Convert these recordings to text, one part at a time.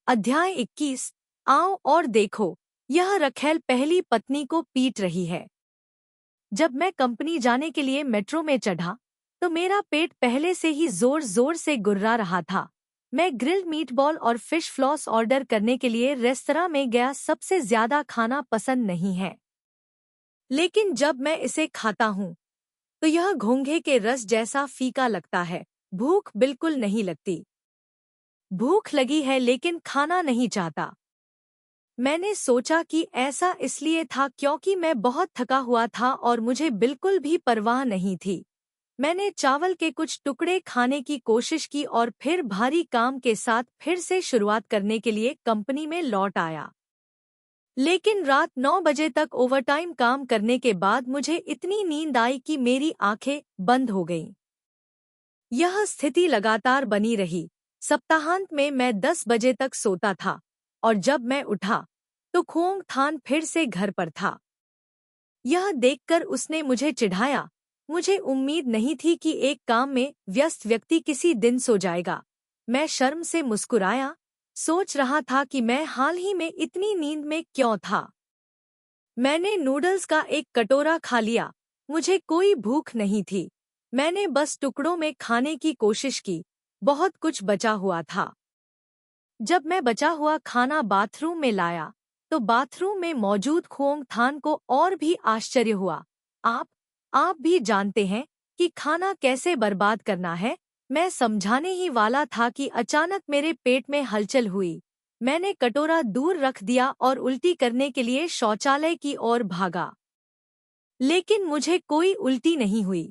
अध्याय 21। आओ और देखो, यह रखेल पहली पत्नी को पीट रही है। जब मैं कंपनी जाने के लिए मेट्रो में चढ़ा तो मेरा पेट पहले से ही जोर जोर से गुर्रा रहा था। मैं ग्रिल्ड मीटबॉल और फिश फ्लॉस ऑर्डर करने के लिए रेस्तरां में गया। सबसे ज्यादा खाना पसंद नहीं है, लेकिन जब मैं इसे खाता हूँ तो यह घोंघे के रस जैसा फीका लगता है। भूख बिल्कुल नहीं लगती। भूख लगी है लेकिन खाना नहीं चाहता। मैंने सोचा कि ऐसा इसलिए था क्योंकि मैं बहुत थका हुआ था और मुझे बिल्कुल भी परवाह नहीं थी। मैंने चावल के कुछ टुकड़े खाने की कोशिश की और फिर भारी काम के साथ फिर से शुरुआत करने के लिए कंपनी में लौट आया। लेकिन रात 9 बजे तक ओवरटाइम काम करने के बाद मुझे इतनी नींद आई कि मेरी आंखें बंद हो गईं। यह स्थिति लगातार बनी रही। सप्ताहांत में मैं 10 बजे तक सोता था और जब मैं उठा तो खोंग थान फिर से घर पर था। यह देखकर उसने मुझे चिढ़ाया। मुझे उम्मीद नहीं थी कि एक काम में व्यस्त व्यक्ति किसी दिन सो जाएगा। मैं शर्म से मुस्कुराया, सोच रहा था कि मैं हाल ही में इतनी नींद में क्यों था। मैंने नूडल्स का एक कटोरा खा लिया। मुझे कोई भूख नहीं थी। मैंने बस टुकड़ों में खाने की कोशिश की। बहुत कुछ बचा हुआ था। जब मैं बचा हुआ खाना बाथरूम में लाया तो बाथरूम में मौजूद खोंग थान को और भी आश्चर्य हुआ। आप भी जानते हैं कि खाना कैसे बर्बाद करना है। मैं समझाने ही वाला था कि अचानक मेरे पेट में हलचल हुई। मैंने कटोरा दूर रख दिया और उल्टी करने के लिए शौचालय की ओर भागा, लेकिन मुझे कोई उल्टी नहीं हुई।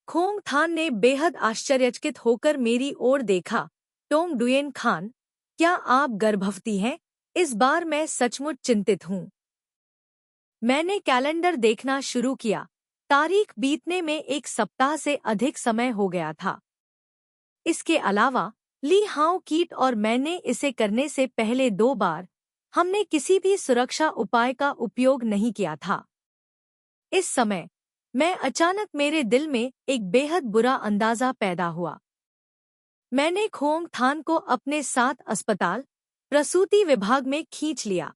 खोंग थान ने बेहद आश्चर्यचकित होकर मेरी ओर देखा। टोंग डुयेन खान, क्या आप गर्भवती हैं? इस बार मैं सचमुच चिंतित हूँ। मैंने कैलेंडर देखना शुरू किया। तारीख बीतने में एक सप्ताह से अधिक समय हो गया था। इसके अलावा ली हाओ कीट और मैंने इसे करने से पहले 2 बार हमने किसी भी सुरक्षा उपाय का उपयोग नहीं किया था। इस समय मैं अचानक मेरे दिल में एक बेहद बुरा अंदाजा पैदा हुआ। मैंने खोंग थान को अपने साथ अस्पताल प्रसूति विभाग में खींच लिया।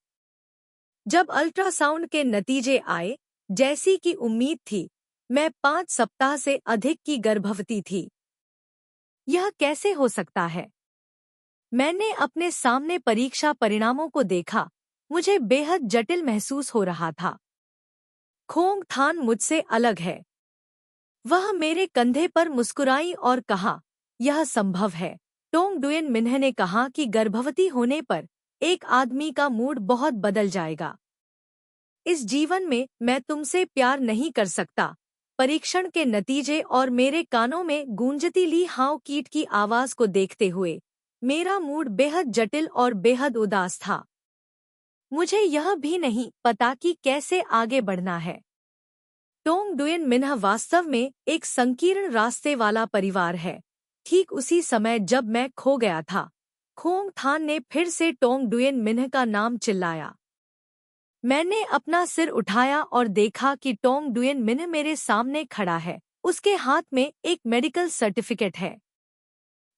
जब अल्ट्रासाउंड के नतीजे आए, जैसी कि उम्मीद थी, मैं 5 सप्ताह से अधिक की गर्भवती थी। यह कैसे हो सकता है? मैंने अपने सामने परीक्षा परिणामों को देखा। मुझे बेहद जटिल महसूस हो रहा था। खोंग थान मुझसे अलग है। वह मेरे कंधे पर मुस्कुराई और कहा, यह संभव है। टोंग डुयेन मिन्ह ने कहा कि गर्भवती होने पर एक आदमी का मूड बहुत बदल जाएगा। इस जीवन में मैं तुमसे प्यार नहीं कर सकता। परीक्षण के नतीजे और मेरे कानों में गूंजती ली हाओ कीट की आवाज को देखते हुए मेरा मूड बेहद जटिल और बेहद उदास था। मुझे यह भी नहीं पता कि कैसे आगे बढ़ना है। टोंग डुयेन मिन्ह वास्तव में एक संकीर्ण रास्ते वाला परिवार है। ठीक उसी समय जब मैं खो गया था, खोंग थान ने फिर से टोंग डुयेन मिन्ह का नाम चिल्लाया। मैंने अपना सिर उठाया और देखा कि टोंग डुयेन मिन्ह मेरे सामने खड़ा है। उसके हाथ में एक मेडिकल सर्टिफिकेट है।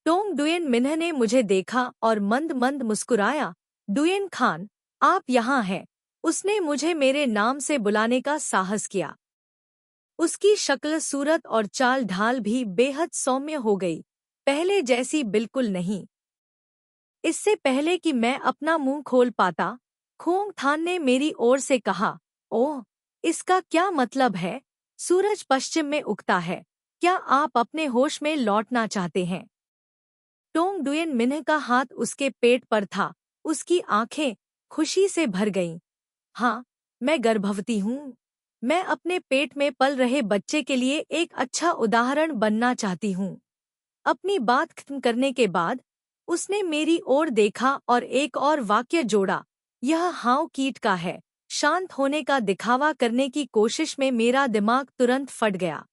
टोंग डुयेन मिन्ह ने मुझे देखा और मंद मंद मुस्कुराया। डुयेन खान, आप यहाँ हैं। उसने मुझे मेरे नाम से बुलाने का साहस किया। उसकी शक्ल, सूरत और चाल ढाल भी बेहद सौम्य हो गई, पहले जैसी बिल्कुल नहीं। इससे पहले कि मैं अपना मुंह खोल पाता, खोंग थान ने मेरी ओर से कहा, ओह, इसका क्या मतलब है? सूरज पश्चिम में उगता है। क्या आप अपने होश में लौटना चाहते हैं? टोंग डुयेन मिन्ह का हाथ उसके पेट पर था। उसकी आंखें खुशी से भर गईं। हाँ, मैं गर्भवती हूँ। मैं अपने पेट में पल रहे बच्चे के लिए एक अच्छा उदाहरण बनना चाहती हूँ। अपनी बात खत्म करने के बाद उसने मेरी ओर देखा और एक और वाक्य जोड़ा, यह हाओ कीट का है। शांत होने का दिखावा करने की कोशिश में मेरा दिमाग तुरंत फट गया।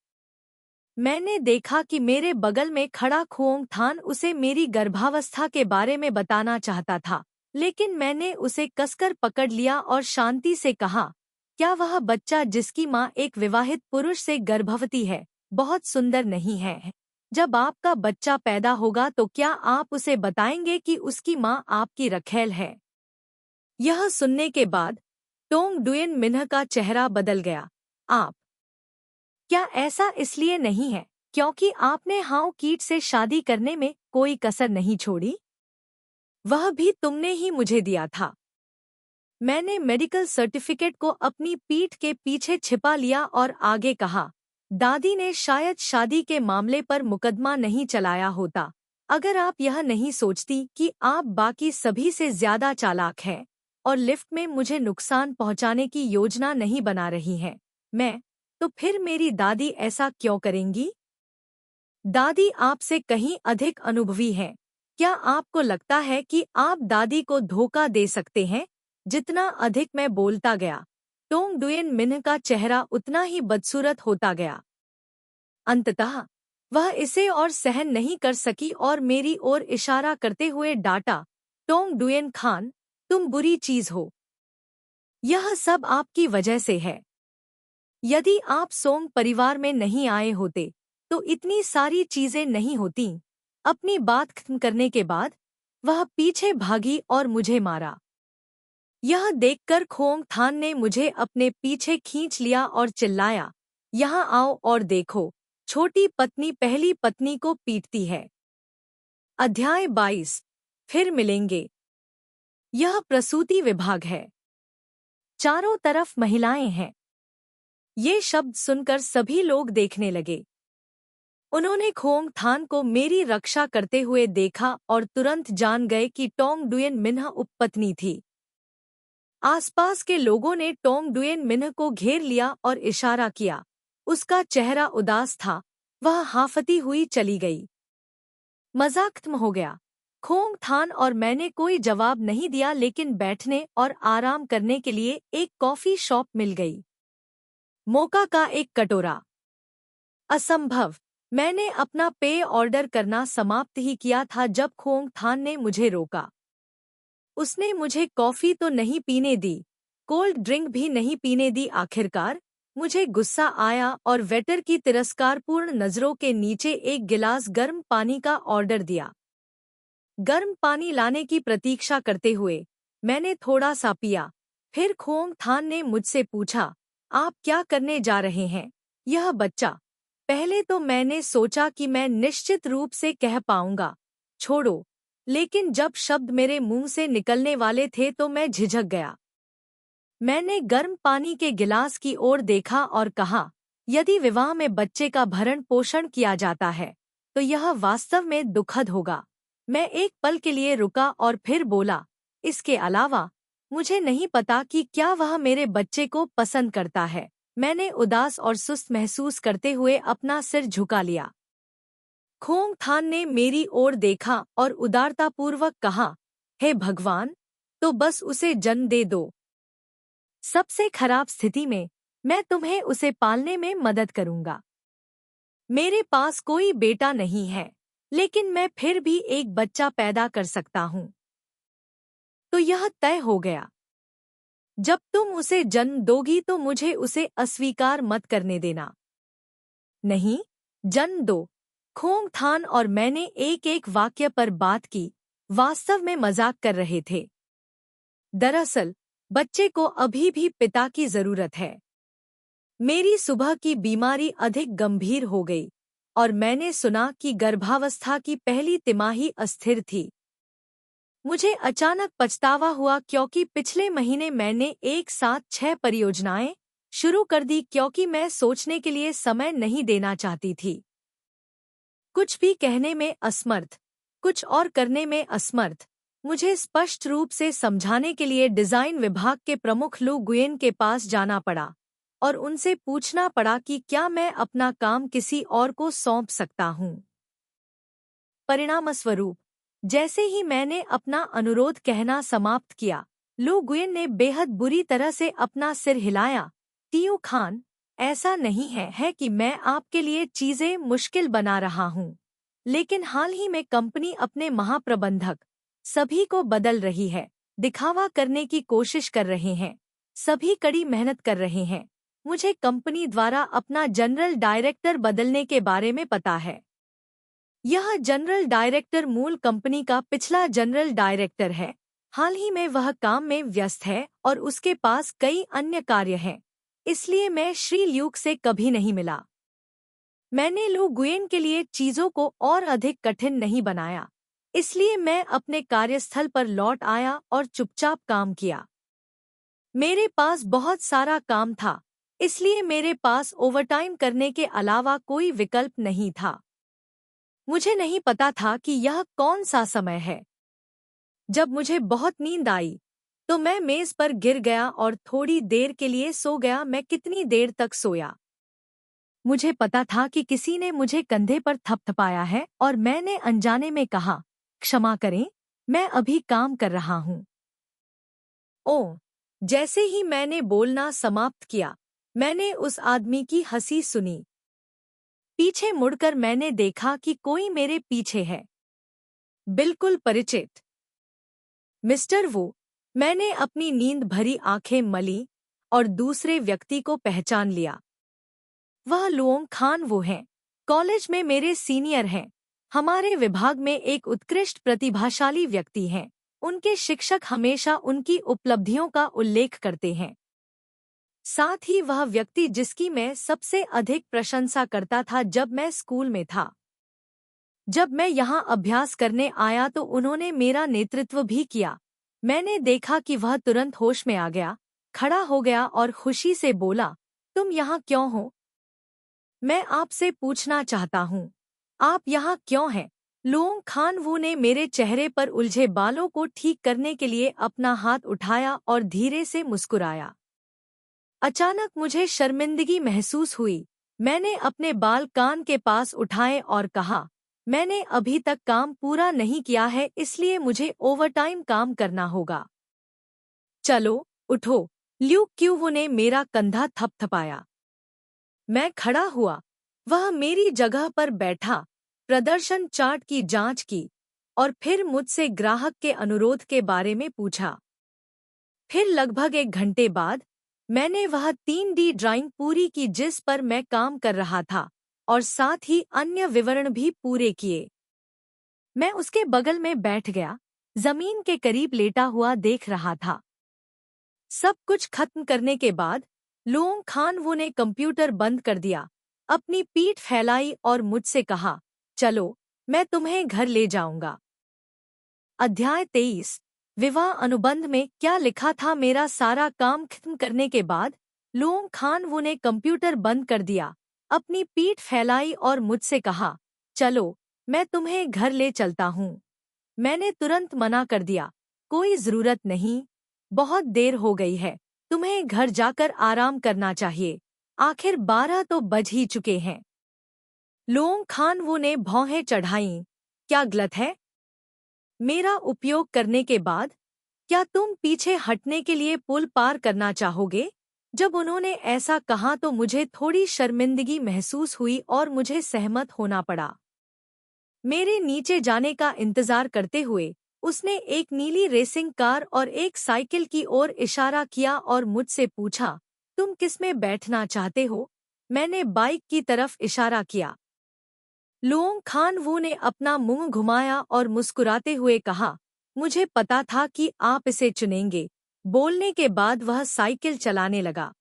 मैंने देखा कि मेरे बगल में खड़ा खोंग थान उसे मेरी गर्भावस्था के बारे में बताना चाहता था, लेकिन मैंने उसे कसकर पकड़ लिया और शांति से कहा, क्या वह बच्चा जिसकी माँ एक विवाहित पुरुष से गर्भवती है बहुत सुंदर नहीं है? जब आपका बच्चा पैदा होगा तो क्या आप उसे बताएंगे कि उसकी माँ आपकी रखैल है? यह सुनने के बाद टोंग डुयन मिन्ह का चेहरा बदल गया। आप? क्या ऐसा इसलिए नहीं है क्योंकि आपने हाउ कीट से शादी करने में कोई कसर नहीं छोड़ी? वह भी तुमने ही मुझे दिया था। मैंने मेडिकल सर्टिफिकेट को अपनी पीठ के पीछे छिपा लिया और आगे कहा, दादी ने शायद शादी के मामले पर मुकदमा नहीं चलाया होता अगर आप यह नहीं सोचती कि आप बाकी सभी से ज्यादा चालाक हैं और लिफ्ट में मुझे नुकसान पहुंचाने की योजना नहीं बना रही हैं। तो फिर मेरी दादी ऐसा क्यों करेंगी? दादी आपसे कहीं अधिक अनुभवी हैं। क्या आपको लगता है कि आप दादी को धोखा दे सकते हैं? जितना अधिक मैं बोलता गया, टोंग डुयन मिन्ह का चेहरा उतना ही बदसूरत होता गया। अंततः वह इसे और सहन नहीं कर सकी और मेरी ओर इशारा करते हुए डांटा, टोंग डुयन खान, तुम बुरी चीज हो। यह सब आपकी वजह से है। यदि आप सोंग परिवार में नहीं आए होते तो इतनी सारी चीजें नहीं होती। अपनी बात खत्म करने के बाद वह पीछे भागी और मुझे मारा। यह देखकर खोंग थान ने मुझे अपने पीछे खींच लिया और चिल्लाया, यहाँ आओ और देखो, छोटी पत्नी पहली पत्नी को पीटती है। अध्याय 22। फिर मिलेंगे। यह प्रसूति विभाग है। चारों तरफ महिलाएं हैं। ये शब्द सुनकर सभी लोग देखने लगे। उन्होंने खोंग थान को मेरी रक्षा करते हुए देखा और तुरंत जान गए कि टोंग डुयन मिन्ह उपपत्नी थी। आसपास के लोगों ने टोंग डुयन मिन्ह को घेर लिया और इशारा किया। उसका चेहरा उदास था। वह हांफती हुई चली गई। मजाक खत्म हो गया। खोंग थान और मैंने कोई जवाब नहीं दिया, लेकिन बैठने और आराम करने के लिए एक कॉफी शॉप मिल गई। मोका का एक कटोरा। असंभव। मैंने अपना पेय ऑर्डर करना समाप्त ही किया था जब खोंग थान ने मुझे रोका। उसने मुझे कॉफी तो नहीं पीने दी, कोल्ड ड्रिंक भी नहीं पीने दी। आखिरकार मुझे गुस्सा आया और वेटर की तिरस्कारपूर्ण नजरों के नीचे एक गिलास गर्म पानी का ऑर्डर दिया। गर्म पानी लाने की प्रतीक्षा करते हुए मैंने थोड़ा सा पिया। फिर खोंग थान ने मुझसे पूछा, आप क्या करने जा रहे हैं? यह बच्चा। पहले तो मैंने सोचा कि मैं निश्चित रूप से कह पाऊंगा, छोड़ो, लेकिन जब शब्द मेरे मुंह से निकलने वाले थे तो मैं झिझक गया। मैंने गर्म पानी के गिलास की ओर देखा और कहा, यदि विवाह में बच्चे का भरण पोषण किया जाता है तो यह वास्तव में दुखद होगा। मैं एक पल के लिए रुका और फिर बोला, इसके अलावा मुझे नहीं पता कि क्या वह मेरे बच्चे को पसंद करता है। मैंने उदास और सुस्त महसूस करते हुए अपना सिर झुका लिया। खोंग थान ने मेरी ओर देखा और उदारतापूर्वक कहा, हे भगवान, तो बस उसे जन्म दे दो। सबसे खराब स्थिति में मैं तुम्हें उसे पालने में मदद करूंगा। मेरे पास कोई बेटा नहीं है, लेकिन मैं फिर भी एक बच्चा पैदा कर सकता हूं। तो यह तय हो गया। जब तुम उसे जन्म दोगी तो मुझे उसे अस्वीकार मत करने देना। नहीं, जन्म दो। खोंग थान और मैंने एक एक वाक्य पर बात की, वास्तव में मजाक कर रहे थे। दरअसल बच्चे को अभी भी पिता की जरूरत है। मेरी सुबह की बीमारी अधिक गंभीर हो गई और मैंने सुना कि गर्भावस्था की पहली तिमाही अस्थिर थी। मुझे अचानक पछतावा हुआ क्योंकि पिछले महीने मैंने एक साथ 6 परियोजनाएं शुरू कर दी क्योंकि मैं सोचने के लिए समय नहीं देना चाहती थी। कुछ भी कहने में असमर्थ, कुछ और करने में असमर्थ। मुझे स्पष्ट रूप से समझाने के लिए डिजाइन विभाग के प्रमुख लू गुयेन के पास जाना पड़ा और उनसे पूछना पड़ा कि क्या मैं अपना काम किसी और को सौंप सकता हूं। परिणामस्वरूप जैसे ही मैंने अपना अनुरोध कहना समाप्त किया, लू गुयेन ने बेहद बुरी तरह से अपना सिर हिलाया। टियो खान, ऐसा नहीं है कि मैं आपके लिए चीजें मुश्किल बना रहा हूं, लेकिन हाल ही में कंपनी अपने महाप्रबंधक सभी को बदल रही है, दिखावा करने की कोशिश कर रहे हैं, सभी कड़ी मेहनत कर रहे हैं। मुझे कंपनी द्वारा अपना जनरल डायरेक्टर बदलने के बारे में पता है। यह जनरल डायरेक्टर मूल कंपनी का पिछला जनरल डायरेक्टर है। हाल ही में वह काम में व्यस्त है और उसके पास कई अन्य कार्य हैं, इसलिए मैं श्री ल्यूक से कभी नहीं मिला। मैंने लू गुयेन के लिए चीजों को और अधिक कठिन नहीं बनाया, इसलिए मैं अपने कार्यस्थल पर लौट आया और चुपचाप काम किया। मेरे पास बहुत सारा काम था, इसलिए मेरे पास ओवरटाइम करने के अलावा कोई विकल्प नहीं था। मुझे नहीं पता था कि यह कौन सा समय है। जब मुझे बहुत नींद आई, तो मैं मेज पर गिर गया और थोड़ी देर के लिए सो गया। मैं कितनी देर तक सोया? मुझे पता था कि किसी ने मुझे कंधे पर थपथपाया है और मैंने अनजाने में कहा, क्षमा करें, मैं अभी काम कर रहा हूँ। ओह! जैसे ही मैंने बोलना समाप्त किया, मैंने उस आदमी की हंसी सुनी। पीछे मुड़कर मैंने देखा कि कोई मेरे पीछे है, बिल्कुल परिचित। मिस्टर वू, मैंने अपनी नींद भरी आंखें मली और दूसरे व्यक्ति को पहचान लिया। वह लुओंग खान वो हैं, कॉलेज में मेरे सीनियर हैं, हमारे विभाग में एक उत्कृष्ट प्रतिभाशाली व्यक्ति हैं। उनके शिक्षक हमेशा उनकी उपलब्धियों का उल्लेख करते हैं। साथ ही वह व्यक्ति जिसकी मैं सबसे अधिक प्रशंसा करता था जब मैं स्कूल में था। जब मैं यहाँ अभ्यास करने आया तो उन्होंने मेरा नेतृत्व भी किया। मैंने देखा कि वह तुरंत होश में आ गया, खड़ा हो गया और खुशी से बोला, तुम यहाँ क्यों हो? मैं आपसे पूछना चाहता हूँ, आप यहाँ क्यों हैं? लुओंग खान वू ने मेरे चेहरे पर उलझे बालों को ठीक करने के लिए अपना हाथ उठाया और धीरे से मुस्कुराया। अचानक मुझे शर्मिंदगी महसूस हुई। मैंने अपने बाल कान के पास उठाए और कहा, मैंने अभी तक काम पूरा नहीं किया है, इसलिए मुझे ओवरटाइम काम करना होगा। चलो, उठो। ल्यू क्यूवू ने मेरा कंधा थपथपाया। मैं खड़ा हुआ। वह मेरी जगह पर बैठा, प्रदर्शन चार्ट की जांच की और फिर मुझसे ग्राहक के अनुरोध के बारे में पूछा। फिर लगभग 1 घंटे बाद मैंने वह 3D ड्राइंग पूरी की जिस पर मैं काम कर रहा था और साथ ही अन्य विवरण भी पूरे किए। मैं उसके बगल में बैठ गया, जमीन के करीब लेटा हुआ देख रहा था। सब कुछ खत्म करने के बाद लुओंग खान वू ने कंप्यूटर बंद कर दिया, अपनी पीठ फैलाई और मुझसे कहा, चलो, मैं तुम्हें घर ले जाऊंगा। अध्याय 23। विवाह अनुबंध में क्या लिखा था? मेरा सारा काम खत्म करने के बाद लुओंग खान वू ने कंप्यूटर बंद कर दिया, अपनी पीठ फैलाई और मुझसे कहा, चलो, मैं तुम्हें घर ले चलता हूँ। मैंने तुरंत मना कर दिया, कोई जरूरत नहीं, बहुत देर हो गई है, तुम्हें घर जाकर आराम करना चाहिए। आखिर 12 तो बज ही चुके हैं। लुओंग खान वू ने भौहें चढ़ाईं, क्या गलत है मेरा उपयोग करने के बाद? क्या तुम पीछे हटने के लिए पुल पार करना चाहोगे? जब उन्होंने ऐसा कहा तो मुझे थोड़ी शर्मिंदगी महसूस हुई और मुझे सहमत होना पड़ा। मेरे नीचे जाने का इंतजार करते हुए उसने एक नीली रेसिंग कार और एक साइकिल की ओर इशारा किया और मुझसे पूछा, तुम किसमें बैठना चाहते हो? मैंने बाइक की तरफ इशारा किया। लुओंग खान वू ने अपना मुंह घुमाया और मुस्कुराते हुए कहा, मुझे पता था कि आप इसे चुनेंगे। बोलने के बाद वह साइकिल चलाने लगा।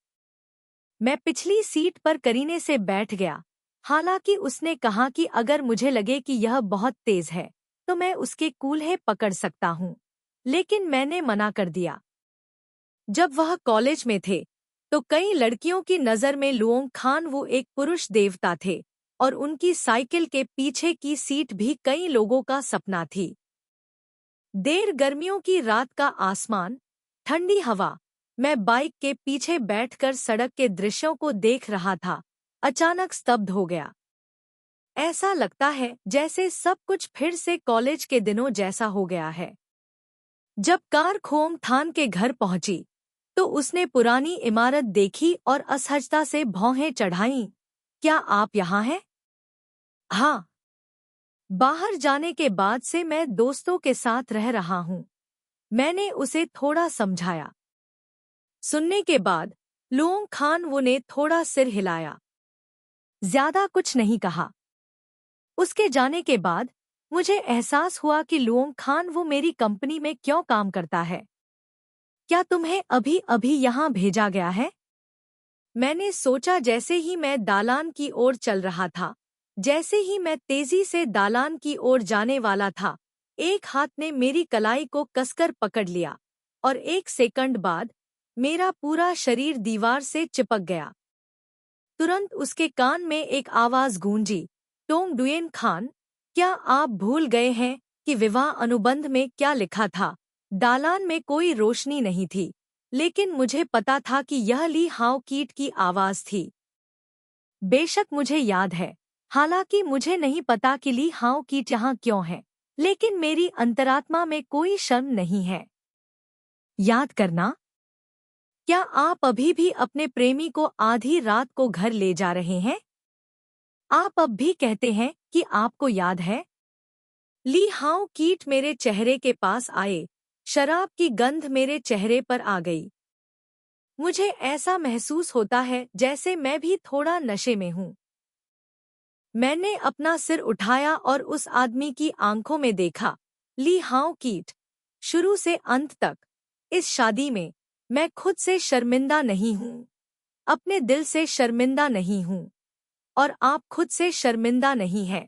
मैं पिछली सीट पर करीने से बैठ गया। हालांकि उसने कहा कि अगर मुझे लगे कि यह बहुत तेज है, तो मैं उसके कूल्हे पकड़ सकता हूँ, लेकिन मैंने मना कर दिया। जब वह कॉलेज में थे, तो कई लड़कियों की नज़र में लुओंग खान वो एक पुरुष देवता थे और उनकी साइकिल के पीछे की सीट भी कई लोगों का सपना थी। देर गर्मियों की रात का आसमान, ठंडी हवा, मैं बाइक के पीछे बैठकर सड़क के दृश्यों को देख रहा था, अचानक स्तब्ध हो गया। ऐसा लगता है जैसे सब कुछ फिर से कॉलेज के दिनों जैसा हो गया है। जब कार खोम थान के घर पहुंची, तो उसने पुरानी इमारत देखी और असहजता से भौहें चढ़ाईं। क्या आप यहाँ हैं? हाँ। बाहर जाने के बाद से मैं दोस्तों के साथ रह रहा हूँ। मैंने उसे थोड़ा समझाया। सुनने के बाद लुओंग खान वो ने थोड़ा सिर हिलाया, ज्यादा कुछ नहीं कहा। उसके जाने के बाद मुझे एहसास हुआ कि लुओंग खान वो मेरी कंपनी में क्यों काम करता है। क्या तुम्हें अभी अभी यहाँ भेजा गया है? मैंने सोचा जैसे ही मैं दालान की ओर चल रहा था। जैसे ही मैं तेजी से दालान की ओर जाने वाला था, एक हाथ ने मेरी कलाई को कसकर पकड़ लिया और 1 सेकंड बाद मेरा पूरा शरीर दीवार से चिपक गया। तुरंत उसके कान में एक आवाज गूंजी, टोंग डुयेन खान, क्या आप भूल गए हैं कि विवाह अनुबंध में क्या लिखा था? दालान में कोई रोशनी नहीं थी, लेकिन मुझे पता था कि यह ली हाओ कीट की आवाज थी। बेशक मुझे याद है, हालांकि मुझे नहीं पता कि ली हाओ कीट यहाँ क्यों है, लेकिन मेरी अंतरात्मा में कोई शर्म नहीं है। याद करना। क्या आप अभी भी अपने प्रेमी को आधी रात को घर ले जा रहे हैं? आप अब भी कहते हैं कि आपको याद है? ली हाओ कीट मेरे चेहरे के पास आए। शराब की गंध मेरे चेहरे पर आ गई। मुझे ऐसा महसूस होता है जैसे मैं भी थोड़ा नशे में हूँ। मैंने अपना सिर उठाया और उस आदमी की आंखों में देखा। ली हाओ कीट, शुरू से अंत तक इस शादी में मैं खुद से शर्मिंदा नहीं हूँ, अपने दिल से शर्मिंदा नहीं हूँ, और आप खुद से शर्मिंदा नहीं हैं।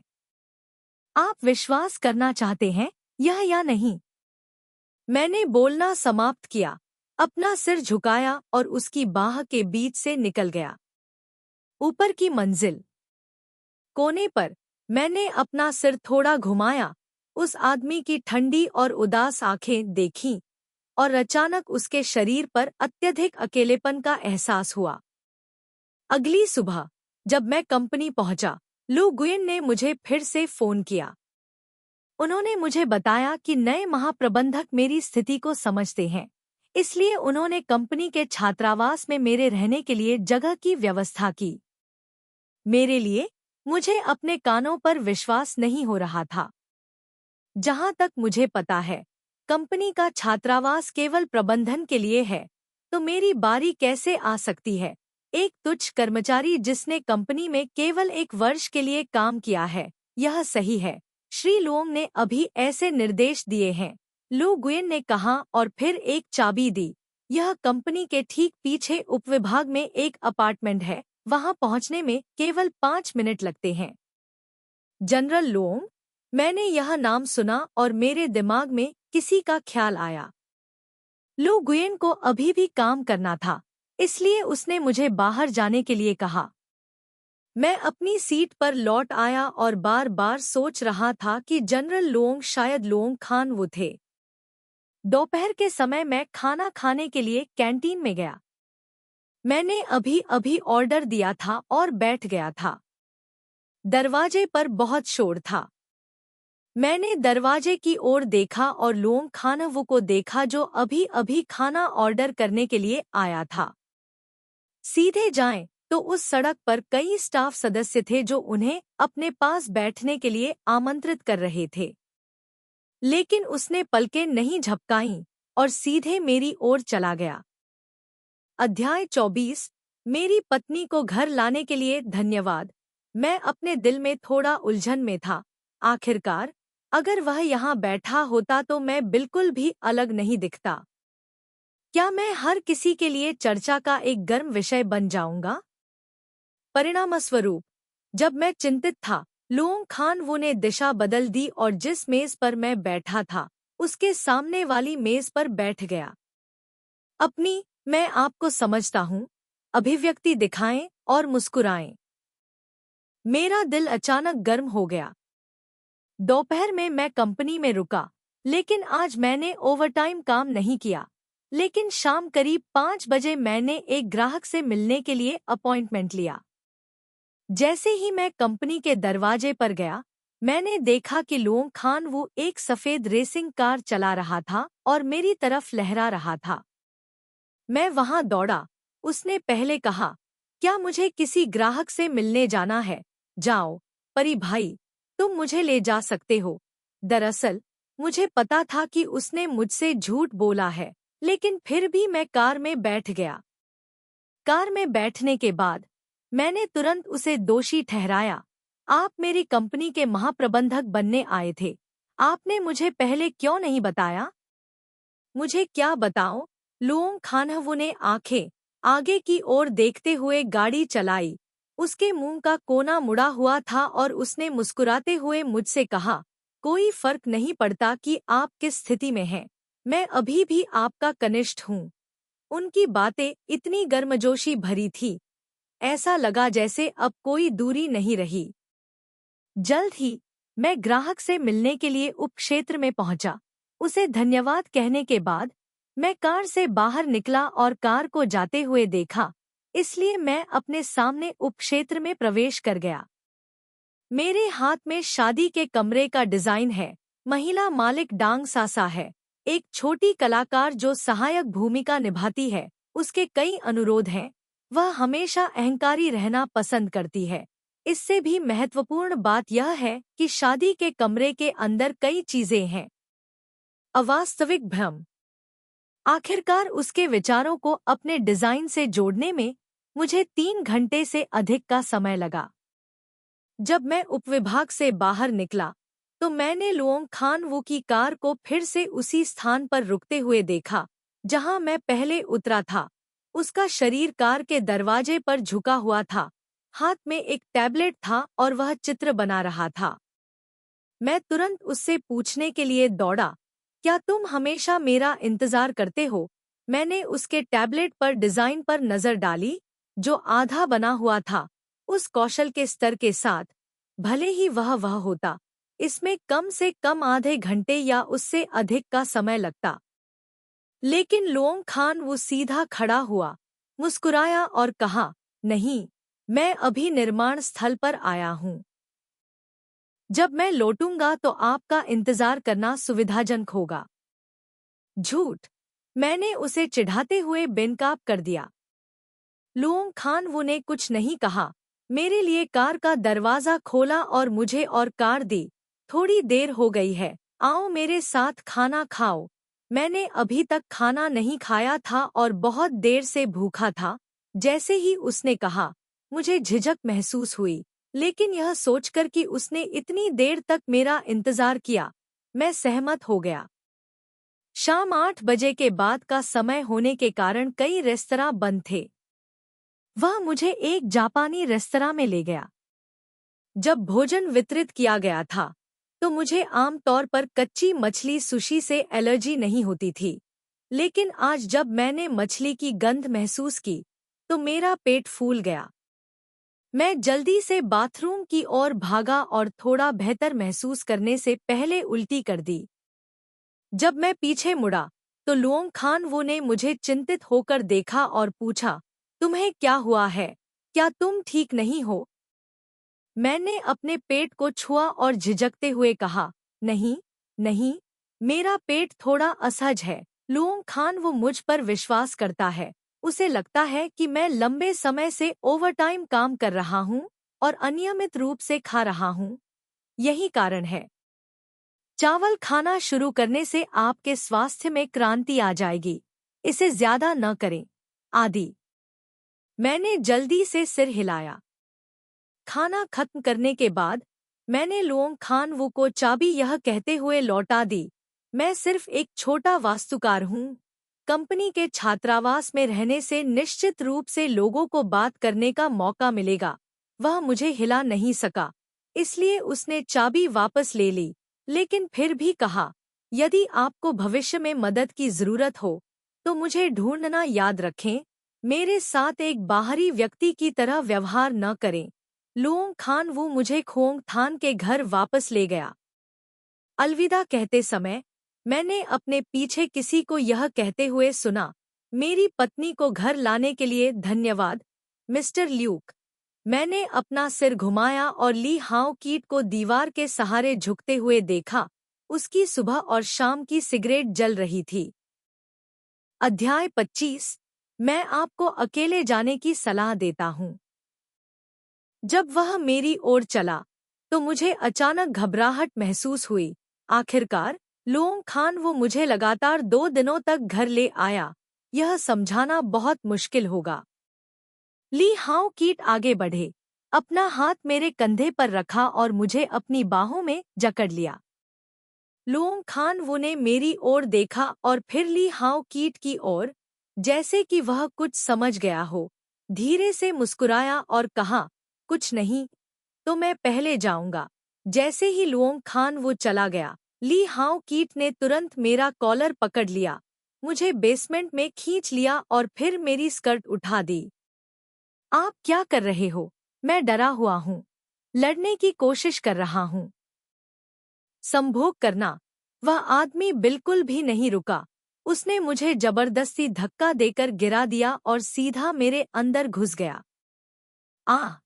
आप विश्वास करना चाहते हैं यह या नहीं? मैंने बोलना समाप्त किया, अपना सिर झुकाया और उसकी बाह के बीच से निकल गया। ऊपर की मंजिल कोने पर मैंने अपना सिर थोड़ा घुमाया, उस आदमी की ठंडी और उदास आंखें देखीं और अचानक उसके शरीर पर अत्यधिक अकेलेपन का एहसास हुआ। अगली सुबह जब मैं कंपनी पहुंचा, लू गुयेन ने मुझे फिर से फोन किया। उन्होंने मुझे बताया कि नए महाप्रबंधक मेरी स्थिति को समझते हैं, इसलिए उन्होंने कंपनी के छात्रावास में मेरे रहने के लिए जगह की व्यवस्था की। मेरे लिए मुझे अपने कानों पर विश्वास नहीं हो रहा था। जहां तक मुझे पता है, कंपनी का छात्रावास केवल प्रबंधन के लिए है, तो मेरी बारी कैसे आ सकती है? एक तुच्छ कर्मचारी जिसने कंपनी में केवल 1 वर्ष के लिए काम किया है। यह सही है, श्री लुओंग ने अभी ऐसे निर्देश दिए हैं, लू गुयेन ने कहा और फिर एक चाबी दी। यह कंपनी के ठीक पीछे उपविभाग में एक अपार्टमेंट है, वहां पहुंचने में केवल 5 मिनट लगते हैं। जनरल लुओंग, मैंने यह नाम सुना और मेरे दिमाग में किसी का ख्याल आया। लू गुयेन को अभी भी काम करना था, इसलिए उसने मुझे बाहर जाने के लिए कहा। मैं अपनी सीट पर लौट आया और बार बार सोच रहा था कि जनरल लुओंग शायद लुओंग खान वो थे। दोपहर के समय मैं खाना खाने के लिए कैंटीन में गया। मैंने अभी अभी ऑर्डर दिया था और बैठ गया था। दरवाजे पर बहुत शोर था। मैंने दरवाजे की ओर देखा और लुओंग खानवू को देखा जो अभी अभी खाना ऑर्डर करने के लिए आया था। सीधे जाएं तो उस सड़क पर कई स्टाफ सदस्य थे जो उन्हें अपने पास बैठने के लिए आमंत्रित कर रहे थे, लेकिन उसने पलकें नहीं झपकाईं और सीधे मेरी ओर चला गया। अध्याय 24। मेरी पत्नी को घर लाने के लिए धन्यवाद। मैं अपने दिल में थोड़ा उलझन में था। आखिरकार अगर वह यहाँ बैठा होता तो मैं बिल्कुल भी अलग नहीं दिखता। क्या मैं हर किसी के लिए चर्चा का एक गर्म विषय बन जाऊंगा? परिणामस्वरूप जब मैं चिंतित था, लुओंग खानवू ने दिशा बदल दी और जिस मेज पर मैं बैठा था उसके सामने वाली मेज पर बैठ गया। अपनी मैं आपको समझता हूँ अभिव्यक्ति दिखाएं और मुस्कुराएं। मेरा दिल अचानक गर्म हो गया। दोपहर में मैं कंपनी में रुका, लेकिन आज मैंने ओवरटाइम काम नहीं किया। लेकिन शाम करीब 5 बजे मैंने एक ग्राहक से मिलने के लिए अपॉइंटमेंट लिया। जैसे ही मैं कंपनी के दरवाजे पर गया, मैंने देखा कि लुओंग खानवू एक सफेद रेसिंग कार चला रहा था और मेरी तरफ लहरा रहा था। मैं वहां दौड़ा। उसने पहले कहा, क्या मुझे किसी ग्राहक से मिलने जाना है? जाओ, परी भाई, तुम मुझे ले जा सकते हो। दरअसल मुझे पता था कि उसने मुझसे झूठ बोला है, लेकिन फिर भी मैं कार में बैठ गया। कार में बैठने के बाद मैंने तुरंत उसे दोषी ठहराया। आप मेरी कंपनी के महाप्रबंधक बनने आए थे। आपने मुझे पहले क्यों नहीं बताया? मुझे क्या बताओ? लुओंग खानहवू ने आंखें आगे की ओर देखते हुए गाड़ी चलाई। उसके मुंह का कोना मुड़ा हुआ था और उसने मुस्कुराते हुए मुझसे कहा, कोई फर्क नहीं पड़ता कि आप किस स्थिति में हैं। मैं अभी भी आपका कनिष्ठ हूँ। उनकी बातें इतनी गर्मजोशी भरी थी, ऐसा लगा जैसे अब कोई दूरी नहीं रही। जल्द ही मैं ग्राहक से मिलने के लिए उपक्षेत्र में पहुंचा। उसे धन्यवाद कहने के बाद मैं कार से बाहर निकला और कार को जाते हुए देखा, इसलिए मैं अपने सामने उपक्षेत्र में प्रवेश कर गया। मेरे हाथ में शादी के कमरे का डिजाइन है। महिला मालिक डांग सासा है, एक छोटी कलाकार जो सहायक भूमिका निभाती है। उसके कई अनुरोध हैं। वह हमेशा अहंकारी रहना पसंद करती है। इससे भी महत्वपूर्ण बात यह है कि शादी के कमरे के अंदर कई चीजें हैं। अवास्तविक भ्रम। आखिरकार उसके विचारों को अपने डिजाइन से जोड़ने में मुझे 3 घंटे से अधिक का समय लगा। जब मैं उपविभाग से बाहर निकला तो मैंने लुओंग खानवू की कार को फिर से उसी स्थान पर रुकते हुए देखा जहां मैं पहले उतरा था। उसका शरीर कार के दरवाजे पर झुका हुआ था, हाथ में एक टैबलेट था और वह चित्र बना रहा था। मैं तुरंत उससे पूछने के लिए दौड़ा, क्या तुम हमेशा मेरा इंतजार करते हो? मैंने उसके टैबलेट पर डिजाइन पर नजर डाली, जो आधा बना हुआ था। उस कौशल के स्तर के साथ, भले ही वह होता, इसमें कम से कम आधे घंटे या उससे अधिक का समय लगता। लेकिन लुओंग खान वो सीधा खड़ा हुआ, मुस्कुराया और कहा, नहीं, मैं अभी निर्माण स्थल पर आया हूँ। जब मैं लौटूंगा तो आपका इंतजार करना सुविधाजनक होगा। झूठ, मैंने उसे चिढ़ाते हुए बेनकाब कर दिया। लुओंग खानवू ने कुछ नहीं कहा, मेरे लिए कार का दरवाजा खोला और मुझे और कार दी। थोड़ी देर हो गई है, आओ मेरे साथ खाना खाओ। मैंने अभी तक खाना नहीं खाया था और बहुत देर से भूखा था। जैसे ही उसने कहा, मुझे झिझक महसूस हुई, लेकिन यह सोचकर कि उसने इतनी देर तक मेरा इंतजार किया, मैं सहमत हो गया। शाम 8 बजे के बाद का समय होने के कारण कई रेस्तरां बंद थे। वह मुझे एक जापानी रेस्तरां में ले गया। जब भोजन वितरित किया गया था तो मुझे आमतौर पर कच्ची मछली सुशी से एलर्जी नहीं होती थी, लेकिन आज जब मैंने मछली की गंध महसूस की तो मेरा पेट फूल गया। मैं जल्दी से बाथरूम की ओर भागा और थोड़ा बेहतर महसूस करने से पहले उल्टी कर दी। जब मैं पीछे मुड़ा तो लुओंग खानवू ने मुझे चिंतित होकर देखा और पूछा, तुम्हें क्या हुआ है? क्या तुम ठीक नहीं हो? मैंने अपने पेट को छुआ और झिझकते हुए कहा, नहीं, नहीं, मेरा पेट थोड़ा असहज है। लुओंग खानवू मुझ पर विश्वास करता है। उसे लगता है कि मैं लंबे समय से ओवरटाइम काम कर रहा हूँ और अनियमित रूप से खा रहा हूँ। यही कारण है। चावल खाना शुरू करने से आपके स्वास्थ्य में क्रांति आ जाएगी। इसे ज्यादा न करें, आदि। मैंने जल्दी से सिर हिलाया। खाना खत्म करने के बाद मैंने लुओंग खानवू को चाबी यह कहते हुए लौटा दी, मैं सिर्फ एक छोटा वास्तुकार हूँ। कंपनी के छात्रावास में रहने से निश्चित रूप से लोगों को बात करने का मौका मिलेगा। वह मुझे हिला नहीं सका, इसलिए उसने चाबी वापस ले ली, लेकिन फिर भी कहा, यदि आपको भविष्य में मदद की जरूरत हो तो मुझे ढूंढना याद रखें। मेरे साथ एक बाहरी व्यक्ति की तरह व्यवहार न करें। लुओंग खानवू मुझे खोंग थान के घर वापस ले गया। अलविदा कहते समय मैंने अपने पीछे किसी को यह कहते हुए सुना, मेरी पत्नी को घर लाने के लिए धन्यवाद, मिस्टर ल्यूक। मैंने अपना सिर घुमाया और ली हाओ कीट को दीवार के सहारे झुकते हुए देखा। उसकी सुबह और शाम की सिगरेट जल रही थी। अध्याय 25। मैं आपको अकेले जाने की सलाह देता हूँ। जब वह मेरी ओर चला तो मुझे अचानक घबराहट महसूस हुई। आखिरकार लुओंग खानवू मुझे लगातार 2 दिनों तक घर ले आया। यह समझाना बहुत मुश्किल होगा। ली हाओ कीट आगे बढ़े। अपना हाथ मेरे कंधे पर रखा और मुझे अपनी बाहों में जकड़ लिया। लुओंग खान वो ने मेरी ओर देखा और फिर ली हाउ कीट की ओर, जैसे कि वह कुछ समझ गया हो। धीरे से मुस्कुराया और कहा, कुछ नहीं, तो मैं पहले जाऊंगा। जैसे ही लुओंग खान वो चला गया, ली हाउ कीट ने तुरंत मेरा कॉलर पकड़ लिया, मुझे बेसमेंट में खींच लिया और फिर मेरी स्कर्ट उठा दी। आप क्या कर रहे हो? मैं डरा हुआ हूँ। लड़ने की कोशिश कर रहा हूँ। संभोग करना। वह आदमी बिल्कुल भी नहीं रुका। उसने मुझे जबरदस्ती धक्का देकर गिरा दिया और सीधा मेरे अंदर घुस गया। आह!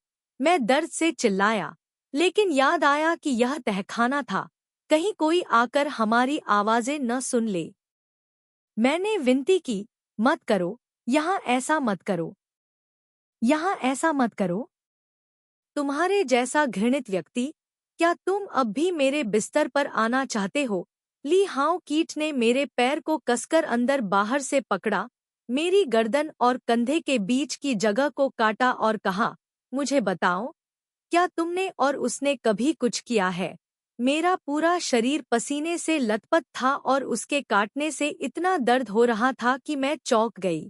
मैं दर्द से चिल्लाया, लेकिन याद आया कि यह तहखाना था, कहीं कोई आकर हमारी आवाजें न सुन ले। मैंने विनती की, मत करो, यहाँ ऐसा मत करो, यहाँ ऐसा मत करो। तुम्हारे जैसा घृणित व्यक्ति, क्या तुम अब भी मेरे बिस्तर पर आना चाहते हो? ली हाउ कीट ने मेरे पैर को कसकर अंदर बाहर से पकड़ा, मेरी गर्दन और कंधे के बीच की जगह को काटा और कहा, मुझे बताओ, क्या तुमने और उसने कभी कुछ किया है? मेरा पूरा शरीर पसीने से लथपथ था और उसके काटने से इतना दर्द हो रहा था कि मैं चौंक गई।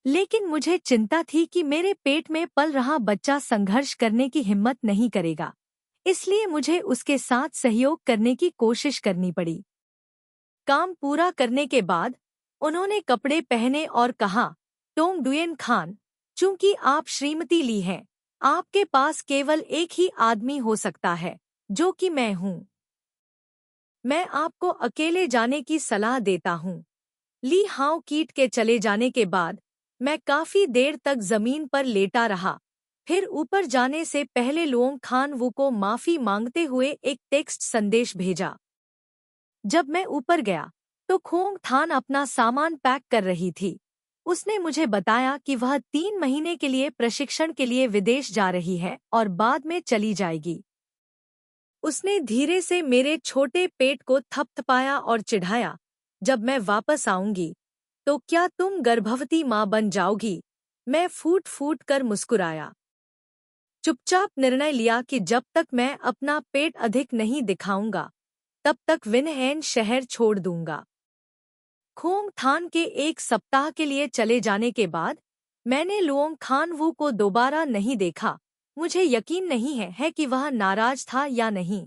लेकिन मुझे चिंता थी कि मेरे पेट में पल रहा बच्चा संघर्ष करने की हिम्मत नहीं करेगा, इसलिए मुझे उसके साथ सहयोग करने की कोशिश करनी पड़ी। काम पूरा करने के बाद उन्होंने कपड़े पहने और कहा, टोंग डुयेन खान, चूंकि आप श्रीमती ली हैं, आपके पास केवल एक ही आदमी हो सकता है, जो कि मैं हूँ। मैं आपको अकेले जाने की सलाह देता हूँ। ली हाउ कीट के चले जाने के बाद मैं काफी देर तक जमीन पर लेटा रहा। फिर ऊपर जाने से पहले लुओंग खान वू को माफी मांगते हुए एक टेक्स्ट संदेश भेजा। जब मैं ऊपर गया तो खोंग थान अपना सामान पैक कर रही थी। उसने मुझे बताया कि वह 3 महीने के लिए प्रशिक्षण के लिए विदेश जा रही है और बाद में चली जाएगी। उसने धीरे से मेरे छोटे पेट को थपथपाया और चिढ़ाया, जब मैं वापस आऊंगी तो क्या तुम गर्भवती माँ बन जाओगी? मैं फूट फूट कर मुस्कुराया। चुपचाप निर्णय लिया कि जब तक मैं अपना पेट अधिक नहीं दिखाऊंगा, तब तक विनहैन शहर छोड़ दूंगा। खोंग थान के 1 सप्ताह के लिए चले जाने के बाद मैंने लुओंग खान वू को दोबारा नहीं देखा। मुझे यकीन नहीं है कि वह नाराज था या नहीं।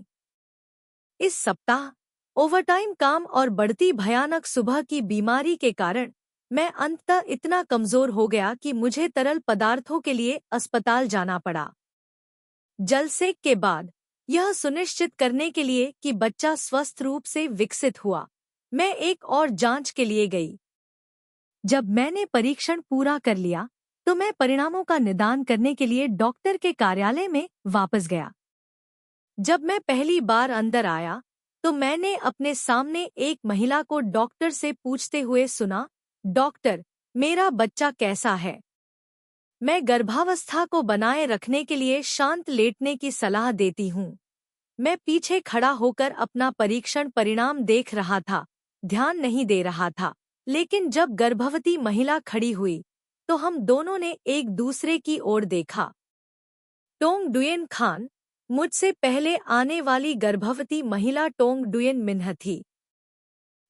इस सप्ताह ओवरटाइम काम और बढ़ती भयानक सुबह की बीमारी के कारण मैं अंततः इतना कमजोर हो गया कि मुझे तरल पदार्थों के लिए अस्पताल जाना पड़ा। जलसेक के बाद यह सुनिश्चित करने के लिए कि बच्चा स्वस्थ रूप से विकसित हुआ, मैं एक और जांच के लिए गई। जब मैंने परीक्षण पूरा कर लिया तो मैं परिणामों का निदान करने के लिए डॉक्टर के कार्यालय में वापस गया। जब मैं पहली बार अंदर आया तो मैंने अपने सामने एक महिला को डॉक्टर से पूछते हुए सुना, डॉक्टर, मेरा बच्चा कैसा है? मैं गर्भावस्था को बनाए रखने के लिए शांत लेटने की सलाह देती हूँ। मैं पीछे खड़ा होकर अपना परीक्षण परिणाम देख रहा था, ध्यान नहीं दे रहा था, लेकिन जब गर्भवती महिला खड़ी हुई तो हम दोनों ने एक दूसरे की ओर देखा। टोंग डुयेन खान, मुझसे पहले आने वाली गर्भवती महिला टोंग डुयेन मिन्ह थी।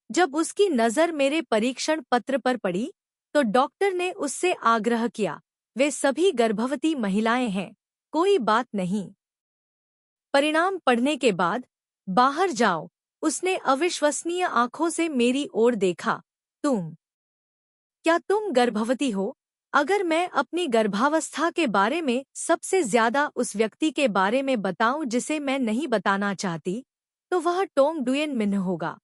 जब उसकी नज़र मेरे परीक्षण पत्र पर पड़ी तो डॉक्टर ने उससे आग्रह किया, वे सभी गर्भवती महिलाएं हैं, कोई बात नहीं। परिणाम पढ़ने के बाद बाहर जाओ, उसने अविश्वसनीय आंखों से मेरी ओर देखा। क्या तुम गर्भवती हो? अगर मैं अपनी गर्भावस्था के बारे में सबसे ज्यादा उस व्यक्ति के बारे में बताऊं जिसे मैं नहीं बताना चाहती, तो वह टोंग डुयेन मिन्ह होगा।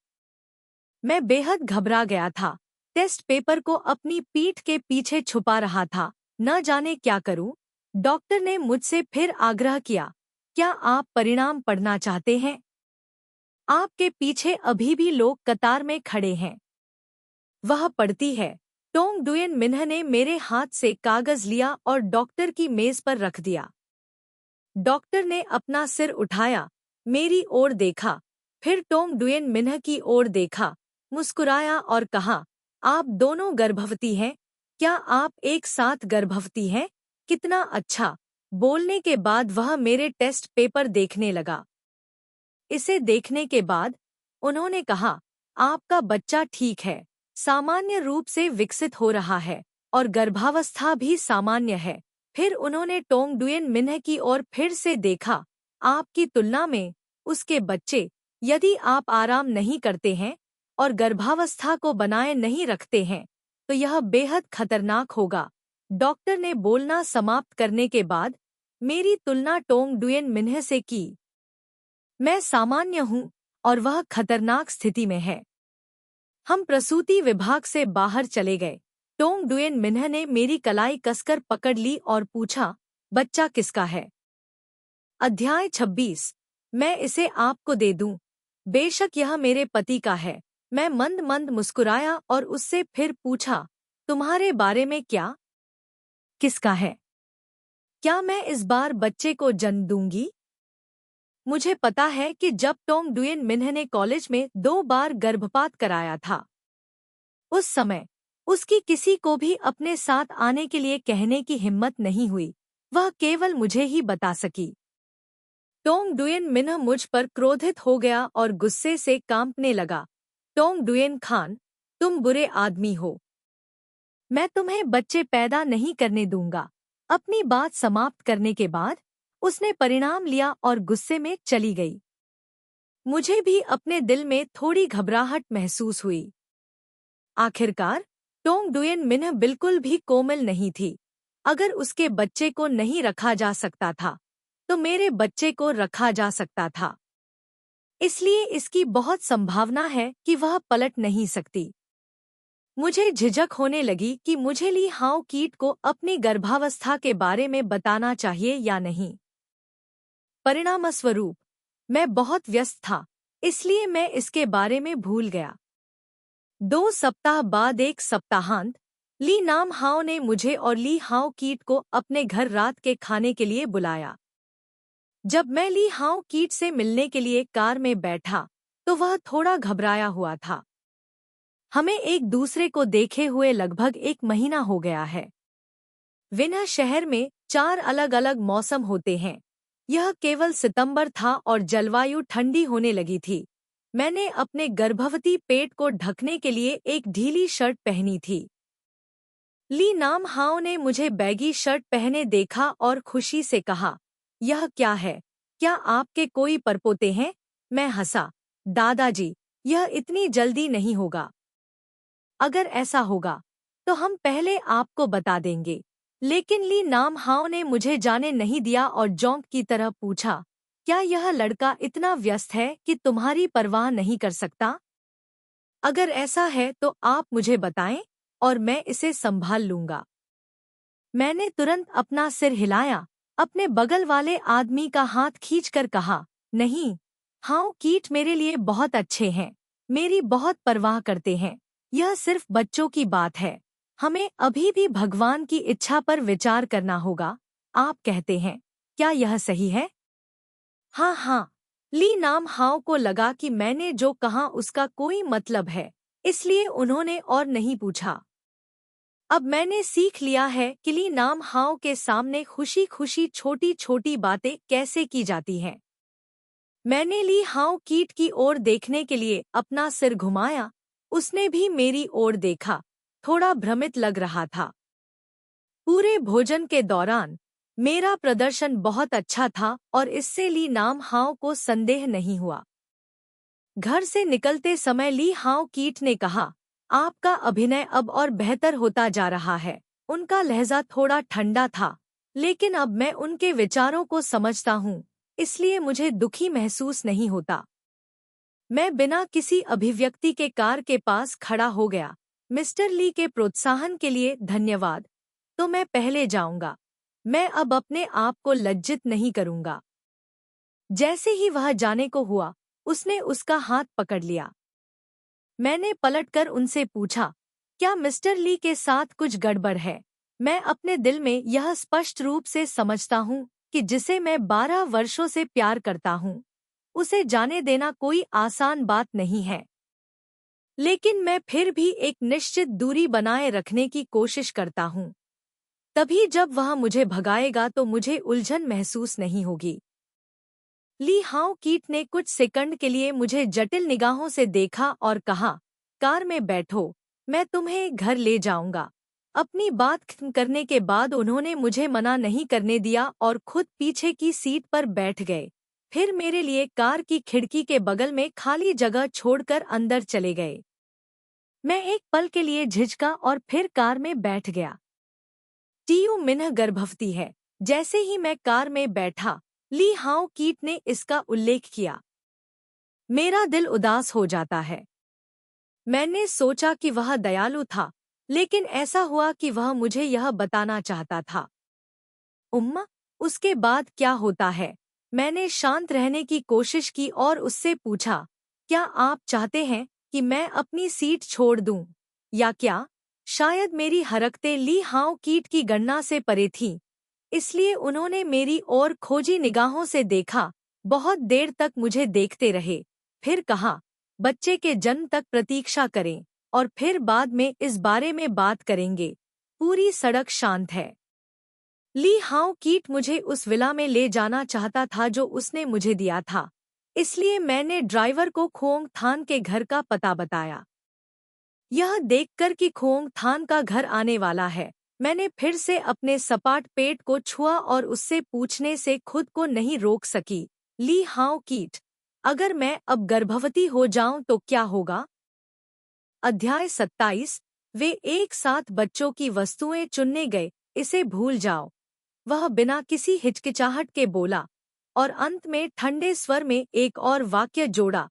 मैं बेहद घबरा गया था, टेस्ट पेपर को अपनी पीठ के पीछे छुपा रहा था, न जाने क्या करूं। डॉक्टर ने मुझसे फिर आग्रह किया, क्या आप परिणाम पढ़ना चाहते हैं? आपके पीछे अभी भी लोग कतार में खड़े हैं। वह पढ़ती है। टोंग डुयेन मिन्ह ने मेरे हाथ से कागज लिया और डॉक्टर की मेज पर रख दिया। डॉक्टर ने अपना सिर उठाया, मेरी ओर देखा, फिर टोंग डुयेन मिन्ह की ओर देखा, मुस्कुराया और कहा, आप दोनों गर्भवती हैं? क्या आप एक साथ गर्भवती हैं? कितना अच्छा! बोलने के बाद वह मेरे टेस्ट पेपर देखने लगा। इसे देखने के बाद उन्होंने कहा, आपका बच्चा ठीक है, सामान्य रूप से विकसित हो रहा है और गर्भावस्था भी सामान्य है। फिर उन्होंने टोंग डुयेन मिन्ह की ओर फिर से देखा। आपकी तुलना में उसके बच्चे, यदि आप आराम नहीं करते हैं और गर्भावस्था को बनाए नहीं रखते हैं तो यह बेहद खतरनाक होगा। डॉक्टर ने बोलना समाप्त करने के बाद मेरी तुलना टोंग डुयेन मिन्ह से की। मैं सामान्य हूँ और वह खतरनाक स्थिति में है। हम प्रसूति विभाग से बाहर चले गए। टोंग डुयेन मिन्ह ने मेरी कलाई कसकर पकड़ ली और पूछा, बच्चा किसका है? अध्याय 26। मैं इसे आपको दे दूं। बेशक यह मेरे पति का है। मैं मंद मंद मुस्कुराया और उससे फिर पूछा, तुम्हारे बारे में क्या? किसका है? क्या मैं इस बार बच्चे को जन्म दूंगी? मुझे पता है कि जब टोंग डुयेन मिन्ह ने कॉलेज में 2 बार गर्भपात कराया था, उस समय उसकी किसी को भी अपने साथ आने के लिए कहने की हिम्मत नहीं हुई। वह केवल मुझे ही बता सकी। टोंग डुयेन मिन्ह मुझ पर क्रोधित हो गया और गुस्से से कांपने लगा। टोंग डुयेन खान, तुम बुरे आदमी हो। मैं तुम्हें बच्चे पैदा नहीं करने दूंगा। अपनी बात समाप्त करने के बाद उसने परिणाम लिया और गुस्से में चली गई। मुझे भी अपने दिल में थोड़ी घबराहट महसूस हुई। आखिरकार टोंग डुयेन मिन्ह बिल्कुल भी कोमल नहीं थी। अगर उसके बच्चे को नहीं रखा जा सकता था तो मेरे बच्चे को रखा जा सकता था। इसलिए इसकी बहुत संभावना है कि वह पलट नहीं सकती। मुझे झिझक होने लगी कि मुझे ली हाउ कीट को अपनी गर्भावस्था के बारे में बताना चाहिए या नहीं। परिणामस्वरूप मैं बहुत व्यस्त था, इसलिए मैं इसके बारे में भूल गया। 2 सप्ताह बाद एक सप्ताहांत ली नाम हाउ ने मुझे और ली हाउ कीट को अपने घर रात के खाने के लिए बुलाया। जब मैं ली हाउ कीट से मिलने के लिए कार में बैठा तो वह थोड़ा घबराया हुआ था। हमें एक दूसरे को देखे हुए लगभग 1 महीना हो गया है। विन्ह शहर में 4 अलग-अलग मौसम होते हैं। यह केवल सितंबर था और जलवायु ठंडी होने लगी थी। मैंने अपने गर्भवती पेट को ढकने के लिए एक ढीली शर्ट पहनी थी। ली नाम हाउ ने मुझे बैगी शर्ट पहने देखा और खुशी से कहा, यह क्या है? क्या आपके कोई परपोते हैं? मैं हंसा, दादाजी, यह इतनी जल्दी नहीं होगा। अगर ऐसा होगा तो हम पहले आपको बता देंगे। लेकिन ली नाम हाउ ने मुझे जाने नहीं दिया और जोंक की तरह पूछा, क्या यह लड़का इतना व्यस्त है कि तुम्हारी परवाह नहीं कर सकता? अगर ऐसा है तो आप मुझे बताएं और मैं इसे संभाल लूंगा। मैंने तुरंत अपना सिर हिलाया, अपने बगल वाले आदमी का हाथ खींचकर कहा, नहीं, हाउ कीट मेरे लिए बहुत अच्छे हैं, मेरी बहुत परवाह करते हैं। यह सिर्फ बच्चों की बात है। हमें अभी भी भगवान की इच्छा पर विचार करना होगा। आप कहते हैं, क्या यह सही है? हाँ हाँ। ली नाम हाउ को लगा कि मैंने जो कहा उसका कोई मतलब है, इसलिए उन्होंने और नहीं पूछा। अब मैंने सीख लिया है कि ली नाम हाउ के सामने खुशी खुशी छोटी छोटी बातें कैसे की जाती हैं। मैंने ली हाउ कीट की ओर देखने के लिए अपना सिर घुमाया। उसने भी मेरी ओर देखा, थोड़ा भ्रमित लग रहा था। पूरे भोजन के दौरान मेरा प्रदर्शन बहुत अच्छा था और इससे ली नाम हाउ को संदेह नहीं हुआ। घर से निकलते समय ली हाउ कीट ने कहा, आपका अभिनय अब और बेहतर होता जा रहा है। उनका लहजा थोड़ा ठंडा था, लेकिन अब मैं उनके विचारों को समझता हूँ, इसलिए मुझे दुखी महसूस नहीं होता। मैं बिना किसी अभिव्यक्ति के कार के पास खड़ा हो गया। मिस्टर ली के प्रोत्साहन के लिए धन्यवाद। तो मैं पहले जाऊंगा। मैं अब अपने आप को लज्जित नहीं करूंगा। जैसे ही वह जाने को हुआ, उसने उसका हाथ पकड़ लिया। मैंने पलटकर उनसे पूछा, क्या मिस्टर ली के साथ कुछ गड़बड़ है? मैं अपने दिल में यह स्पष्ट रूप से समझता हूँ कि जिसे मैं 12 वर्षों से प्यार करता हूँ, उसे जाने देना कोई आसान बात नहीं है। लेकिन मैं फिर भी एक निश्चित दूरी बनाए रखने की कोशिश करता हूँ। तभी जब वह मुझे भगाएगा तो मुझे उलझन महसूस नहीं होगी। ली हाओ कीट ने कुछ सेकंड के लिए मुझे जटिल निगाहों से देखा और कहा, कार में बैठो, मैं तुम्हें घर ले जाऊंगा। अपनी बात खत्म करने के बाद उन्होंने मुझे मना नहीं करने दिया और खुद पीछे की सीट पर बैठ गए। फिर मेरे लिए कार की खिड़की के बगल में खाली जगह छोड़कर अंदर चले गए। मैं एक पल के लिए झिझका और फिर कार में बैठ गया। टीयू मिन्ह गर्भवती है। जैसे ही मैं कार में बैठा, ली हाओ कीट ने इसका उल्लेख किया। मेरा दिल उदास हो जाता है। मैंने सोचा कि वह दयालु था, लेकिन ऐसा हुआ कि वह मुझे यह बताना चाहता था। उम्मा, उसके बाद क्या होता है? मैंने शांत रहने की कोशिश की और उससे पूछा, क्या आप चाहते हैं कि मैं अपनी सीट छोड़ दूं? या क्या? शायद मेरी हरकतें ली हाओ कीट की गणना से परे थीं, इसलिए उन्होंने मेरी ओर खोजी निगाहों से देखा, बहुत देर तक मुझे देखते रहे, फिर कहा, बच्चे के जन्म तक प्रतीक्षा करें और फिर बाद में इस बारे में बात करेंगे। पूरी सड़क शांत है। ली हाओ कीट मुझे उस विला में ले जाना चाहता था जो उसने मुझे दिया था, इसलिए मैंने ड्राइवर को खोंग थान के घर का पता बताया। यह देखकर कि खोंग थान का घर आने वाला है, मैंने फिर से अपने सपाट पेट को छुआ और उससे पूछने से खुद को नहीं रोक सकी, ली हाओ कीट, अगर मैं अब गर्भवती हो जाऊं तो क्या होगा? अध्याय 27। वे एक साथ बच्चों की वस्तुएं चुनने गए, इसे भूल जाओ, वह बिना किसी हिचकिचाहट के बोला, और अंत में ठंडे स्वर में एक और वाक्य जोड़ा,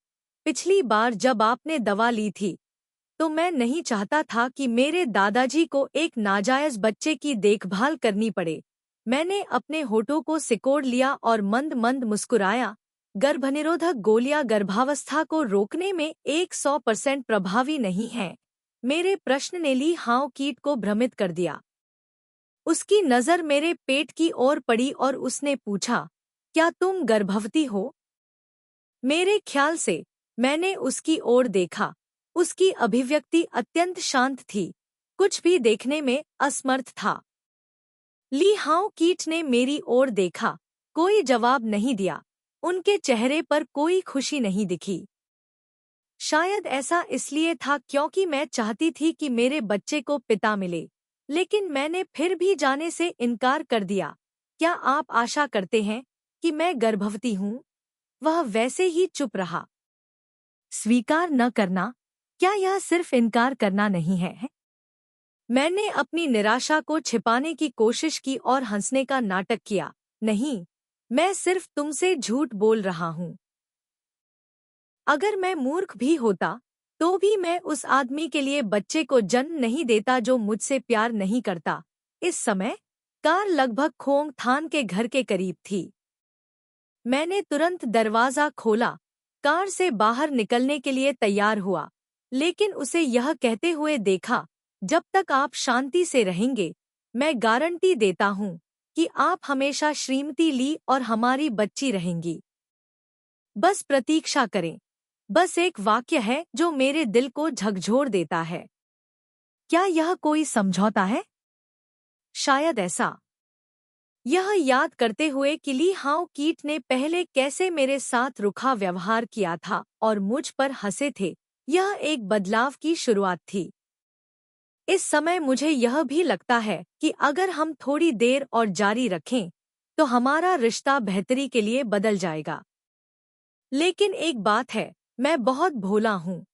पिछली बार जब आपने दवा ली थी तो मैं नहीं चाहता था कि मेरे दादाजी को एक नाजायज बच्चे की देखभाल करनी पड़े। मैंने अपने होठों को सिकोड़ लिया और मंद मंद मुस्कुराया। गर्भनिरोधक गोलियां गर्भावस्था को रोकने में 100% प्रभावी नहीं हैं। मेरे प्रश्न ने ली हाओ कीट को भ्रमित कर दिया। उसकी नज़र मेरे पेट की ओर पड़ी और उसने पूछा, क्या तुम गर्भवती हो? मेरे ख्याल से मैंने उसकी ओर देखा। उसकी अभिव्यक्ति अत्यंत शांत थी, कुछ भी देखने में असमर्थ था। ली हाओ कीट ने मेरी ओर देखा, कोई जवाब नहीं दिया। उनके चेहरे पर कोई खुशी नहीं दिखी। शायद ऐसा इसलिए था क्योंकि मैं चाहती थी कि मेरे बच्चे को पिता मिले, लेकिन मैंने फिर भी जाने से इनकार कर दिया। क्या आप आशा करते हैं कि मैं गर्भवती हूँ? वह वैसे ही चुप रहा। स्वीकार न करना, क्या यह सिर्फ इनकार करना नहीं है? मैंने अपनी निराशा को छिपाने की कोशिश की और हंसने का नाटक किया। नहीं, मैं सिर्फ तुमसे झूठ बोल रहा हूँ। अगर मैं मूर्ख भी होता, तो भी मैं उस आदमी के लिए बच्चे को जन्म नहीं देता जो मुझसे प्यार नहीं करता। इस समय कार लगभग खोंग थान के घर के करीब थी। मैंने तुरंत दरवाजा खोला, कार से बाहर निकलने के लिए तैयार हुआ, लेकिन उसे यह कहते हुए देखा, जब तक आप शांति से रहेंगे, मैं गारंटी देता हूँ कि आप हमेशा श्रीमती ली और हमारी बच्ची रहेंगी। बस प्रतीक्षा करें। बस एक वाक्य है जो मेरे दिल को झकझोर देता है। क्या यह कोई समझौता है? शायद ऐसा। यह याद करते हुए कि ली हाओ कीट ने पहले कैसे मेरे साथ रुखा व्यवहार किया था और मुझ पर हंसे थे, यह एक बदलाव की शुरुआत थी। इस समय मुझे यह भी लगता है कि अगर हम थोड़ी देर और जारी रखें, तो हमारा रिश्ता बेहतरी के लिए बदल जाएगा। लेकिन एक बात है, मैं बहुत भोला हूँ।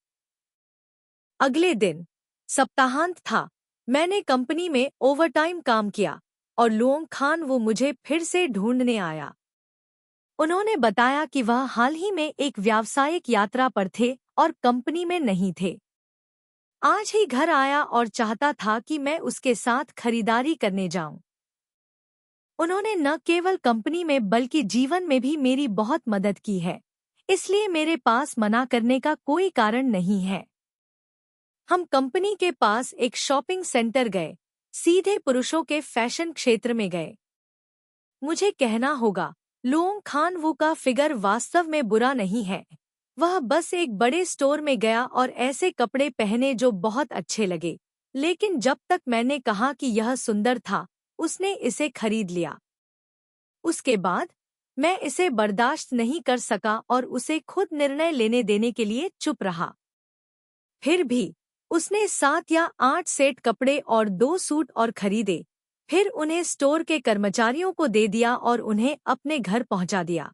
अगले दिन सप्ताहांत था। मैंने कंपनी में ओवरटाइम काम किया और लुओंग खान वो मुझे फिर से ढूंढने आया। उन्होंने बताया कि वह हाल ही में एक व्यावसायिक यात्रा पर थे और कंपनी में नहीं थे। आज ही घर आया और चाहता था कि मैं उसके साथ खरीदारी करने जाऊं। उन्होंने न केवल कंपनी में बल्कि जीवन में भी मेरी बहुत मदद की है, इसलिए मेरे पास मना करने का कोई कारण नहीं है। हम कंपनी के पास एक शॉपिंग सेंटर गए, सीधे पुरुषों के फैशन क्षेत्र में गए। मुझे कहना होगा, लुओंग खान वो का फिगर वास्तव में बुरा नहीं है। वह बस एक बड़े स्टोर में गया और ऐसे कपड़े पहने जो बहुत अच्छे लगे, लेकिन जब तक मैंने कहा कि यह सुंदर था, उसने इसे खरीद लिया। उसके बाद मैं इसे बर्दाश्त नहीं कर सका और उसे खुद निर्णय लेने देने के लिए चुप रहा। फिर भी उसने 7 या 8 सेट कपड़े और 2 सूट और खरीदे, फिर उन्हें स्टोर के कर्मचारियों को दे दिया और उन्हें अपने घर पहुंचा दिया।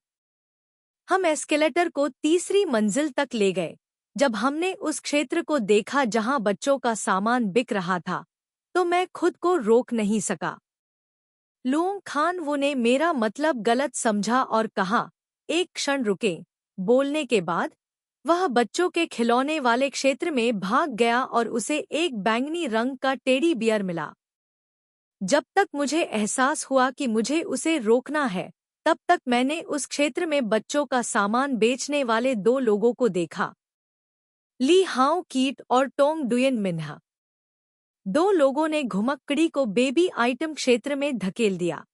हम एस्केलेटर को तीसरी मंजिल तक ले गए। जब हमने उस क्षेत्र को देखा जहां बच्चों का सामान बिक रहा था, तो मैं खुद को रोक नहीं सका। लुओंग खान वो ने मेरा मतलब गलत समझा और कहा, एक क्षण रुकें। बोलने के बाद वह बच्चों के खिलौने वाले क्षेत्र में भाग गया और उसे एक बैंगनी रंग का टेडी बियर मिला। जब तक मुझे एहसास हुआ कि मुझे उसे रोकना है, तब तक मैंने उस क्षेत्र में बच्चों का सामान बेचने वाले 2 लोगों को देखा, ली हाओ कीट और टोंग डुयन मिन्ह। 2 लोगों ने घुमक्कड़ी को बेबी आइटम क्षेत्र में धकेल दिया।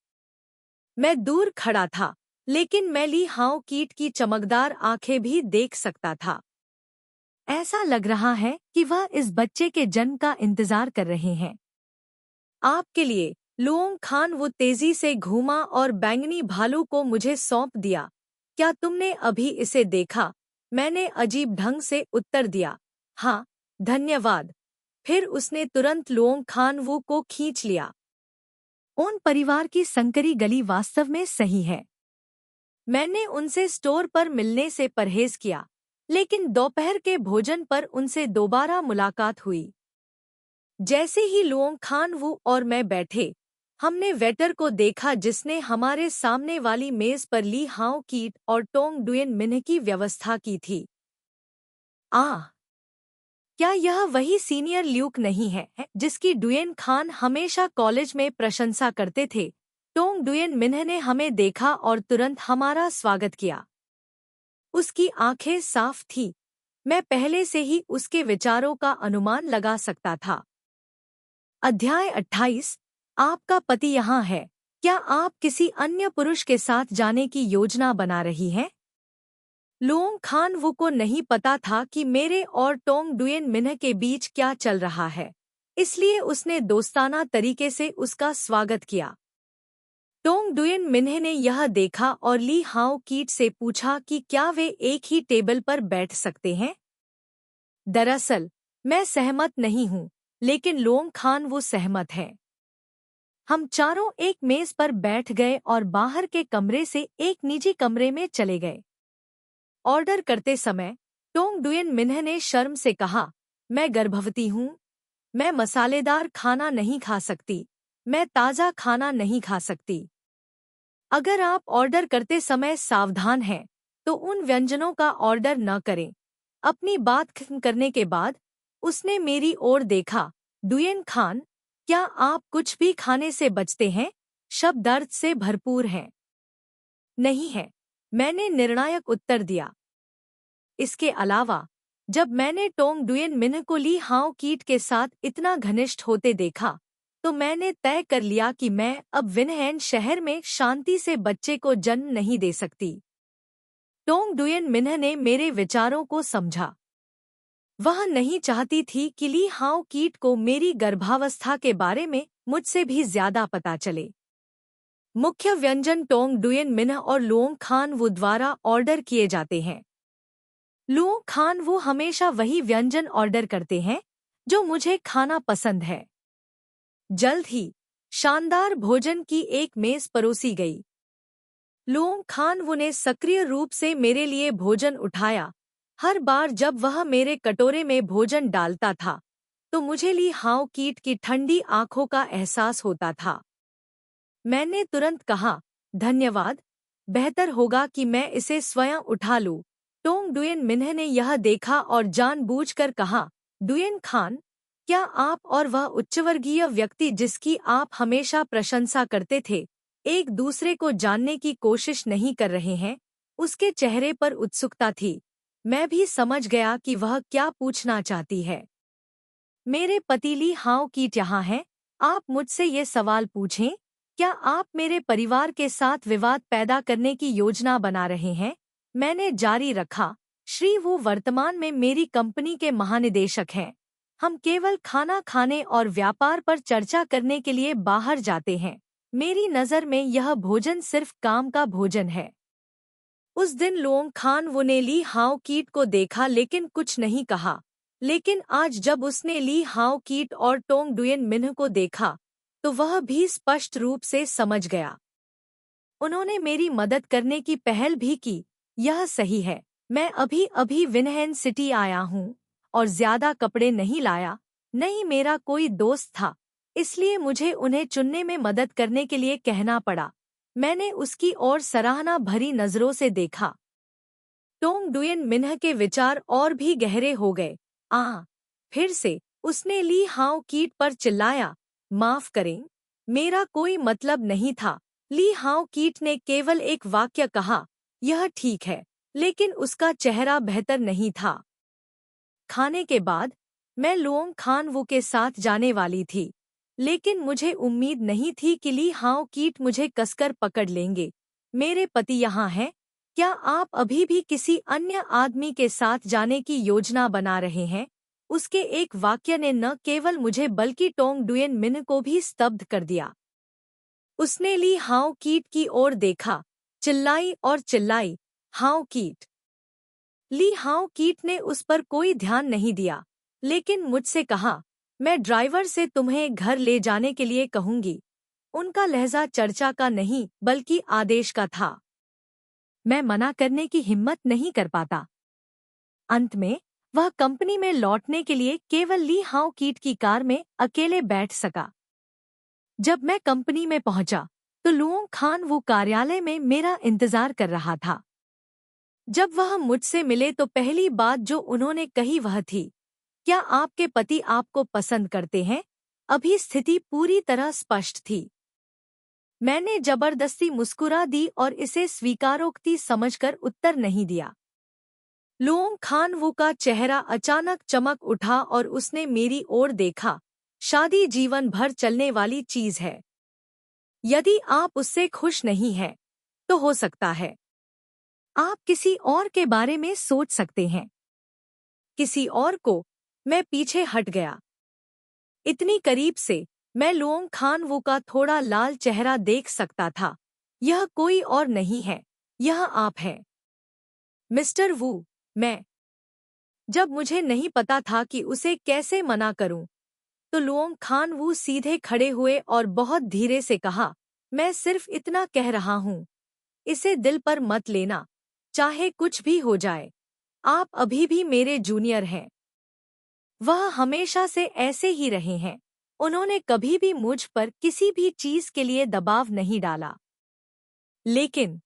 मैं दूर खड़ा था, लेकिन मैं ली हाओ कीट की चमकदार आंखें भी देख सकता था। ऐसा लग रहा है कि वह इस बच्चे के जन्म का इंतजार कर रहे हैं। आपके लिए, लुओंग खान वो तेजी से घूमा और बैंगनी भालू को मुझे सौंप दिया। क्या तुमने अभी इसे देखा? मैंने अजीब ढंग से उत्तर दिया। हाँ, धन्यवाद। फिर उसने तुरंत लुओंग खान वो को खींच लिया। उन परिवार की संकरी गली वास्तव में सही है। मैंने उनसे स्टोर पर मिलने से परहेज किया, लेकिन दोपहर के भोजन पर उनसे दोबारा मुलाकात हुई। जैसे ही लुओंग खान वो और मैं बैठे, हमने वेटर को देखा जिसने हमारे सामने वाली मेज पर ली हाओ कीट और टोंग डुयन मिन्ह की व्यवस्था की थी। क्या यह वही सीनियर ल्यूक नहीं है जिसकी डुयन खान हमेशा कॉलेज में प्रशंसा करते थे? टोंग डुयन मिन्ह ने हमें देखा और तुरंत हमारा स्वागत किया। उसकी आंखें साफ थी। मैं पहले से ही उसके विचारों का अनुमान लगा सकता था। अध्याय 28। आपका पति यहाँ है। क्या आप किसी अन्य पुरुष के साथ जाने की योजना बना रही हैं? लुओंग खान वो को नहीं पता था कि मेरे और टोंग डुयन मिन्ह के बीच क्या चल रहा है, इसलिए उसने दोस्ताना तरीके से उसका स्वागत किया। टोंग डुयन मिन्ह ने यह देखा और ली हाओ कीट से पूछा कि क्या वे एक ही टेबल पर बैठ सकते हैं। दरअसल मैं सहमत नहीं हूँ, लेकिन लुओंग खान वो सहमत है। हम चारों एक मेज पर बैठ गए और बाहर के कमरे से एक निजी कमरे में चले गए। ऑर्डर करते समय टोंग डुयन मिन्ह ने शर्म से कहा, मैं गर्भवती हूँ। मैं मसालेदार खाना नहीं खा सकती। मैं ताज़ा खाना नहीं खा सकती। अगर आप ऑर्डर करते समय सावधान हैं, तो उन व्यंजनों का ऑर्डर न करें। अपनी बात खत्म करने के बाद उसने मेरी ओर देखा। डुयन खान, क्या आप कुछ भी खाने से बचते हैं? शब्द दर्द से भरपूर हैं। नहीं है, मैंने निर्णायक उत्तर दिया। इसके अलावा, जब मैंने टोंग डुयन मिन्ह को ली हाओ कीट के साथ इतना घनिष्ठ होते देखा, तो मैंने तय कर लिया कि मैं अब विनहैन शहर में शांति से बच्चे को जन्म नहीं दे सकती। टोंग डुयन मिन्ह ने मेरे विचारों को समझा। वह नहीं चाहती थी कि ली हाओ कीट को मेरी गर्भावस्था के बारे में मुझसे भी ज्यादा पता चले। मुख्य व्यंजन टोंग डुयन मिन्ह और लुओंग खान वो द्वारा ऑर्डर किए जाते हैं। लुओंग खान वो हमेशा वही व्यंजन ऑर्डर करते हैं जो मुझे खाना पसंद है। जल्द ही शानदार भोजन की एक मेज परोसी गई। लुओंग खान वो ने सक्रिय रूप से मेरे लिए भोजन उठाया। हर बार जब वह मेरे कटोरे में भोजन डालता था, तो मुझे ली हाओ कीट की ठंडी आंखों का एहसास होता था। मैंने तुरंत कहा, धन्यवाद, बेहतर होगा कि मैं इसे स्वयं उठा लूं। टोंग डुयन मिन्ह ने यह देखा और जानबूझकर कहा, डुयन खान, क्या आप और वह उच्चवर्गीय व्यक्ति जिसकी आप हमेशा प्रशंसा करते थे, एक दूसरे को जानने की कोशिश नहीं कर रहे हैं? उसके चेहरे पर उत्सुकता थी। मैं भी समझ गया कि वह क्या पूछना चाहती है। मेरे पति ली हाओ कीट यहाँ हैं। आप मुझसे ये सवाल पूछें, क्या आप मेरे परिवार के साथ विवाद पैदा करने की योजना बना रहे हैं? मैंने जारी रखा, श्री वो वर्तमान में मेरी कंपनी के महानिदेशक हैं। हम केवल खाना खाने और व्यापार पर चर्चा करने के लिए बाहर जाते हैं। मेरी नज़र में यह भोजन सिर्फ काम का भोजन है। उस दिन लुओंग खान वो ने ली हाओ कीट को देखा लेकिन कुछ नहीं कहा। लेकिन आज जब उसने ली हाओ कीट और टोंग डुयन मिन्ह को देखा तो वह भी स्पष्ट रूप से समझ गया। उन्होंने मेरी मदद करने की पहल भी की। यह सही है। मैं अभी अभी विनहेन सिटी आया हूँ और ज्यादा कपड़े नहीं लाया। नहीं, मेरा कोई दोस्त था, इसलिए मुझे उन्हें चुनने में मदद करने के लिए कहना पड़ा। मैंने उसकी ओर सराहना भरी नजरों से देखा। टोंग डुयन मिन्ह के विचार और भी गहरे हो गए। फिर से उसने ली हाओ कीट पर चिल्लाया, माफ करें, मेरा कोई मतलब नहीं था। ली हाओ कीट ने केवल एक वाक्य कहा, यह ठीक है, लेकिन उसका चेहरा बेहतर नहीं था। खाने के बाद मैं लुओंग खान वू के साथ जाने वाली थी, लेकिन मुझे उम्मीद नहीं थी कि ली हाओ कीट मुझे कसकर पकड़ लेंगे। मेरे पति यहाँ हैं, क्या आप अभी भी किसी अन्य आदमी के साथ जाने की योजना बना रहे हैं? उसके एक वाक्य ने न केवल मुझे बल्कि टोंग डुयन मिन्ह को भी स्तब्ध कर दिया। उसने ली हाओ कीट की ओर देखा, चिल्लाई और चिल्लाई, हाओ कीट। ली हाओ कीट ने उस पर कोई ध्यान नहीं दिया, लेकिन मुझसे कहा, मैं ड्राइवर से तुम्हें घर ले जाने के लिए कहूंगी। उनका लहजा चर्चा का नहीं बल्कि आदेश का था। मैं मना करने की हिम्मत नहीं कर पाता। अंत में वह कंपनी में लौटने के लिए केवल ली हाओ कीट की कार में अकेले बैठ सका। जब मैं कंपनी में पहुंचा तो लुओंग खान वो कार्यालय में मेरा इंतजार कर रहा था। जब वह मुझसे मिले तो पहली बात जो उन्होंने कही वह थी, क्या आपके पति आपको पसंद करते हैं? अभी स्थिति पूरी तरह स्पष्ट थी। मैंने जबरदस्ती मुस्कुरा दी और इसे स्वीकारोक्ति समझकर उत्तर नहीं दिया। लुओंग खान वू का चेहरा अचानक चमक उठा और उसने मेरी ओर देखा। शादी जीवन भर चलने वाली चीज है। यदि आप उससे खुश नहीं हैं, तो हो सकता है आप किसी और के बारे में सोच सकते हैं। किसी और को? मैं पीछे हट गया। इतनी करीब से मैं लुओंग खान वू का थोड़ा लाल चेहरा देख सकता था। यह कोई और नहीं है, यह आप हैं, मिस्टर वू। मैं जब मुझे नहीं पता था कि उसे कैसे मना करूं, तो लुओंग खान वू सीधे खड़े हुए और बहुत धीरे से कहा, मैं सिर्फ इतना कह रहा हूं, इसे दिल पर मत लेना, चाहे कुछ भी हो जाए। आप अभी भी मेरे जूनियर हैं। वह हमेशा से ऐसे ही रहे हैं। उन्होंने कभी भी मुझ पर किसी भी चीज के लिए दबाव नहीं डाला। लेकिन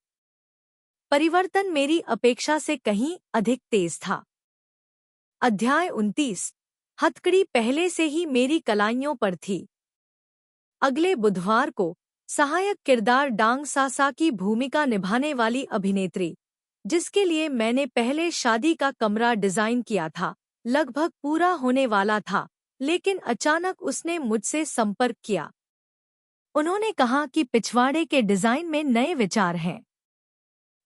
परिवर्तन मेरी अपेक्षा से कहीं अधिक तेज था। अध्याय 29। हथकड़ी पहले से ही मेरी कलाइयों पर थी। अगले बुधवार को सहायक किरदार डांग सासा की भूमिका निभाने वाली अभिनेत्री, जिसके लिए मैंने पहले शादी का कमरा डिजाइन किया था, लगभग पूरा होने वाला था, लेकिन अचानक उसने मुझसे संपर्क किया। उन्होंने कहा कि पिछवाड़े के डिजाइन में नए विचार हैं।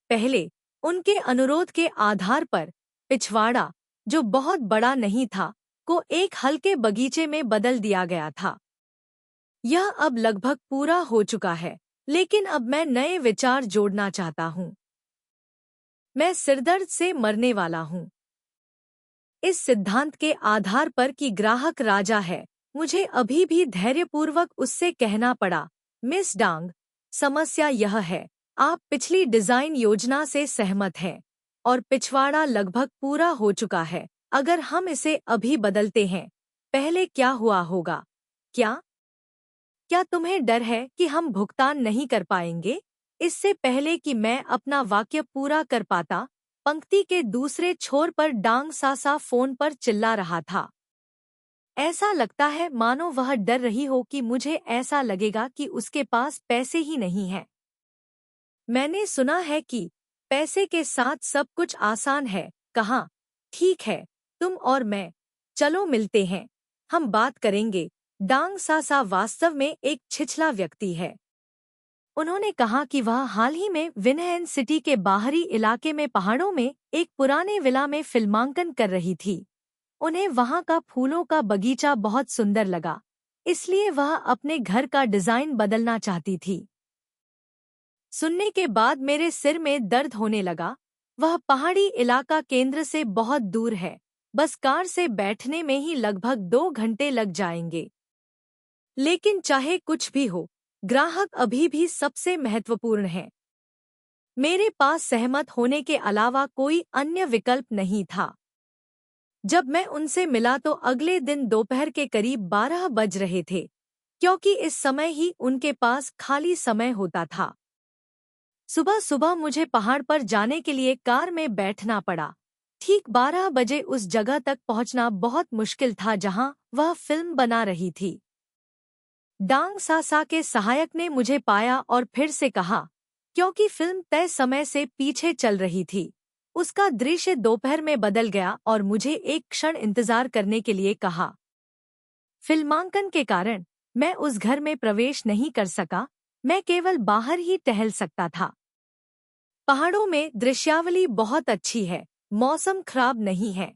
पहले उनके अनुरोध के आधार पर पिछवाड़ा, जो बहुत बड़ा नहीं था, को एक हल्के बगीचे में बदल दिया गया था। यह अब लगभग पूरा हो चुका है, लेकिन अब मैं नए विचार जोड़ना चाहता हूँ। मैं सिरदर्द से मरने वाला हूँ। इस सिद्धांत के आधार पर कि ग्राहक राजा है, मुझे अभी भी धैर्यपूर्वक उससे कहना पड़ा, मिस डांग, समस्या यह है, आप पिछली डिजाइन योजना से सहमत हैं और पिछवाड़ा लगभग पूरा हो चुका है। अगर हम इसे अभी बदलते हैं, पहले क्या हुआ होगा? क्या तुम्हें डर है कि हम भुगतान नहीं कर पाएंगे? इससे पहले कि मैं अपना वाक्य पूरा कर पाता, पंक्ति के दूसरे छोर पर डांग सासा फोन पर चिल्ला रहा था। ऐसा लगता है मानो वह डर रही हो कि मुझे ऐसा लगेगा कि उसके पास पैसे ही नहीं हैं। मैंने सुना है कि पैसे के साथ सब कुछ आसान है। कहा, ठीक है, तुम और मैं, चलो मिलते हैं, हम बात करेंगे। डांग सासा वास्तव में एक छिछला व्यक्ति है। उन्होंने कहा कि वह हाल ही में विनहेन सिटी के बाहरी इलाके में पहाड़ों में एक पुराने विला में फिल्मांकन कर रही थी। उन्हें वहाँ का फूलों का बगीचा बहुत सुंदर लगा, इसलिए वह अपने घर का डिजाइन बदलना चाहती थी। सुनने के बाद मेरे सिर में दर्द होने लगा। वह पहाड़ी इलाका केंद्र से बहुत दूर है, बस कार से बैठने में ही लगभग 2 घंटे लग जाएंगे। लेकिन चाहे कुछ भी हो, ग्राहक अभी भी सबसे महत्वपूर्ण है। मेरे पास सहमत होने के अलावा कोई अन्य विकल्प नहीं था। जब मैं उनसे मिला तो अगले दिन दोपहर के करीब 12 बज रहे थे, क्योंकि इस समय ही उनके पास खाली समय होता था। सुबह सुबह मुझे पहाड़ पर जाने के लिए कार में बैठना पड़ा। ठीक 12 बजे उस जगह तक पहुंचना बहुत मुश्किल था जहां वह फिल्म बना रही थी। डांग सासा के सहायक ने मुझे पाया और फिर से कहा, क्योंकि फिल्म तय समय से पीछे चल रही थी, उसका दृश्य दोपहर में बदल गया और मुझे एक क्षण इंतजार करने के लिए कहा। फिल्मांकन के कारण मैं उस घर में प्रवेश नहीं कर सका, मैं केवल बाहर ही टहल सकता था। पहाड़ों में दृश्यावली बहुत अच्छी है, मौसम खराब नहीं है।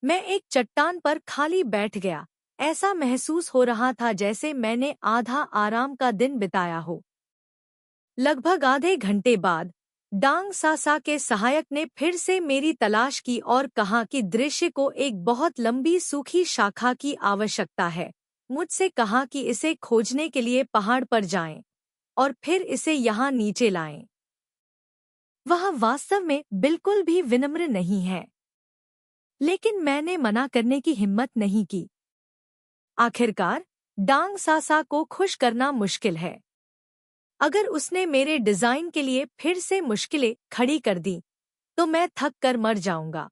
मैं एक चट्टान पर खाली बैठ गया। ऐसा महसूस हो रहा था जैसे मैंने आधा आराम का दिन बिताया हो। लगभग आधे घंटे बाद डांग सासा के सहायक ने फिर से मेरी तलाश की और कहा कि दृश्य को एक बहुत लंबी सूखी शाखा की आवश्यकता है। मुझसे कहा कि इसे खोजने के लिए पहाड़ पर जाएं और फिर इसे यहाँ नीचे लाएं। वह वास्तव में बिल्कुल भी विनम्र नहीं है, लेकिन मैंने मना करने की हिम्मत नहीं की। आखिरकार डांग सासा को खुश करना मुश्किल है। अगर उसने मेरे डिजाइन के लिए फिर से मुश्किलें खड़ी कर दी तो मैं थक कर मर जाऊंगा।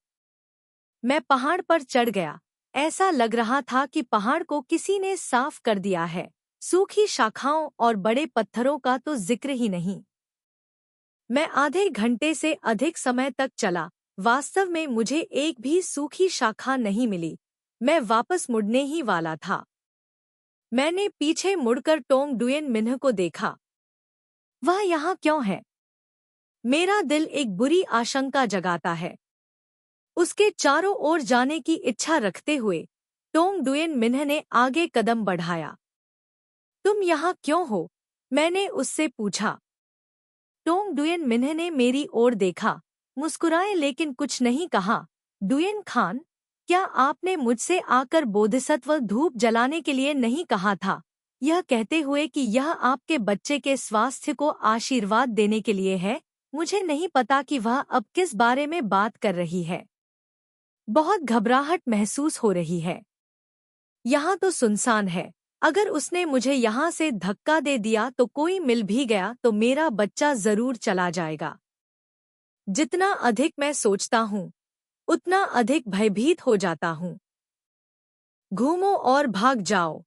मैं पहाड़ पर चढ़ गया। ऐसा लग रहा था कि पहाड़ को किसी ने साफ कर दिया है। सूखी शाखाओं और बड़े पत्थरों का तो जिक्र ही नहीं। मैं आधे घंटे से अधिक समय तक चला। वास्तव में मुझे एक भी सूखी शाखा नहीं मिली। मैं वापस मुड़ने ही वाला था। मैंने पीछे मुड़कर टोंग डुयेन मिन्ह को देखा। वह यहाँ क्यों है? मेरा दिल एक बुरी आशंका जगाता है। उसके चारों ओर जाने की इच्छा रखते हुए टोंग डुयेन मिन्ह ने आगे कदम बढ़ाया। तुम यहाँ क्यों हो? मैंने उससे पूछा। टोंग डुयेन मिन्ह ने मेरी ओर देखा, मुस्कुराए लेकिन कुछ नहीं कहा। डुयेन खान, क्या आपने मुझसे आकर बोधिसत्व धूप जलाने के लिए नहीं कहा था, यह कहते हुए कि यह आपके बच्चे के स्वास्थ्य को आशीर्वाद देने के लिए है? मुझे नहीं पता कि वह अब किस बारे में बात कर रही है। बहुत घबराहट महसूस हो रही है। यहाँ तो सुनसान है। अगर उसने मुझे यहाँ से धक्का दे दिया तो कोई मिल भी गया तो मेरा बच्चा जरूर चला जाएगा। जितना अधिक मैं सोचता हूँ, उतना अधिक भयभीत हो जाता हूँ। घूमो और भाग जाओ।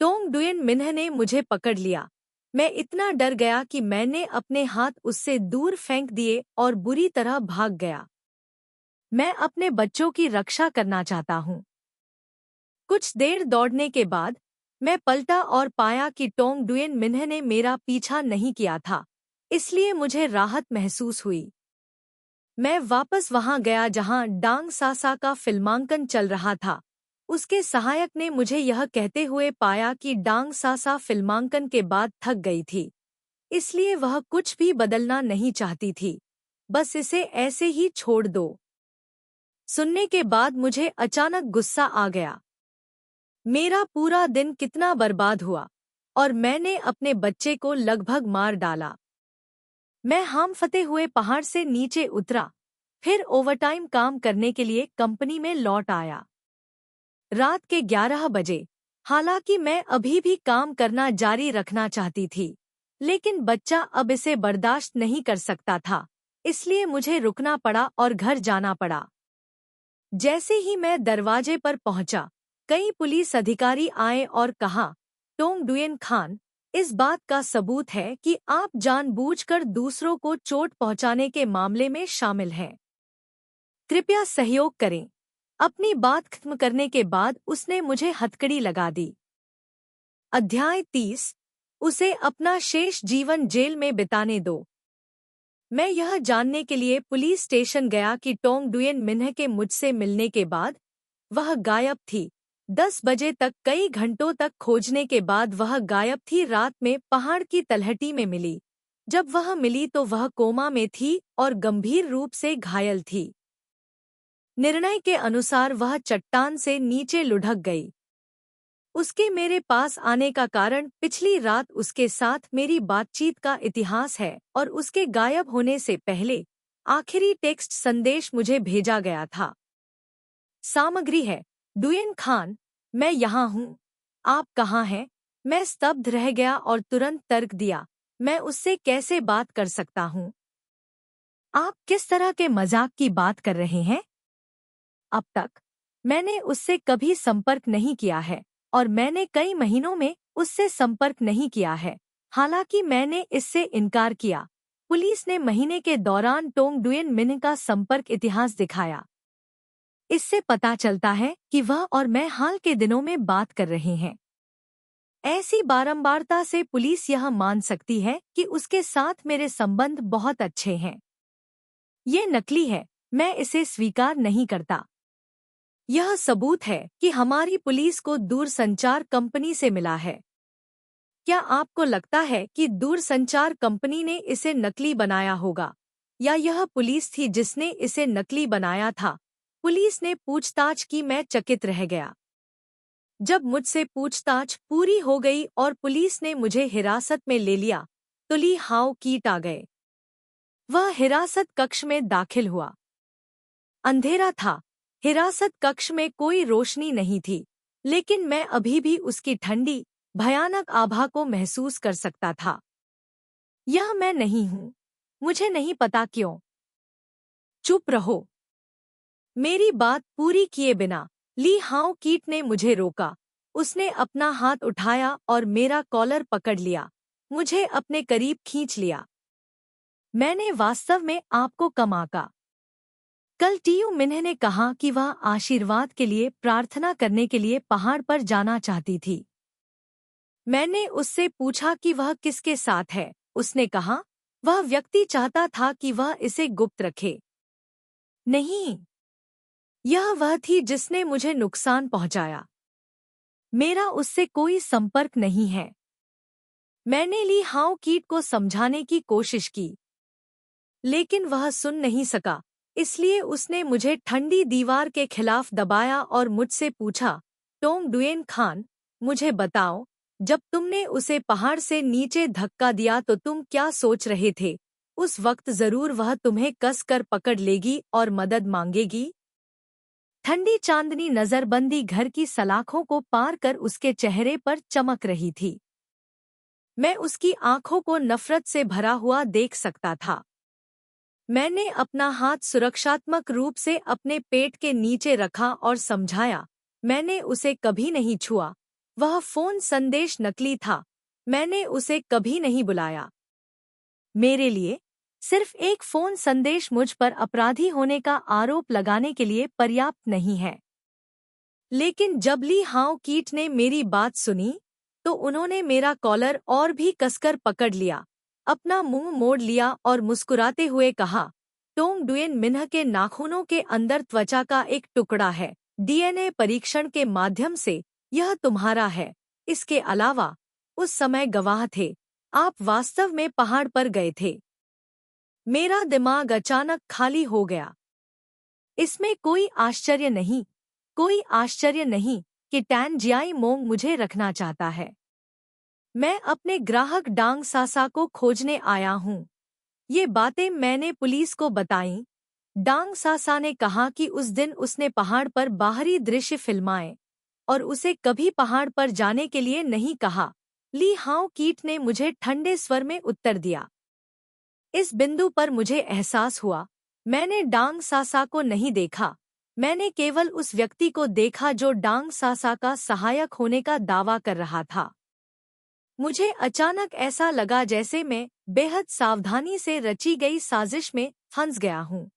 टोंग डुयेन मिन्ह ने मुझे पकड़ लिया। मैं इतना डर गया कि मैंने अपने हाथ उससे दूर फेंक दिए और बुरी तरह भाग गया। मैं अपने बच्चों की रक्षा करना चाहता हूँ। कुछ देर दौड़ने के बाद मैं पलटा और पाया कि टोंग डुयेन मिन्ह ने मेरा पीछा नहीं किया था, इसलिए मुझे राहत महसूस हुई। मैं वापस वहां गया जहां डांग सासा का फिल्मांकन चल रहा था। उसके सहायक ने मुझे यह कहते हुए पाया कि डांग सासा फिल्मांकन के बाद थक गई थी, इसलिए वह कुछ भी बदलना नहीं चाहती थी, बस इसे ऐसे ही छोड़ दो। सुनने के बाद मुझे अचानक गुस्सा आ गया। मेरा पूरा दिन कितना बर्बाद हुआ और मैंने अपने बच्चे को लगभग मार डाला। मैं हांफते हुए पहाड़ से नीचे उतरा, फिर ओवरटाइम काम करने के लिए कंपनी में लौट आया। रात के 11 बजे, हालांकि मैं अभी भी काम करना जारी रखना चाहती थी, लेकिन बच्चा अब इसे बर्दाश्त नहीं कर सकता था, इसलिए मुझे रुकना पड़ा और घर जाना पड़ा। जैसे ही मैं दरवाजे पर पहुंचा, कई पुलिस अधिकारी आए और कहा, टोंग डुयेन खान, इस बात का सबूत है कि आप जानबूझकर दूसरों को चोट पहुंचाने के मामले में शामिल हैं। कृपया सहयोग करें। अपनी बात खत्म करने के बाद उसने मुझे हथकड़ी लगा दी। अध्याय 30। उसे अपना शेष जीवन जेल में बिताने दो। मैं यह जानने के लिए पुलिस स्टेशन गया कि टोंग डुयेन मिन्ह के मुझसे मिलने के बाद वह गायब थी। 10 बजे तक कई घंटों तक खोजने के बाद वह गायब थी। रात में पहाड़ की तलहटी में मिली। जब वह मिली तो वह कोमा में थी और गंभीर रूप से घायल थी। निर्णय के अनुसार वह चट्टान से नीचे लुढ़क गई। उसके मेरे पास आने का कारण पिछली रात उसके साथ मेरी बातचीत का इतिहास है और उसके गायब होने से पहले आखिरी टेक्स्ट संदेश मुझे भेजा गया था। सामग्री है, डुयेन खान, मैं यहाँ हूँ। आप कहाँ हैं? मैं स्तब्ध रह गया और तुरंत तर्क दिया, मैं उससे कैसे बात कर सकता हूँ? आप किस तरह के मजाक की बात कर रहे हैं? अब तक मैंने उससे कभी संपर्क नहीं किया है और मैंने कई महीनों में उससे संपर्क नहीं किया है। हालांकि मैंने इससे इनकार किया। पुलिस ने महीने के दौरान टोंग डुयेन मिन्ह का संपर्क इतिहास दिखाया। इससे पता चलता है कि वह और मैं हाल के दिनों में बात कर रहे हैं। ऐसी बारंबारता से पुलिस यह मान सकती है कि उसके साथ मेरे संबंध बहुत अच्छे हैं। ये नकली है, मैं इसे स्वीकार नहीं करता। यह सबूत है कि हमारी पुलिस को दूरसंचार कंपनी से मिला है। क्या आपको लगता है कि दूरसंचार कंपनी ने इसे नकली बनाया होगा या यह पुलिस थी जिसने इसे नकली बनाया था? पुलिस ने पूछताछ की। मैं चकित रह गया। जब मुझसे पूछताछ पूरी हो गई और पुलिस ने मुझे हिरासत में ले लिया तो ली हाओ कीट आ गए। वह हिरासत कक्ष में दाखिल हुआ। अंधेरा था। हिरासत कक्ष में कोई रोशनी नहीं थी, लेकिन मैं अभी भी उसकी ठंडी, भयानक आभा को महसूस कर सकता था। यह मैं नहीं हूँ। मुझे नहीं पता क्यों। चुप रहो। मेरी बात पूरी किए बिना ली हाओ कीट ने मुझे रोका। उसने अपना हाथ उठाया और मेरा कॉलर पकड़ लिया, मुझे अपने करीब खींच लिया। मैंने वास्तव में आपको कम आंका। कल टीयू मिन्ह ने कहा कि वह आशीर्वाद के लिए प्रार्थना करने के लिए पहाड़ पर जाना चाहती थी। मैंने उससे पूछा कि वह किसके साथ है। उसने कहा, वह व्यक्ति चाहता था कि वह इसे गुप्त रखे। नहीं, यह वह थी जिसने मुझे नुकसान पहुंचाया। मेरा उससे कोई संपर्क नहीं है। मैंने ली हाओ कीट को समझाने की कोशिश की, लेकिन वह सुन नहीं सका। इसलिए उसने मुझे ठंडी दीवार के खिलाफ दबाया और मुझसे पूछा, टोंग डुयेन खान, मुझे बताओ, जब तुमने उसे पहाड़ से नीचे धक्का दिया तो तुम क्या सोच रहे थे? उस वक्त जरूर वह तुम्हें कस कर पकड़ लेगी और मदद मांगेगी। ठंडी चांदनी नजरबंदी घर की सलाखों को पार कर उसके चेहरे पर चमक रही थी। मैं उसकी आंखों को नफरत से भरा हुआ देख सकता था। मैंने अपना हाथ सुरक्षात्मक रूप से अपने पेट के नीचे रखा और समझाया, मैंने उसे कभी नहीं छुआ। वह फोन संदेश नकली था। मैंने उसे कभी नहीं बुलाया। मेरे लिए सिर्फ एक फोन संदेश मुझ पर अपराधी होने का आरोप लगाने के लिए पर्याप्त नहीं है। लेकिन जब ली हाओ कीट ने मेरी बात सुनी तो उन्होंने मेरा कॉलर और भी कसकर पकड़ लिया, अपना मुंह मोड़ लिया और मुस्कुराते हुए कहा, टोंग डुयेन मिन्ह के नाखूनों के अंदर त्वचा का एक टुकड़ा है। डीएनए परीक्षण के माध्यम से यह तुम्हारा है। इसके अलावा उस समय गवाह थे। आप वास्तव में पहाड़ पर गए थे। मेरा दिमाग अचानक खाली हो गया। इसमें कोई आश्चर्य नहीं, कोई आश्चर्य नहीं कि टैन जियाई मोंग मुझे रखना चाहता है। मैं अपने ग्राहक डांग सासा को खोजने आया हूँ। ये बातें मैंने पुलिस को बताईं। डांग सासा ने कहा कि उस दिन उसने पहाड़ पर बाहरी दृश्य फिल्माए और उसे कभी पहाड़ पर जाने के लिए नहीं कहा। ली हाओ कीट ने मुझे ठंडे स्वर में उत्तर दिया। इस बिंदु पर मुझे एहसास हुआ, मैंने डांग सासा को नहीं देखा। मैंने केवल उस व्यक्ति को देखा जो डांग सासा का सहायक होने का दावा कर रहा था। मुझे अचानक ऐसा लगा जैसे मैं बेहद सावधानी से रची गई साजिश में फंस गया हूँ।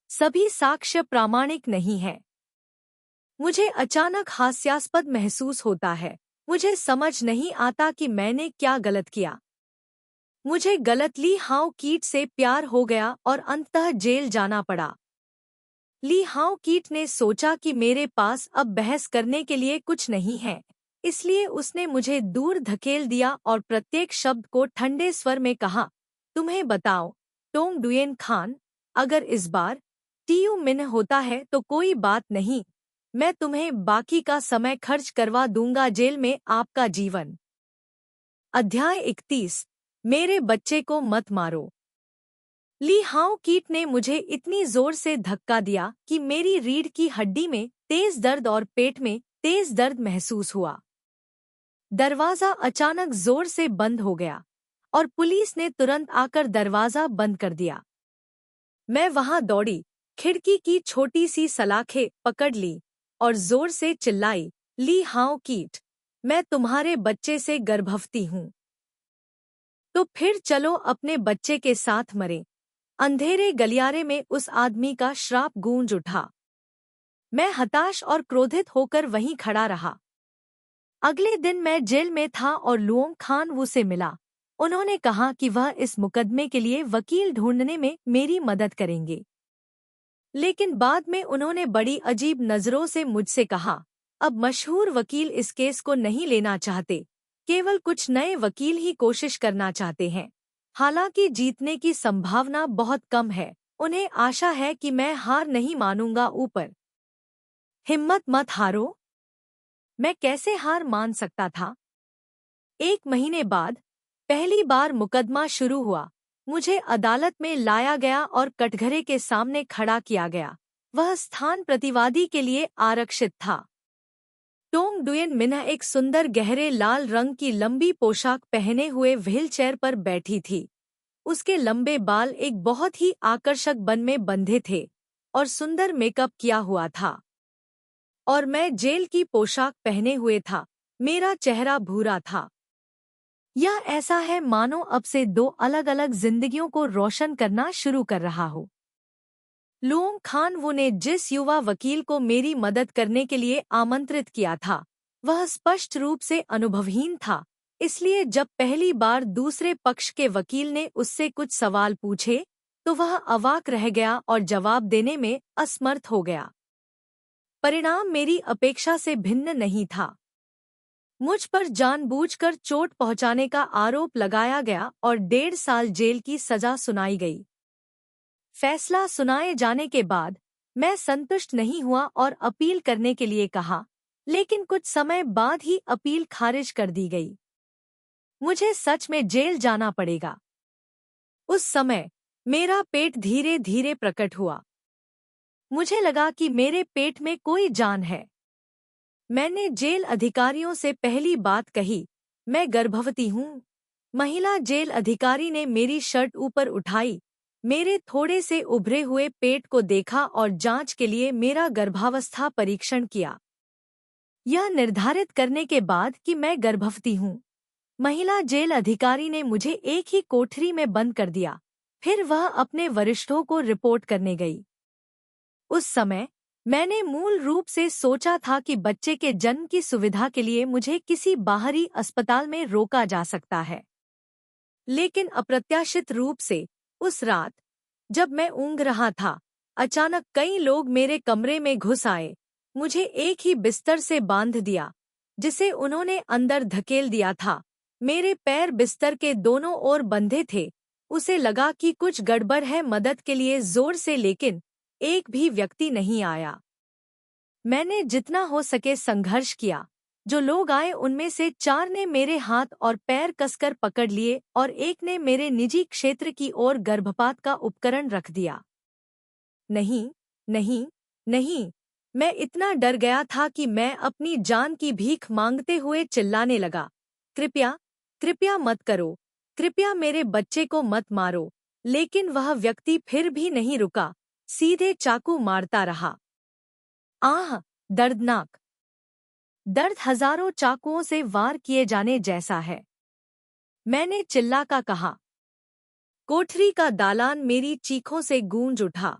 सभी साक्ष्य प्रामाणिक नहीं है। मुझे अचानक हास्यास्पद महसूस होता है। मुझे समझ नहीं आता कि मैंने क्या गलत किया। मुझे गलत ली हाउ कीट से प्यार हो गया और अंततः जेल जाना पड़ा। ली हाउ कीट ने सोचा कि मेरे पास अब बहस करने के लिए कुछ नहीं है, इसलिए उसने मुझे दूर धकेल दिया और प्रत्येक शब्द को ठंडे स्वर में कहा, तुम्हें बताओ टोंग डुयेन खान, अगर इस बार टीयू मिन होता है तो कोई बात नहीं, मैं तुम्हें बाकी का समय खर्च करवा दूंगा जेल में आपका जीवन। अध्याय 31। मेरे बच्चे को मत मारो। ली हाउ कीट ने मुझे इतनी जोर से धक्का दिया कि मेरी रीढ़ की हड्डी में तेज दर्द और पेट में तेज दर्द महसूस हुआ। दरवाजा अचानक जोर से बंद हो गया और पुलिस ने तुरंत आकर दरवाजा बंद कर दिया। मैं वहां दौड़ी, खिड़की की छोटी सी सलाखें पकड़ ली और जोर से चिल्लाई, ली हाउ कीट, मैं तुम्हारे बच्चे से गर्भवती हूँ। तो फिर चलो अपने बच्चे के साथ मरें। अंधेरे गलियारे में उस आदमी का श्राप गूंज उठा। मैं हताश और क्रोधित होकर वहीं खड़ा रहा। अगले दिन मैं जेल में था और लुओंग खान वू से मिला। उन्होंने कहा कि वह इस मुकदमे के लिए वकील ढूंढने में मेरी मदद करेंगे। लेकिन बाद में उन्होंने बड़ी अजीब नजरों से मुझसे कहा, अब मशहूर वकील इस केस को नहीं लेना चाहते, केवल कुछ नए वकील ही कोशिश करना चाहते हैं। हालांकि जीतने की संभावना बहुत कम है, उन्हें आशा है कि मैं हार नहीं मानूंगा। ऊपर हिम्मत मत हारो। मैं कैसे हार मान सकता था? 1 महीने बाद पहली बार मुकदमा शुरू हुआ। मुझे अदालत में लाया गया और कटघरे के सामने खड़ा किया गया। वह स्थान प्रतिवादी के लिए आरक्षित था। टोंग डुयेन मिन्ह एक सुंदर गहरे लाल रंग की लंबी पोशाक पहने हुए व्हीलचेयर पर बैठी थी। उसके लंबे बाल एक बहुत ही आकर्षक बन में बंधे थे और सुंदर मेकअप किया हुआ था। और मैं जेल की पोशाक पहने हुए था। मेरा चेहरा भूरा था। यह ऐसा है मानो अब से 2 अलग-अलग जिंदगियों को रोशन करना शुरू कर रहा हो। लुओंग खान वू ने जिस युवा वकील को मेरी मदद करने के लिए आमंत्रित किया था, वह स्पष्ट रूप से अनुभवहीन था, इसलिए जब पहली बार दूसरे पक्ष के वकील ने उससे कुछ सवाल पूछे, तो वह अवाक रह गया और जवाब देने में असमर्थ हो गया। परिणाम मेरी अपेक्षा से भिन्न नहीं था। मुझ पर जानबूझकर चोट पहुंचाने का आरोप लगाया गया और 1.5 साल जेल की सजा सुनाई गई। फैसला सुनाए जाने के बाद मैं संतुष्ट नहीं हुआ और अपील करने के लिए कहा, लेकिन कुछ समय बाद ही अपील खारिज कर दी गई। मुझे सच में जेल जाना पड़ेगा। उस समय मेरा पेट धीरे धीरे प्रकट हुआ। मुझे लगा कि मेरे पेट में कोई जान है। मैंने जेल अधिकारियों से पहली बात कही, मैं गर्भवती हूँ। महिला जेल अधिकारी ने मेरी शर्ट ऊपर उठाई, मेरे थोड़े से उभरे हुए पेट को देखा और जांच के लिए मेरा गर्भावस्था परीक्षण किया। यह निर्धारित करने के बाद कि मैं गर्भवती हूँ, महिला जेल अधिकारी ने मुझे एक ही कोठरी में बंद कर दिया। फिर वह अपने वरिष्ठों को रिपोर्ट करने गई। उस समय मैंने मूल रूप से सोचा था कि बच्चे के जन्म की सुविधा के लिए मुझे किसी बाहरी अस्पताल में रोका जा सकता है। लेकिन अप्रत्याशित रूप से उस रात, जब मैं ऊँघ रहा था, अचानक कई लोग मेरे कमरे में घुस आए। मुझे एक ही बिस्तर से बांध दिया, जिसे उन्होंने अंदर धकेल दिया था। मेरे पैर बिस्तर के दोनों ओर बंधे थे। उसे लगा कि कुछ गड़बड़ है। मदद के लिए जोर से, लेकिन एक भी व्यक्ति नहीं आया। मैंने जितना हो सके संघर्ष किया। जो लोग आए उनमें से 4 ने मेरे हाथ और पैर कसकर पकड़ लिए और एक ने मेरे निजी क्षेत्र की ओर गर्भपात का उपकरण रख दिया। नहीं, नहीं, नहीं, मैं इतना डर गया था कि मैं अपनी जान की भीख मांगते हुए चिल्लाने लगा, कृपया, कृपया मत करो, कृपया मेरे बच्चे को मत मारो। लेकिन वह व्यक्ति फिर भी नहीं रुका, सीधे चाकू मारता रहा। आह, दर्दनाक। दर्द हजारों चाकुओं से वार किए जाने जैसा है। मैंने चिल्लाकर कहा। कोठरी का दालान मेरी चीखों से गूंज उठा।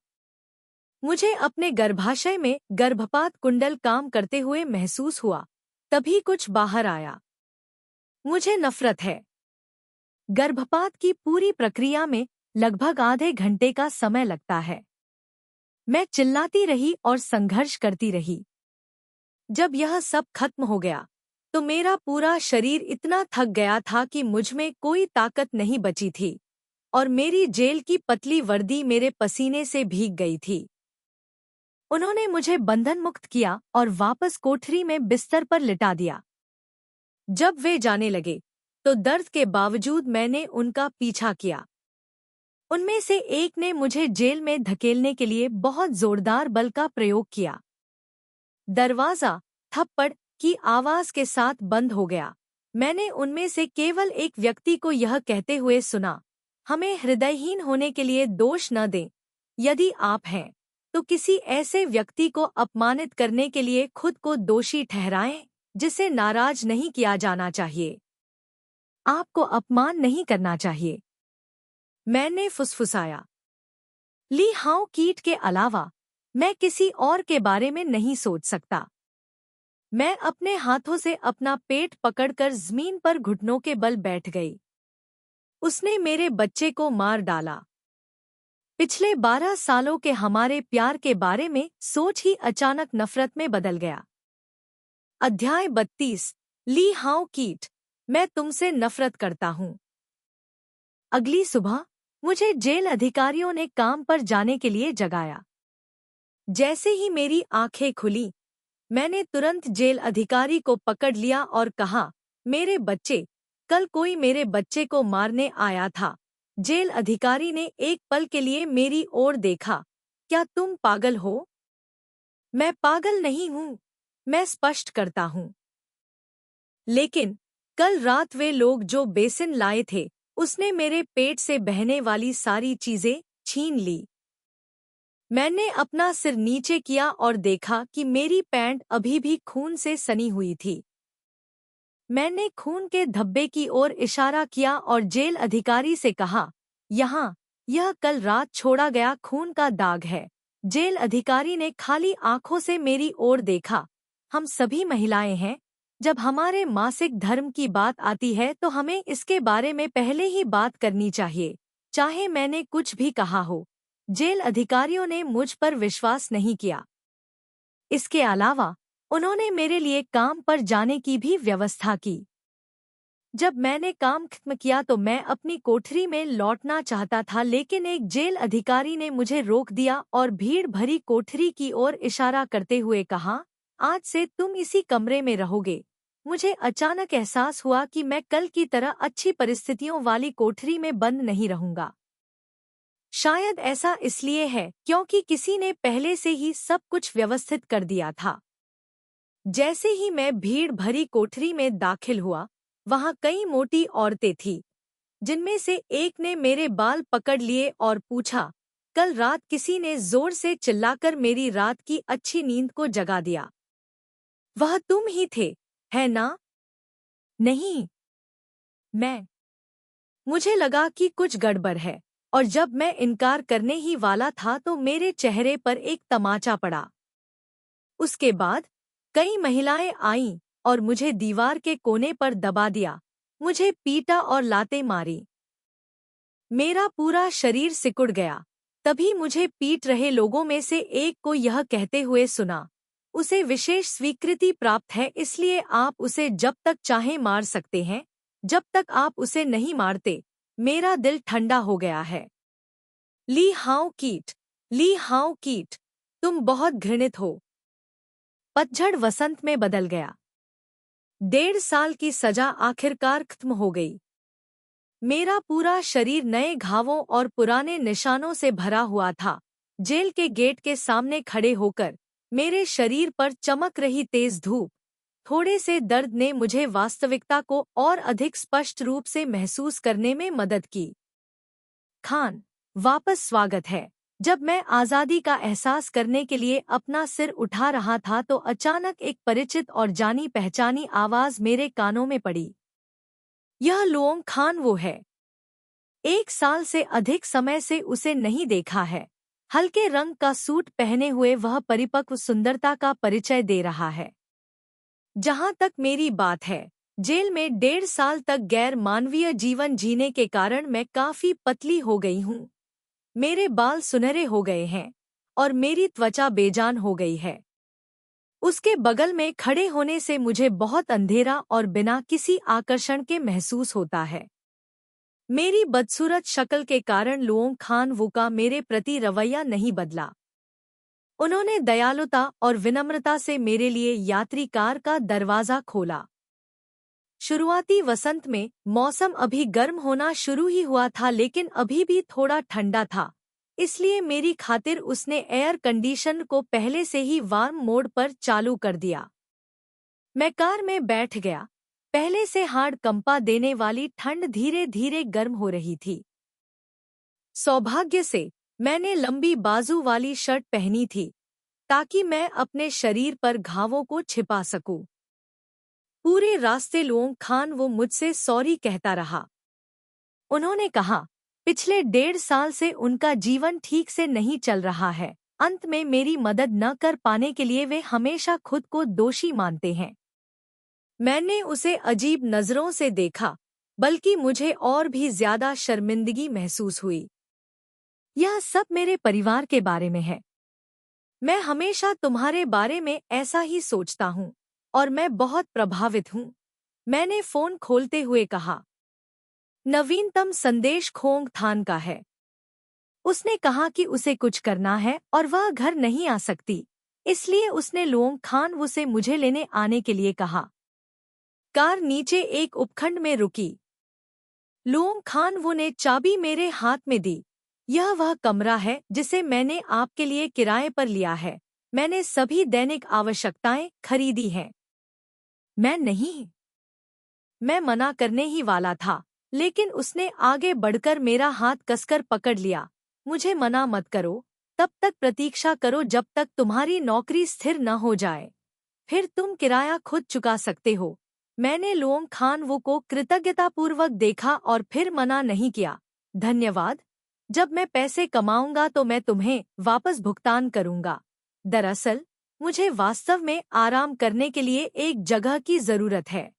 मुझे अपने गर्भाशय में गर्भपात कुंडल काम करते हुए महसूस हुआ। तभी कुछ बाहर आया। मुझे नफरत है। गर्भपात की पूरी प्रक्रिया में लगभग आधे घंटे का समय लगता है। मैं चिल्लाती रही और संघर्ष करती रही। जब यह सब खत्म हो गया तो मेरा पूरा शरीर इतना थक गया था कि मुझमें कोई ताकत नहीं बची थी और मेरी जेल की पतली वर्दी मेरे पसीने से भीग गई थी। उन्होंने मुझे बंधन मुक्त किया और वापस कोठरी में बिस्तर पर लिटा दिया। जब वे जाने लगे तो दर्द के बावजूद मैंने उनका पीछा किया। उनमें से एक ने मुझे जेल में धकेलने के लिए बहुत जोरदार बल का प्रयोग किया। दरवाजा थप्पड़ की आवाज के साथ बंद हो गया। मैंने उनमें से केवल एक व्यक्ति को यह कहते हुए सुना, हमें हृदयहीन होने के लिए दोष न दें। यदि आप हैं तो किसी ऐसे व्यक्ति को अपमानित करने के लिए खुद को दोषी ठहराएं जिसे नाराज नहीं किया जाना चाहिए। आपको अपमान नहीं करना चाहिए। मैंने फुसफुसाया। ली हाउ कीट के अलावा मैं किसी और के बारे में नहीं सोच सकता। मैं अपने हाथों से अपना पेट पकड़कर जमीन पर घुटनों के बल बैठ गई। उसने मेरे बच्चे को मार डाला। पिछले 12 सालों के हमारे प्यार के बारे में सोच ही अचानक नफरत में बदल गया। अध्याय 32 ली हाउ कीट, मैं तुमसे नफरत करता हूँ। अगली सुबह मुझे जेल अधिकारियों ने काम पर जाने के लिए जगाया। जैसे ही मेरी आंखें खुली मैंने तुरंत जेल अधिकारी को पकड़ लिया और कहा, मेरे बच्चे, कल कोई मेरे बच्चे को मारने आया था। जेल अधिकारी ने एक पल के लिए मेरी ओर देखा। क्या तुम पागल हो? मैं पागल नहीं हूँ, मैं स्पष्ट करता हूँ। लेकिन कल रात वे लोग जो बेसिन लाए थे उसने मेरे पेट से बहने वाली सारी चीजें छीन ली। मैंने अपना सिर नीचे किया और देखा कि मेरी पैंट अभी भी खून से सनी हुई थी। मैंने खून के धब्बे की ओर इशारा किया और जेल अधिकारी से कहा, यहाँ, यह कल रात छोड़ा गया खून का दाग है। जेल अधिकारी ने खाली आंखों से मेरी ओर देखा। हम सभी महिलाएं हैं। जब हमारे मासिक धर्म की बात आती है तो हमें इसके बारे में पहले ही बात करनी चाहिए, चाहे मैंने कुछ भी कहा हो। जेल अधिकारियों ने मुझ पर विश्वास नहीं किया। इसके अलावा उन्होंने मेरे लिए काम पर जाने की भी व्यवस्था की। जब मैंने काम खत्म किया तो मैं अपनी कोठरी में लौटना चाहता था, लेकिन एक जेल अधिकारी ने मुझे रोक दिया और भीड़ भरी कोठरी की ओर इशारा करते हुए कहा, आज से तुम इसी कमरे में रहोगे। मुझे अचानक एहसास हुआ कि मैं कल की तरह अच्छी परिस्थितियों वाली कोठरी में बंद नहीं रहूंगा। शायद ऐसा इसलिए है क्योंकि किसी ने पहले से ही सब कुछ व्यवस्थित कर दिया था। जैसे ही मैं भीड़ भरी कोठरी में दाखिल हुआ, वहां कई मोटी औरतें थीं, जिनमें से एक ने मेरे बाल पकड़ लिए और पूछा, कल रात किसी ने जोर से चिल्लाकर मेरी रात की अच्छी नींद को जगा दिया। वह तुम ही थे, है ना? नहीं, मुझे लगा कि कुछ गड़बड़ है, और जब मैं इनकार करने ही वाला था तो मेरे चेहरे पर एक तमाचा पड़ा। उसके बाद कई महिलाएं आईं और मुझे दीवार के कोने पर दबा दिया, मुझे पीटा और लातें मारी। मेरा पूरा शरीर सिकुड़ गया। तभी मुझे पीट रहे लोगों में से एक को यह कहते हुए सुना, उसे विशेष स्वीकृति प्राप्त है, इसलिए आप उसे जब तक चाहें मार सकते हैं, जब तक आप उसे नहीं मारते। मेरा दिल ठंडा हो गया है। ली हाउ कीट, ली हाउ कीट, तुम बहुत घृणित हो। पतझड़ वसंत में बदल गया। 1.5 साल की सजा आखिरकार खत्म हो गई। मेरा पूरा शरीर नए घावों और पुराने निशानों से भरा हुआ था। जेल के गेट के सामने खड़े होकर मेरे शरीर पर चमक रही तेज धूप, थोड़े से दर्द ने मुझे वास्तविकता को और अधिक स्पष्ट रूप से महसूस करने में मदद की। खान, वापस स्वागत है। जब मैं आज़ादी का एहसास करने के लिए अपना सिर उठा रहा था तो अचानक एक परिचित और जानी पहचानी आवाज़ मेरे कानों में पड़ी। यह लुओंग खान वो है। 1 साल से अधिक समय से उसे नहीं देखा है। हल्के रंग का सूट पहने हुए वह परिपक्व सुंदरता का परिचय दे रहा है। जहां तक मेरी बात है, जेल में 1.5 साल तक गैर मानवीय जीवन जीने के कारण मैं काफी पतली हो गई हूँ। मेरे बाल सुनहरे हो गए हैं और मेरी त्वचा बेजान हो गई है। उसके बगल में खड़े होने से मुझे बहुत अंधेरा और बिना किसी आकर्षण के महसूस होता है। मेरी बदसूरत शक्ल के कारण लुओंग खान वू का मेरे प्रति रवैया नहीं बदला। उन्होंने दयालुता और विनम्रता से मेरे लिए यात्री कार का दरवाजा खोला। शुरुआती वसंत में मौसम अभी गर्म होना शुरू ही हुआ था, लेकिन अभी भी थोड़ा ठंडा था, इसलिए मेरी खातिर उसने एयर कंडीशन को पहले से ही वार्म मोड पर चालू कर दिया। मैं कार में बैठ गया। पहले से हार्ड कंपा देने वाली ठंड धीरे धीरे गर्म हो रही थी। सौभाग्य से मैंने लंबी बाजू वाली शर्ट पहनी थी ताकि मैं अपने शरीर पर घावों को छिपा सकूं। पूरे रास्ते लुओंग खान वो मुझसे सॉरी कहता रहा। उन्होंने कहा पिछले 1.5 साल से उनका जीवन ठीक से नहीं चल रहा है। अंत में मेरी मदद न कर पाने के लिए वे हमेशा खुद को दोषी मानते हैं। मैंने उसे अजीब नजरों से देखा, बल्कि मुझे और भी ज्यादा शर्मिंदगी महसूस हुई। यह सब मेरे परिवार के बारे में है। मैं हमेशा तुम्हारे बारे में ऐसा ही सोचता हूँ और मैं बहुत प्रभावित हूँ। मैंने फोन खोलते हुए कहा। नवीनतम संदेश खोंग थान का है। उसने कहा कि उसे कुछ करना है और वह घर नहीं आ सकती, इसलिए उसने लुओंग खान वो से मुझे लेने आने के लिए कहा। कार नीचे एक उपखंड में रुकी। लुओंग खान वो ने चाबी मेरे हाथ में दी। यह वह कमरा है जिसे मैंने आपके लिए किराए पर लिया है। मैंने सभी दैनिक आवश्यकताएं खरीदी हैं। मैं मना करने ही वाला था, लेकिन उसने आगे बढ़कर मेरा हाथ कसकर पकड़ लिया। मुझे मना मत करो, तब तक प्रतीक्षा करो जब तक तुम्हारी नौकरी स्थिर न हो जाए, फिर तुम किराया खुद चुका सकते हो। मैंने लुओंग खान वो को कृतज्ञतापूर्वक देखा और फिर मना नहीं किया। धन्यवाद, जब मैं पैसे कमाऊंगा तो मैं तुम्हें वापस भुगतान करूंगा। दरअसल मुझे वास्तव में आराम करने के लिए एक जगह की जरूरत है।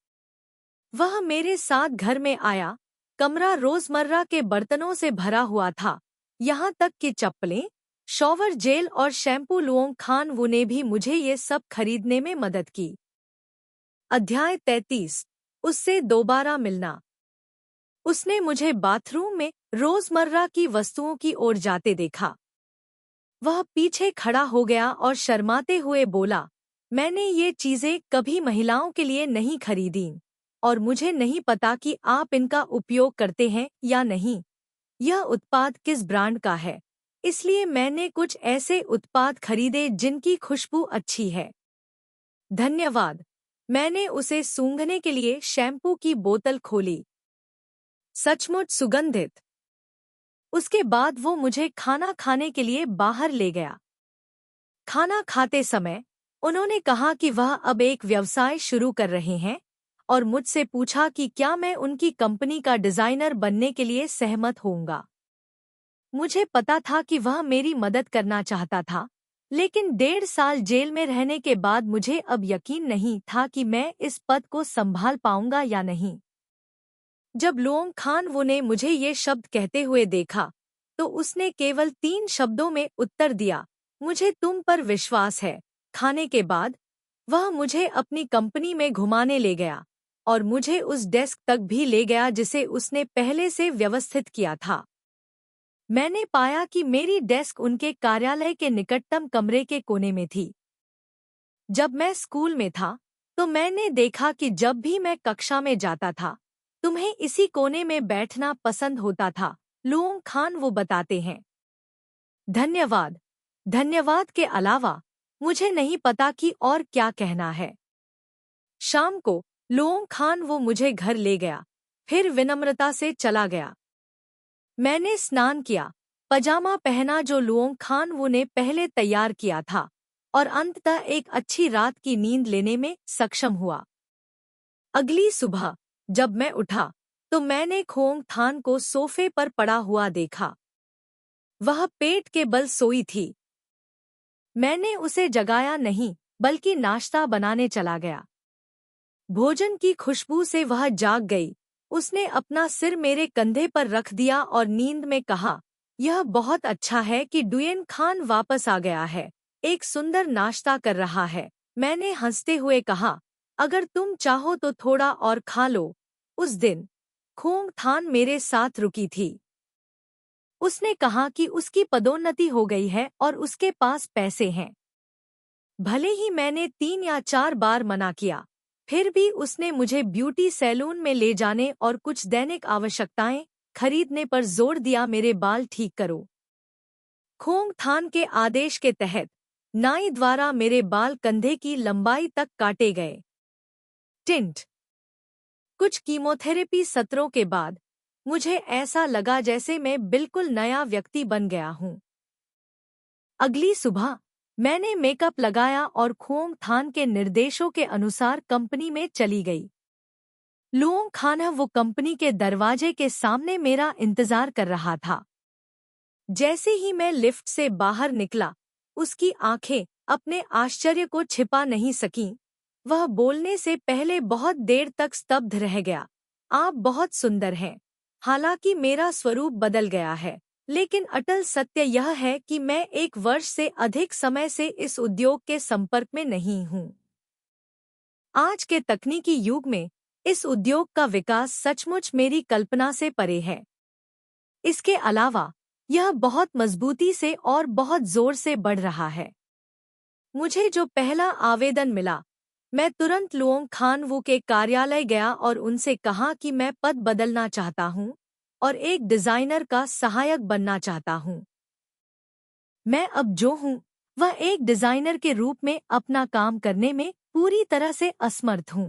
वह मेरे साथ घर में आया। कमरा रोजमर्रा के बर्तनों से भरा हुआ था, यहाँ तक कि चप्पलें, शॉवर जेल और शैम्पू। लुओंग खान वो ने भी मुझे ये सब खरीदने में मदद की। अध्याय 33। उससे दोबारा मिलना। उसने मुझे बाथरूम में रोजमर्रा की वस्तुओं की ओर जाते देखा। वह पीछे खड़ा हो गया और शर्माते हुए बोला, मैंने ये चीजें कभी महिलाओं के लिए नहीं खरीदी और मुझे नहीं पता कि आप इनका उपयोग करते हैं या नहीं। यह उत्पाद किस ब्रांड का है, इसलिए मैंने कुछ ऐसे उत्पाद खरीदे जिनकी खुशबू अच्छी है। धन्यवाद। मैंने उसे सूंघने के लिए शैम्पू की बोतल खोली। सचमुच सुगंधित। उसके बाद वो मुझे खाना खाने के लिए बाहर ले गया। खाना खाते समय उन्होंने कहा कि वह अब एक व्यवसाय शुरू कर रहे हैं और मुझसे पूछा कि क्या मैं उनकी कंपनी का डिजाइनर बनने के लिए सहमत होऊंगा। मुझे पता था कि वह मेरी मदद करना चाहता था, लेकिन 1.5 साल जेल में रहने के बाद मुझे अब यकीन नहीं था कि मैं इस पद को संभाल पाऊंगा या नहीं। जब लुओंग खान वो ने मुझे ये शब्द कहते हुए देखा, तो उसने केवल 3 शब्दों में उत्तर दिया, मुझे तुम पर विश्वास है। खाने के बाद वह मुझे अपनी कंपनी में घुमाने ले गया और मुझे उस डेस्क तक भी ले गया जिसे उसने पहले से व्यवस्थित किया था। मैंने पाया कि मेरी डेस्क उनके कार्यालय के निकटतम कमरे के कोने में थी। जब मैं स्कूल में था तो मैंने देखा कि जब भी मैं कक्षा में जाता था, तुम्हें इसी कोने में बैठना पसंद होता था। लुओंग खान वो बताते हैं। धन्यवाद। धन्यवाद के अलावा मुझे नहीं पता कि और क्या कहना है। शाम को लुओंग खान वो मुझे घर ले गया, फिर विनम्रता से चला गया। मैंने स्नान किया, पजामा पहना जो लुओंग खान वो ने पहले तैयार किया था, और अंततः एक अच्छी रात की नींद लेने में सक्षम हुआ। अगली सुबह जब मैं उठा तो मैंने खोंग थान को सोफे पर पड़ा हुआ देखा। वह पेट के बल सोई थी। मैंने उसे जगाया नहीं, बल्कि नाश्ता बनाने चला गया। भोजन की खुशबू से वह जाग गई। उसने अपना सिर मेरे कंधे पर रख दिया और नींद में कहा, यह बहुत अच्छा है कि डुयेन खान वापस आ गया है, एक सुंदर नाश्ता कर रहा है। मैंने हंसते हुए कहा, अगर तुम चाहो तो थोड़ा और खा लो। उस दिन खोंग थान मेरे साथ रुकी थी। उसने कहा कि उसकी पदोन्नति हो गई है और उसके पास पैसे हैं। भले ही मैंने 3 या 4 बार मना किया, फिर भी उसने मुझे ब्यूटी सैलून में ले जाने और कुछ दैनिक आवश्यकताएं खरीदने पर जोर दिया। मेरे बाल ठीक करो। खोंग थान के आदेश के तहत नाई द्वारा मेरे बाल कंधे की लंबाई तक काटे गए। टिंट। कुछ कीमोथेरेपी सत्रों के बाद मुझे ऐसा लगा जैसे मैं बिल्कुल नया व्यक्ति बन गया हूँ। अगली सुबह मैंने मेकअप लगाया और खोंग थान के निर्देशों के अनुसार कंपनी में चली गई। लुओंग खाना वो कंपनी के दरवाजे के सामने मेरा इंतजार कर रहा था। जैसे ही मैं लिफ्ट से बाहर निकला, उसकी आंखें अपने आश्चर्य को छिपा नहीं सकीं। वह बोलने से पहले बहुत देर तक स्तब्ध रह गया। आप बहुत सुंदर हैं। हालांकि मेरा स्वरूप बदल गया है, लेकिन अटल सत्य यह है कि मैं 1 वर्ष से अधिक समय से इस उद्योग के संपर्क में नहीं हूँ। आज के तकनीकी युग में इस उद्योग का विकास सचमुच मेरी कल्पना से परे है। इसके अलावा यह बहुत मजबूती से और बहुत जोर से बढ़ रहा है। मुझे जो पहला आवेदन मिला, मैं तुरंत लुओंग खान वू के कार्यालय गया और उनसे कहा कि मैं पद बदलना चाहता हूं और एक डिजाइनर का सहायक बनना चाहता हूं। मैं अब जो हूं वह एक डिजाइनर के रूप में अपना काम करने में पूरी तरह से असमर्थ हूं।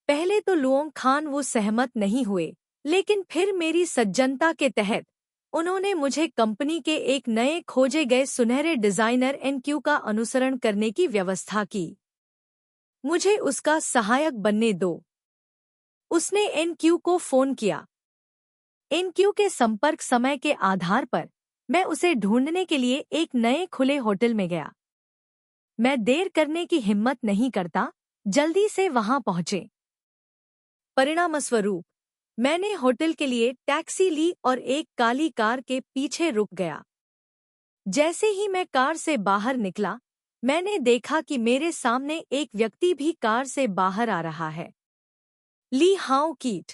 पहले तो लुओंग खान वो सहमत नहीं हुए, लेकिन फिर मेरी सज्जनता के तहत उन्होंने मुझे कंपनी के एक नए खोजे गए सुनहरे डिजाइनर एनक्यू का अनुसरण करने की व्यवस्था की। मुझे उसका सहायक बनने दो। उसने एनक्यू को फोन किया। एनक्यू के संपर्क समय के आधार पर मैं उसे ढूंढने के लिए एक नए खुले होटल में गया। मैं देर करने की हिम्मत नहीं करता, जल्दी से वहां पहुंचे। परिणामस्वरूप मैंने होटल के लिए टैक्सी ली और एक काली कार के पीछे रुक गया। जैसे ही मैं कार से बाहर निकला, मैंने देखा कि मेरे सामने एक व्यक्ति भी कार से बाहर आ रहा है। ली हाओ कीट।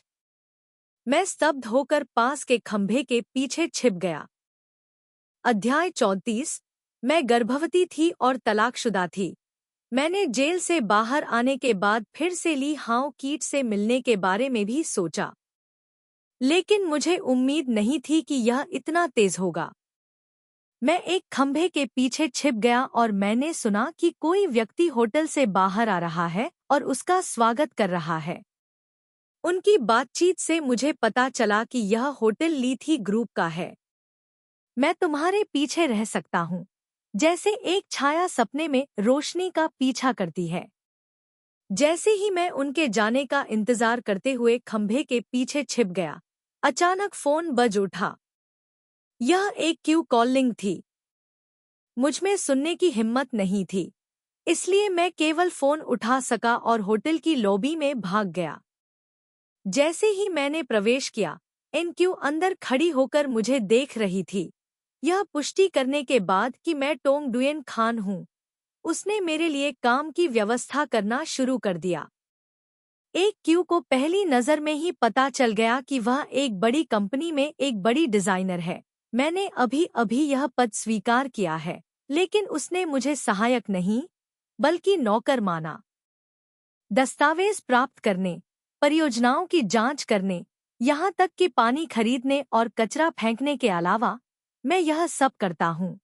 मैं स्तब्ध होकर पास के खंभे के पीछे छिप गया। अध्याय 34। मैं गर्भवती थी और तलाकशुदा थी। मैंने जेल से बाहर आने के बाद फिर से ली हाओ कीट से मिलने के बारे में भी सोचा, लेकिन मुझे उम्मीद नहीं थी कि यह इतना तेज होगा। मैं एक खंभे के पीछे छिप गया और मैंने सुना कि कोई व्यक्ति होटल से बाहर आ रहा है और उसका स्वागत कर रहा है। उनकी बातचीत से मुझे पता चला कि यह होटल लीथी ग्रुप का है। मैं तुम्हारे पीछे रह सकता हूँ, जैसे एक छाया सपने में रोशनी का पीछा करती है। जैसे ही मैं उनके जाने का इंतजार करते हुए खंभे के पीछे छिप गया, अचानक फोन बज उठा। यह एक क्यू कॉलिंग थी। मुझमें सुनने की हिम्मत नहीं थी, इसलिए मैं केवल फोन उठा सका और होटल की लॉबी में भाग गया। जैसे ही मैंने प्रवेश किया, एनक्यू अंदर खड़ी होकर मुझे देख रही थी। यह पुष्टि करने के बाद कि मैं टोंग डुयेन खान हूँ, उसने मेरे लिए काम की व्यवस्था करना शुरू कर दिया। एक क्यू को पहली नज़र में ही पता चल गया कि वह एक बड़ी कंपनी में एक बड़ी डिजाइनर है। मैंने अभी अभी यह पद स्वीकार किया है, लेकिन उसने मुझे सहायक नहीं बल्कि नौकर माना। दस्तावेज प्राप्त करने, परियोजनाओं की जांच करने, यहाँ तक कि पानी खरीदने और कचरा फेंकने के अलावा मैं यह सब करता हूँ।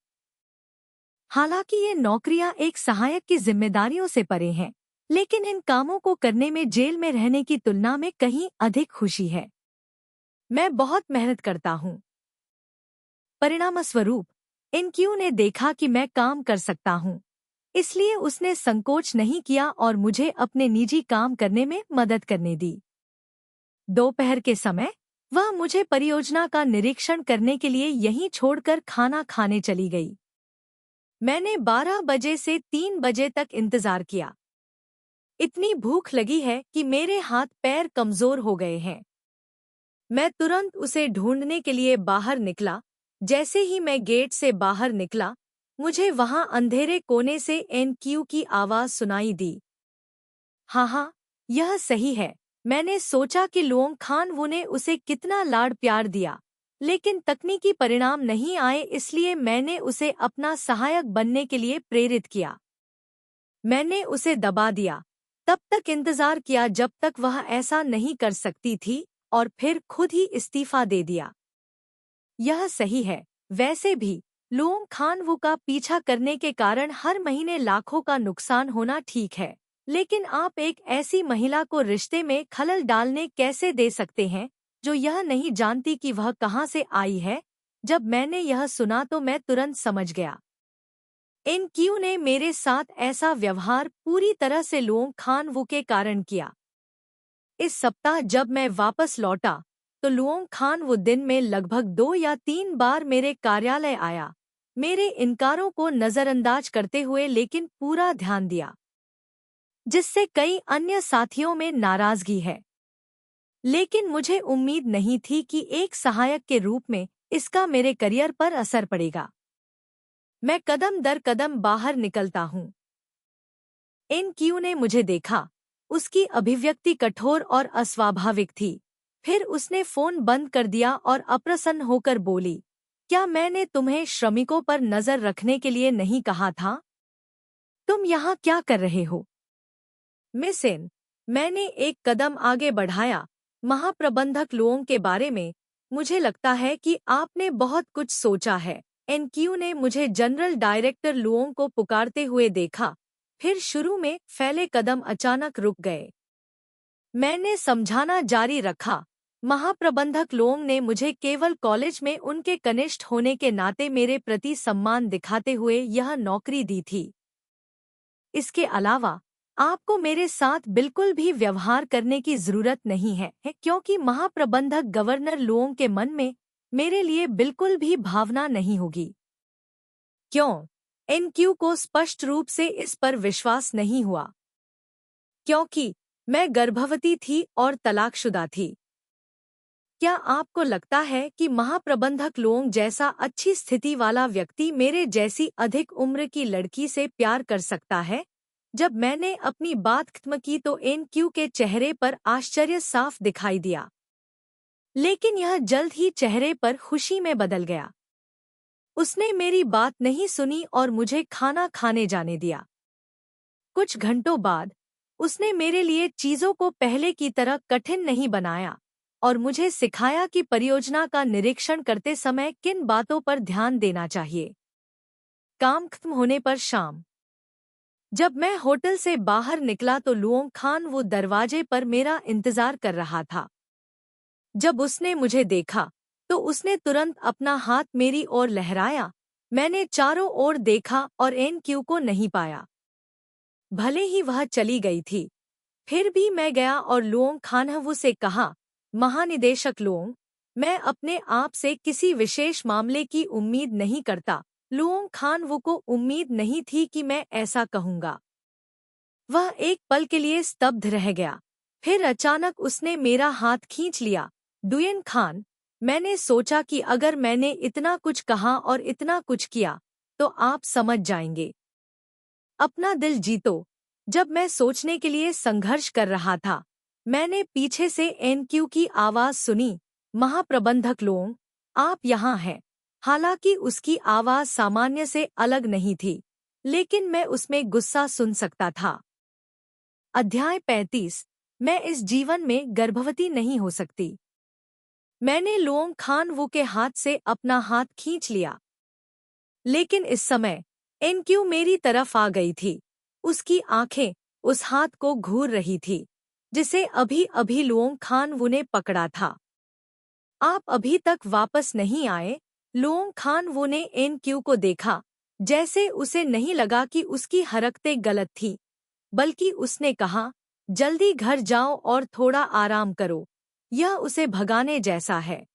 हालांकि ये नौकरियां एक सहायक की जिम्मेदारियों से परे हैं, लेकिन इन कामों को करने में जेल में रहने की तुलना में कहीं अधिक खुशी है। मैं बहुत मेहनत करता हूँ। परिणामस्वरूप एनक्यू ने देखा कि मैं काम कर सकता हूँ, इसलिए उसने संकोच नहीं किया और मुझे अपने निजी काम करने में मदद करने दी। दोपहर के समय वह मुझे परियोजना का निरीक्षण करने के लिए यहीं छोड़कर खाना खाने चली गई। मैंने 12 बजे से 3 बजे तक इंतजार किया। इतनी भूख लगी है कि मेरे हाथ पैर कमजोर हो गए हैं। मैं तुरंत उसे ढूंढने के लिए बाहर निकला। जैसे ही मैं गेट से बाहर निकला, मुझे वहां अंधेरे कोने से एनक्यू की आवाज सुनाई दी। हाँ हाँ, यह सही है। मैंने सोचा कि लुओंग खान वो ने उसे कितना लाड प्यार दिया, लेकिन तकनीकी परिणाम नहीं आए, इसलिए मैंने उसे अपना सहायक बनने के लिए प्रेरित किया। मैंने उसे दबा दिया, तब तक इंतजार किया जब तक वह ऐसा नहीं कर सकती थी, और फिर खुद ही इस्तीफा दे दिया। यह सही है। वैसे भी लुओंग खान वो का पीछा करने के कारण हर महीने लाखों का नुकसान होना ठीक है, लेकिन आप एक ऐसी महिला को रिश्ते में खलल डालने कैसे दे सकते हैं जो यह नहीं जानती कि वह कहाँ से आई है। जब मैंने यह सुना तो मैं तुरंत समझ गया। एनक्यू ने मेरे साथ ऐसा व्यवहार पूरी तरह से लुओंग खान वो के कारण किया। इस सप्ताह जब मैं वापस लौटा तो लुओंग खान वो दिन में लगभग 2 या 3 बार मेरे कार्यालय आया, मेरे इनकारों को नजरअंदाज करते हुए, लेकिन पूरा ध्यान दिया, जिससे कई अन्य साथियों में नाराजगी है। लेकिन मुझे उम्मीद नहीं थी कि एक सहायक के रूप में इसका मेरे करियर पर असर पड़ेगा। मैं कदम दर कदम बाहर निकलता हूँ। एनक्यू ने मुझे देखा। उसकी अभिव्यक्ति कठोर और अस्वाभाविक थी। फिर उसने फोन बंद कर दिया और अप्रसन्न होकर बोली, क्या मैंने तुम्हें श्रमिकों पर नजर रखने के लिए नहीं कहा था? तुम यहाँ क्या कर रहे हो? मिस एन, मैंने एक कदम आगे बढ़ाया। महाप्रबंधक लुओंग के बारे में मुझे लगता है कि आपने बहुत कुछ सोचा है। एनक्यू ने मुझे जनरल डायरेक्टर लुओंग को पुकारते हुए देखा। फिर शुरू में फैले कदम अचानक रुक गए। मैंने समझाना जारी रखा। महाप्रबंधक लुओंग ने मुझे केवल कॉलेज में उनके कनिष्ठ होने के नाते मेरे प्रति सम्मान दिखाते हुए यह नौकरी दी थी। इसके अलावा आपको मेरे साथ बिल्कुल भी व्यवहार करने की जरूरत नहीं है, क्योंकि महाप्रबंधक गवर्नर लुओंग के मन में मेरे लिए बिल्कुल भी भावना नहीं होगी। क्यों? एनक्यू को स्पष्ट रूप से इस पर विश्वास नहीं हुआ। क्योंकि मैं गर्भवती थी और तलाकशुदा थी। क्या आपको लगता है कि महाप्रबंधक लुओंग जैसा अच्छी स्थिति वाला व्यक्ति मेरे जैसी अधिक उम्र की लड़की से प्यार कर सकता है? जब मैंने अपनी बात खत्म की तो एनक्यू के चेहरे पर आश्चर्य साफ दिखाई दिया, लेकिन यह जल्द ही चेहरे पर खुशी में बदल गया। उसने मेरी बात नहीं सुनी और मुझे खाना खाने जाने दिया। कुछ घंटों बाद उसने मेरे लिए चीजों को पहले की तरह कठिन नहीं बनाया और मुझे सिखाया कि परियोजना का निरीक्षण करते समय किन बातों पर ध्यान देना चाहिए। काम खत्म होने पर शाम जब मैं होटल से बाहर निकला तो लुओंग खान वो दरवाजे पर मेरा इंतजार कर रहा था। जब उसने मुझे देखा तो उसने तुरंत अपना हाथ मेरी ओर लहराया। मैंने चारों ओर देखा और एनक्यू को नहीं पाया। भले ही वह चली गई थी, फिर भी मैं गया और लुओंग खानहवू से कहा, महानिदेशक लुओंग, मैं अपने आप से किसी विशेष मामले की उम्मीद नहीं करता। लुओंग खानवू को उम्मीद नहीं थी कि मैं ऐसा कहूँगा। वह एक पल के लिए स्तब्ध रह गया। फिर अचानक उसने मेरा हाथ खींच लिया। डुयन खान, मैंने सोचा कि अगर मैंने इतना कुछ कहा और इतना कुछ किया तो आप समझ जाएंगे। अपना दिल जीतो। जब मैं सोचने के लिए संघर्ष कर रहा था, मैंने पीछे से एनक्यू की आवाज सुनी, महाप्रबंधक लुओंग, आप यहाँ हैं। हालांकि उसकी आवाज सामान्य से अलग नहीं थी, लेकिन मैं उसमें गुस्सा सुन सकता था। अध्याय 35। मैं इस जीवन में गर्भवती नहीं हो सकती। मैंने लुओंग खानवू के हाथ से अपना हाथ खींच लिया, लेकिन इस समय एनक्यू मेरी तरफ आ गई थी। उसकी आंखें उस हाथ को घूर रही थी जिसे अभी अभी लुओंग खानवू ने पकड़ा था। आप अभी तक वापस नहीं आए? लुओंग खानवू ने एनक्यू को देखा। जैसे उसे नहीं लगा कि उसकी हरकतें गलत थी, बल्कि उसने कहा, जल्दी घर जाओ और थोड़ा आराम करो, यह उसे भगाने जैसा है।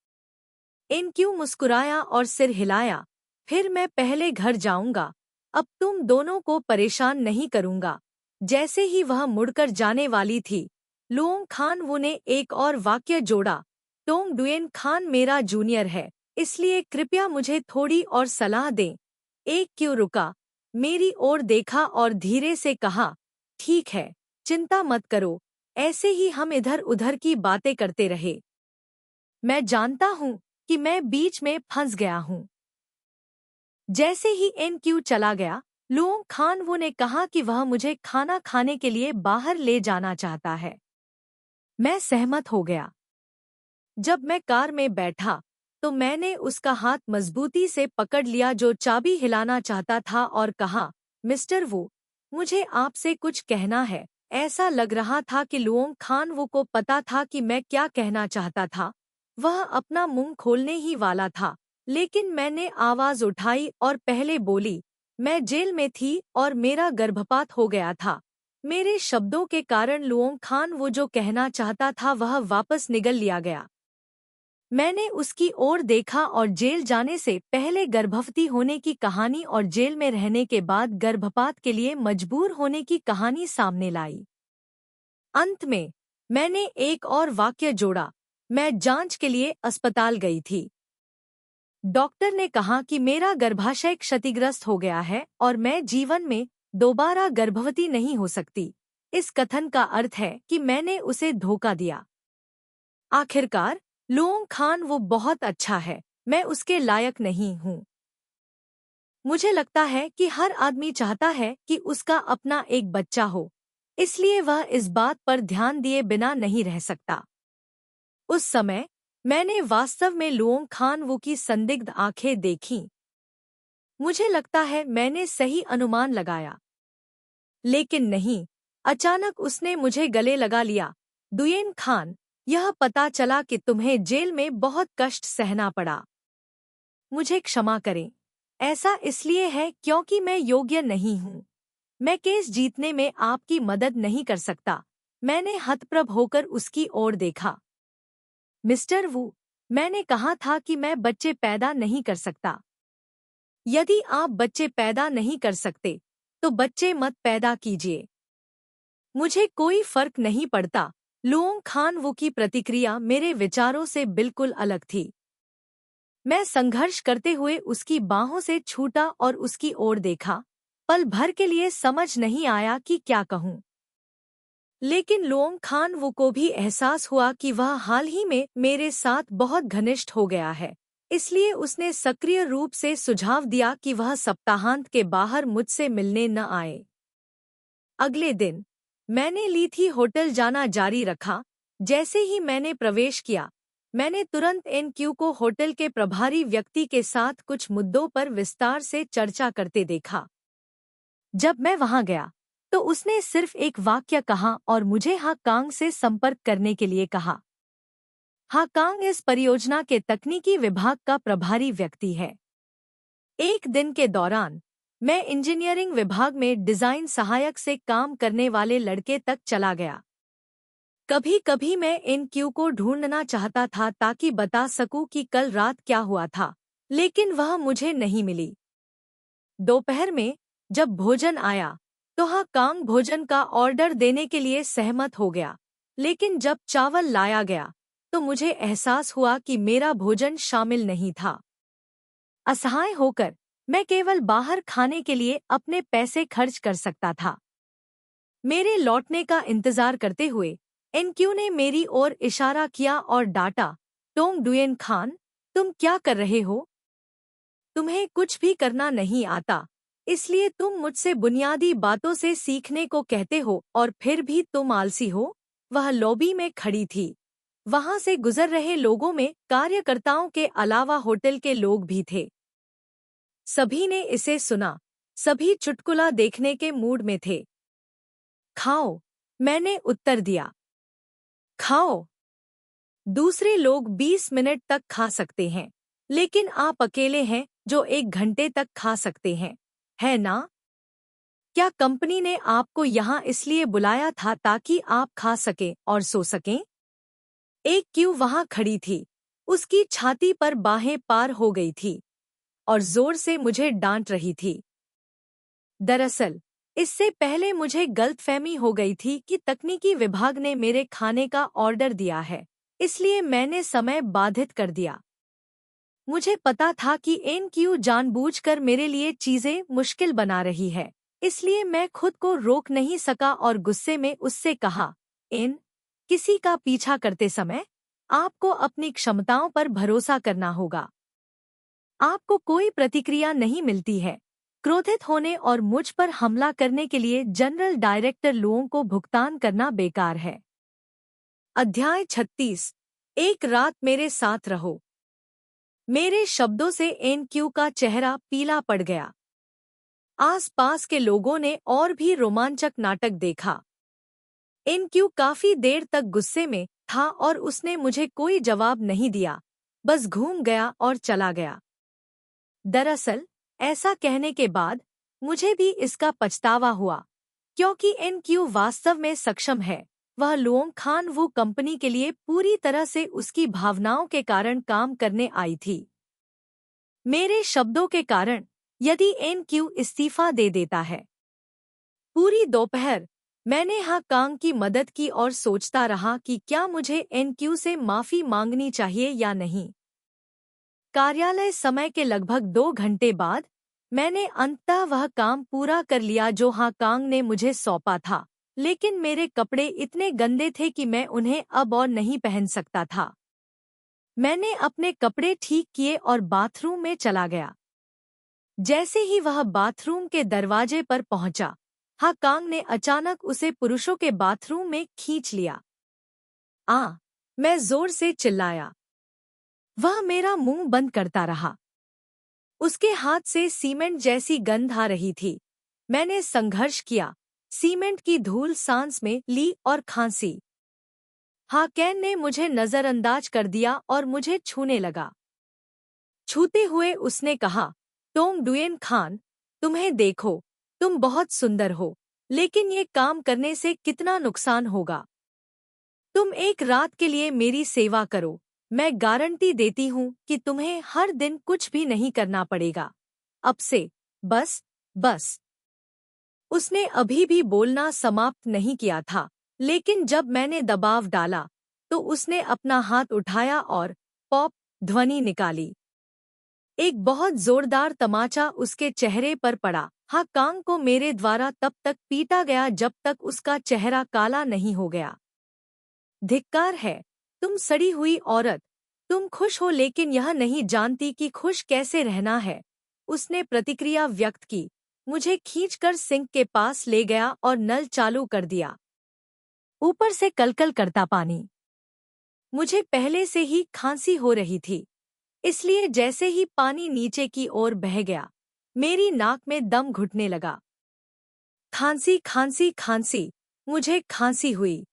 एनक्यू मुस्कुराया और सिर हिलाया। फिर मैं पहले घर जाऊंगा, अब तुम दोनों को परेशान नहीं करूंगा। जैसे ही वह मुड़कर जाने वाली थी, लुओंग खान वो ने एक और वाक्य जोड़ा, टोंग डुएन खान मेरा जूनियर है, इसलिए कृपया मुझे थोड़ी और सलाह दें। एक क्यों रुका, मेरी ओर देखा और धीरे से कहा, ठीक है, चिंता मत करो, ऐसे ही हम इधर उधर की बातें करते रहे। मैं जानता हूँ कि मैं बीच में फंस गया हूँ। जैसे ही NQ चला गया, लुओंग खान वो ने कहा कि वह मुझे खाना खाने के लिए बाहर ले जाना चाहता है। मैं सहमत हो गया। जब मैं कार में बैठा, तो मैंने उसका हाथ मजबूती से पकड़ लिया जो चाबी हिलाना चाहता था और कहा, मिस्टर वू, मुझे आपसे कुछ कहना है। ऐसा लग रहा था कि लुओंग खान वो को पता था कि मैं क्या कहना चाहता था। वह अपना मुंह खोलने ही वाला था, लेकिन मैंने आवाज उठाई और पहले बोली, मैं जेल में थी और मेरा गर्भपात हो गया था। मेरे शब्दों के कारण लुओंग खान वो जो कहना चाहता था वह वापस निगल लिया गया। मैंने उसकी ओर देखा और जेल जाने से पहले गर्भवती होने की कहानी और जेल में रहने के बाद गर्भपात के लिए मजबूर होने की कहानी सामने लाई। अंत में मैंने एक और वाक्य जोड़ा, मैं जांच के लिए अस्पताल गई थी। डॉक्टर ने कहा कि मेरा गर्भाशय क्षतिग्रस्त हो गया है और मैं जीवन में दोबारा गर्भवती नहीं हो सकती। इस कथन का अर्थ है कि मैंने उसे धोखा दिया। आखिरकार लुओंग खान वो बहुत अच्छा है, मैं उसके लायक नहीं हूँ। मुझे लगता है कि हर आदमी चाहता है कि उसका अपना एक बच्चा हो, इसलिए वह इस बात पर ध्यान दिए बिना नहीं रह सकता। उस समय मैंने वास्तव में लुओंग खान वो की संदिग्ध आंखें देखीं। मुझे लगता है मैंने सही अनुमान लगाया, लेकिन नहीं, अचानक उसने मुझे गले लगा लिया। दुयेन खान, यह पता चला कि तुम्हें जेल में बहुत कष्ट सहना पड़ा। मुझे क्षमा करें, ऐसा इसलिए है क्योंकि मैं योग्य नहीं हूँ। मैं केस जीतने में आपकी मदद नहीं कर सकता। मैंने हतप्रभ होकर उसकी ओर देखा। मिस्टर वू, मैंने कहा था कि मैं बच्चे पैदा नहीं कर सकता। यदि आप बच्चे पैदा नहीं कर सकते, तो बच्चे मत पैदा कीजिए। मुझे कोई फर्क नहीं पड़ता। लुओंग खान वो की प्रतिक्रिया मेरे विचारों से बिल्कुल अलग थी। मैं संघर्ष करते हुए उसकी बाहों से छूटा और उसकी ओर देखा। पल भर के लिए समझ नहीं आया कि क्या कहूँ। लेकिन लुओंग खान वो को भी एहसास हुआ कि वह हाल ही में मेरे साथ बहुत घनिष्ठ हो गया है, इसलिए उसने सक्रिय रूप से सुझाव दिया कि वह सप्ताहांत के बाहर मुझसे मिलने न आए। अगले दिन मैंने ली थी होटल जाना जारी रखा। जैसे ही मैंने प्रवेश किया, मैंने तुरंत NQ को होटल के प्रभारी व्यक्ति के साथ कुछ मुद्दों पर विस्तार से चर्चा करते देखा। जब मैं वहां गया, तो उसने सिर्फ एक वाक्य कहा और मुझे हाकांग से संपर्क करने के लिए कहा। हाकांग इस परियोजना के तकनीकी विभाग का प्रभारी व्यक्ति है। एक दिन के दौरान मैं इंजीनियरिंग विभाग में डिजाइन सहायक से काम करने वाले लड़के तक चला गया। कभी कभी मैं NQ को ढूंढना चाहता था ताकि बता सकूं कि कल रात क्या हुआ था, लेकिन वह मुझे नहीं मिली। दोपहर में जब भोजन आया, तो हाकांग भोजन का ऑर्डर देने के लिए सहमत हो गया, लेकिन जब चावल लाया गया, तो मुझे एहसास हुआ कि मेरा भोजन शामिल नहीं था। असहाय होकर मैं केवल बाहर खाने के लिए अपने पैसे खर्च कर सकता था। मेरे लौटने का इंतजार करते हुए NQ ने मेरी ओर इशारा किया और डांटा, टोंग डुएन खान, तुम क्या कर रहे हो? तुम्हें कुछ भी करना नहीं आता, इसलिए तुम मुझसे बुनियादी बातों से सीखने को कहते हो और फिर भी तुम आलसी हो। वह लॉबी में खड़ी थी। वहां से गुजर रहे लोगों में कार्यकर्ताओं के अलावा होटल के लोग भी थे। सभी ने इसे सुना। सभी चुटकुला देखने के मूड में थे। खाओ, मैंने उत्तर दिया। खाओ। दूसरे लोग 20 मिनट तक खा सकते हैं, लेकिन आप अकेले हैं जो 1 घंटे तक खा सकते हैं, है ना? क्या कंपनी ने आपको यहाँ इसलिए बुलाया था ताकि आप खा सकें और सो सकें? एक क्यू वहाँ खड़ी थी। उसकी छाती पर बाहें पार हो गई थी और जोर से मुझे डांट रही थी। दरअसल इससे पहले मुझे गलतफहमी हो गई थी कि तकनीकी विभाग ने मेरे खाने का ऑर्डर दिया है, इसलिए मैंने समय बाधित कर दिया। मुझे पता था कि एनक्यू जानबूझकर मेरे लिए चीजें मुश्किल बना रही है, इसलिए मैं खुद को रोक नहीं सका और गुस्से में उससे कहा, किसी का पीछा करते समय आपको अपनी क्षमताओं पर भरोसा करना होगा। आपको कोई प्रतिक्रिया नहीं मिलती है। क्रोधित होने और मुझ पर हमला करने के लिए जनरल डायरेक्टर लोगों को भुगतान करना बेकार है। अध्याय 36। एक रात मेरे साथ रहो। मेरे शब्दों से एनक्यू का चेहरा पीला पड़ गया। आसपास के लोगों ने और भी रोमांचक नाटक देखा। एनक्यू काफी देर तक गुस्से में था और उसने मुझे कोई जवाब नहीं दिया, बस घूम गया और चला गया। दरअसल ऐसा कहने के बाद मुझे भी इसका पछतावा हुआ, क्योंकि एनक्यू वास्तव में सक्षम है। वह लुओंग खान वो कंपनी के लिए पूरी तरह से उसकी भावनाओं के कारण काम करने आई थी। मेरे शब्दों के कारण यदि एनक्यू इस्तीफा दे देता है। पूरी दोपहर मैंने कांग की मदद की और सोचता रहा कि क्या मुझे एनक्यू से माफी मांगनी चाहिए या नहीं। कार्यालय समय के लगभग 2 घंटे बाद मैंने अंततः वह काम पूरा कर लिया जो कांग ने मुझे सौंपा था, लेकिन मेरे कपड़े इतने गंदे थे कि मैं उन्हें अब और नहीं पहन सकता था। मैंने अपने कपड़े ठीक किए और बाथरूम में चला गया। जैसे ही वह बाथरूम के दरवाजे पर पहुंचा, कांग ने अचानक उसे पुरुषों के बाथरूम में खींच लिया। मैं जोर से चिल्लाया। वह मेरा मुंह बंद करता रहा। उसके हाथ से सीमेंट जैसी गंध आ रही थी। मैंने संघर्ष किया, सीमेंट की धूल सांस में ली और खांसी। कैन ने मुझे नजरअंदाज कर दिया और मुझे छूने लगा। छूते हुए उसने कहा, टोंग डुएन खान, तुम्हें देखो, तुम बहुत सुंदर हो, लेकिन ये काम करने से कितना नुकसान होगा। तुम एक रात के लिए मेरी सेवा करो, मैं गारंटी देती हूँ कि तुम्हें हर दिन कुछ भी नहीं करना पड़ेगा। अब से बस। उसने अभी भी बोलना समाप्त नहीं किया था, लेकिन जब मैंने दबाव डाला तो उसने अपना हाथ उठाया और पॉप ध्वनि निकाली। एक बहुत जोरदार तमाचा उसके चेहरे पर पड़ा। कांग को मेरे द्वारा तब तक पीटा गया जब तक उसका चेहरा काला नहीं हो गया। धिक्कार है, तुम सड़ी हुई औरत, तुम खुश हो लेकिन यह नहीं जानती कि खुश कैसे रहना है। उसने प्रतिक्रिया व्यक्त की, मुझे खींचकर सिंक के पास ले गया और नल चालू कर दिया। ऊपर से कलकल करता पानी। मुझे पहले से ही खांसी हो रही थी, इसलिए जैसे ही पानी नीचे की ओर बह गया, मेरी नाक में दम घुटने लगा। खांसी, मुझे खांसी हुई।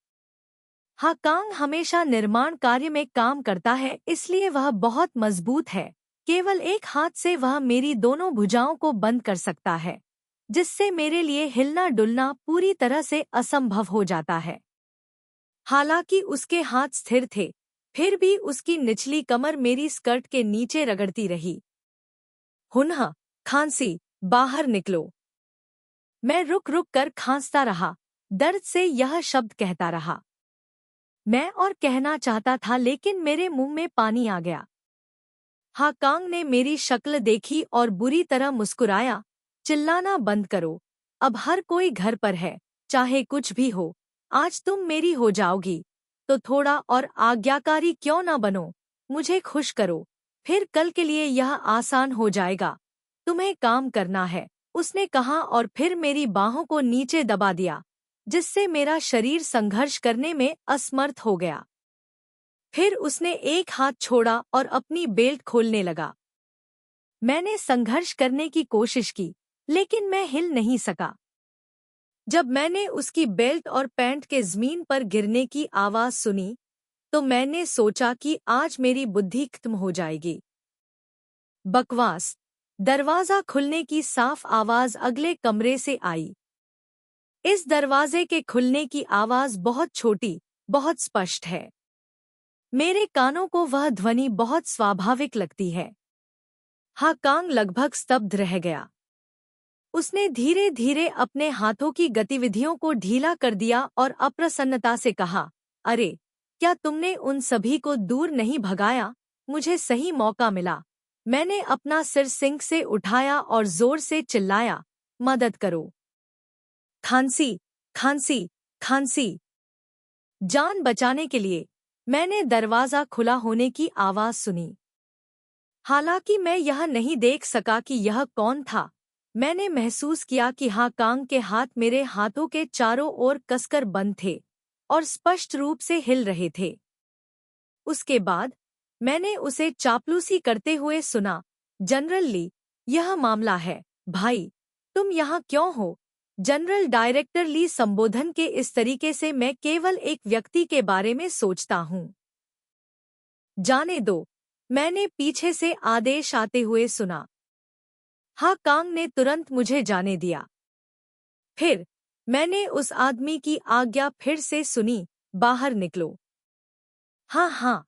कांग हमेशा निर्माण कार्य में काम करता है, इसलिए वह बहुत मजबूत है। केवल एक हाथ से वह मेरी दोनों भुजाओं को बंद कर सकता है, जिससे मेरे लिए हिलना डुलना पूरी तरह से असंभव हो जाता है। हालांकि उसके हाथ स्थिर थे, फिर भी उसकी निचली कमर मेरी स्कर्ट के नीचे रगड़ती रही। हुन्हा, खांसी, बाहर निकलो। मैं रुक रुक कर खांसता रहा, दर्द से यह शब्द कहता रहा। मैं और कहना चाहता था लेकिन मेरे मुंह में पानी आ गया। कांग ने मेरी शक्ल देखी और बुरी तरह मुस्कुराया। चिल्लाना बंद करो, अब हर कोई घर पर है, चाहे कुछ भी हो, आज तुम मेरी हो जाओगी, तो थोड़ा और आज्ञाकारी क्यों न बनो, मुझे खुश करो, फिर कल के लिए यह आसान हो जाएगा। तुम्हें काम करना है, उसने कहा और फिर मेरी बाहों को नीचे दबा दिया, जिससे मेरा शरीर संघर्ष करने में असमर्थ हो गया। फिर उसने एक हाथ छोड़ा और अपनी बेल्ट खोलने लगा। मैंने संघर्ष करने की कोशिश की, लेकिन मैं हिल नहीं सका। जब मैंने उसकी बेल्ट और पैंट के जमीन पर गिरने की आवाज सुनी, तो मैंने सोचा कि आज मेरी बुद्धि खत्म हो जाएगी। बकवास। दरवाजा खुलने की साफ आवाज अगले कमरे से आई। इस दरवाजे के खुलने की आवाज बहुत छोटी, बहुत स्पष्ट है। मेरे कानों को वह ध्वनि बहुत स्वाभाविक लगती है। कांग लगभग स्तब्ध रह गया। उसने धीरे धीरे अपने हाथों की गतिविधियों को ढीला कर दिया और अप्रसन्नता से कहा, अरे, क्या तुमने उन सभी को दूर नहीं भगाया? मुझे सही मौका मिला। मैंने अपना सिर सिंक से उठाया और जोर से चिल्लाया, मदद करो। खांसी, खांसी, खांसी। जान बचाने के लिए मैंने दरवाजा खुला होने की आवाज सुनी। हालांकि मैं यह नहीं देख सका कि यह कौन था। मैंने महसूस किया कि कांग के हाथ मेरे हाथों के चारों ओर कसकर बंद थे और स्पष्ट रूप से हिल रहे थे। उसके बाद मैंने उसे चापलूसी करते हुए सुना, जनरल ली, यह मामला है। भाई, तुम यहाँ क्यों हो? जनरल डायरेक्टर ली संबोधन के इस तरीके से मैं केवल एक व्यक्ति के बारे में सोचता हूँ। जाने दो, मैंने पीछे से आदेश आते हुए सुना। कांग ने तुरंत मुझे जाने दिया। फिर मैंने उस आदमी की आज्ञा फिर से सुनी, बाहर निकलो। हाँ,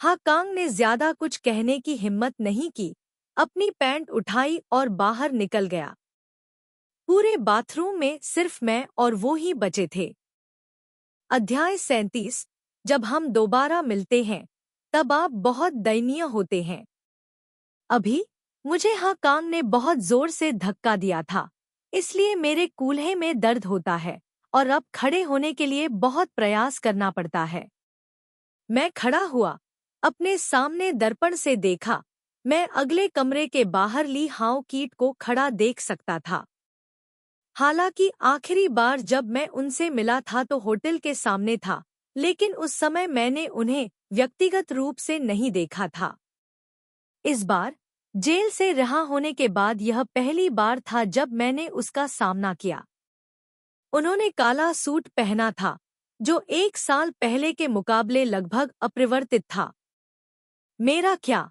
कांग ने ज्यादा कुछ कहने की हिम्मत नहीं की, अपनी पैंट उठाई और बाहर निकल गया। पूरे बाथरूम में सिर्फ मैं और वो ही बचे थे। अध्याय 37। जब हम दोबारा मिलते हैं तब आप बहुत दयनीय होते हैं। अभी मुझे कांग ने बहुत जोर से धक्का दिया था, इसलिए मेरे कूल्हे में दर्द होता है और अब खड़े होने के लिए बहुत प्रयास करना पड़ता है। मैं खड़ा हुआ, अपने सामने दर्पण से देखा। मैं अगले कमरे के बाहर ली हाउ कीट को खड़ा देख सकता था। हालांकि आखिरी बार जब मैं उनसे मिला था तो होटल के सामने था, लेकिन उस समय मैंने उन्हें व्यक्तिगत रूप से नहीं देखा था। इस बार जेल से रिहा होने के बाद यह पहली बार था जब मैंने उसका सामना किया। उन्होंने काला सूट पहना था, जो 1 साल पहले के मुकाबले लगभग अपरिवर्तित था। मेरा क्या?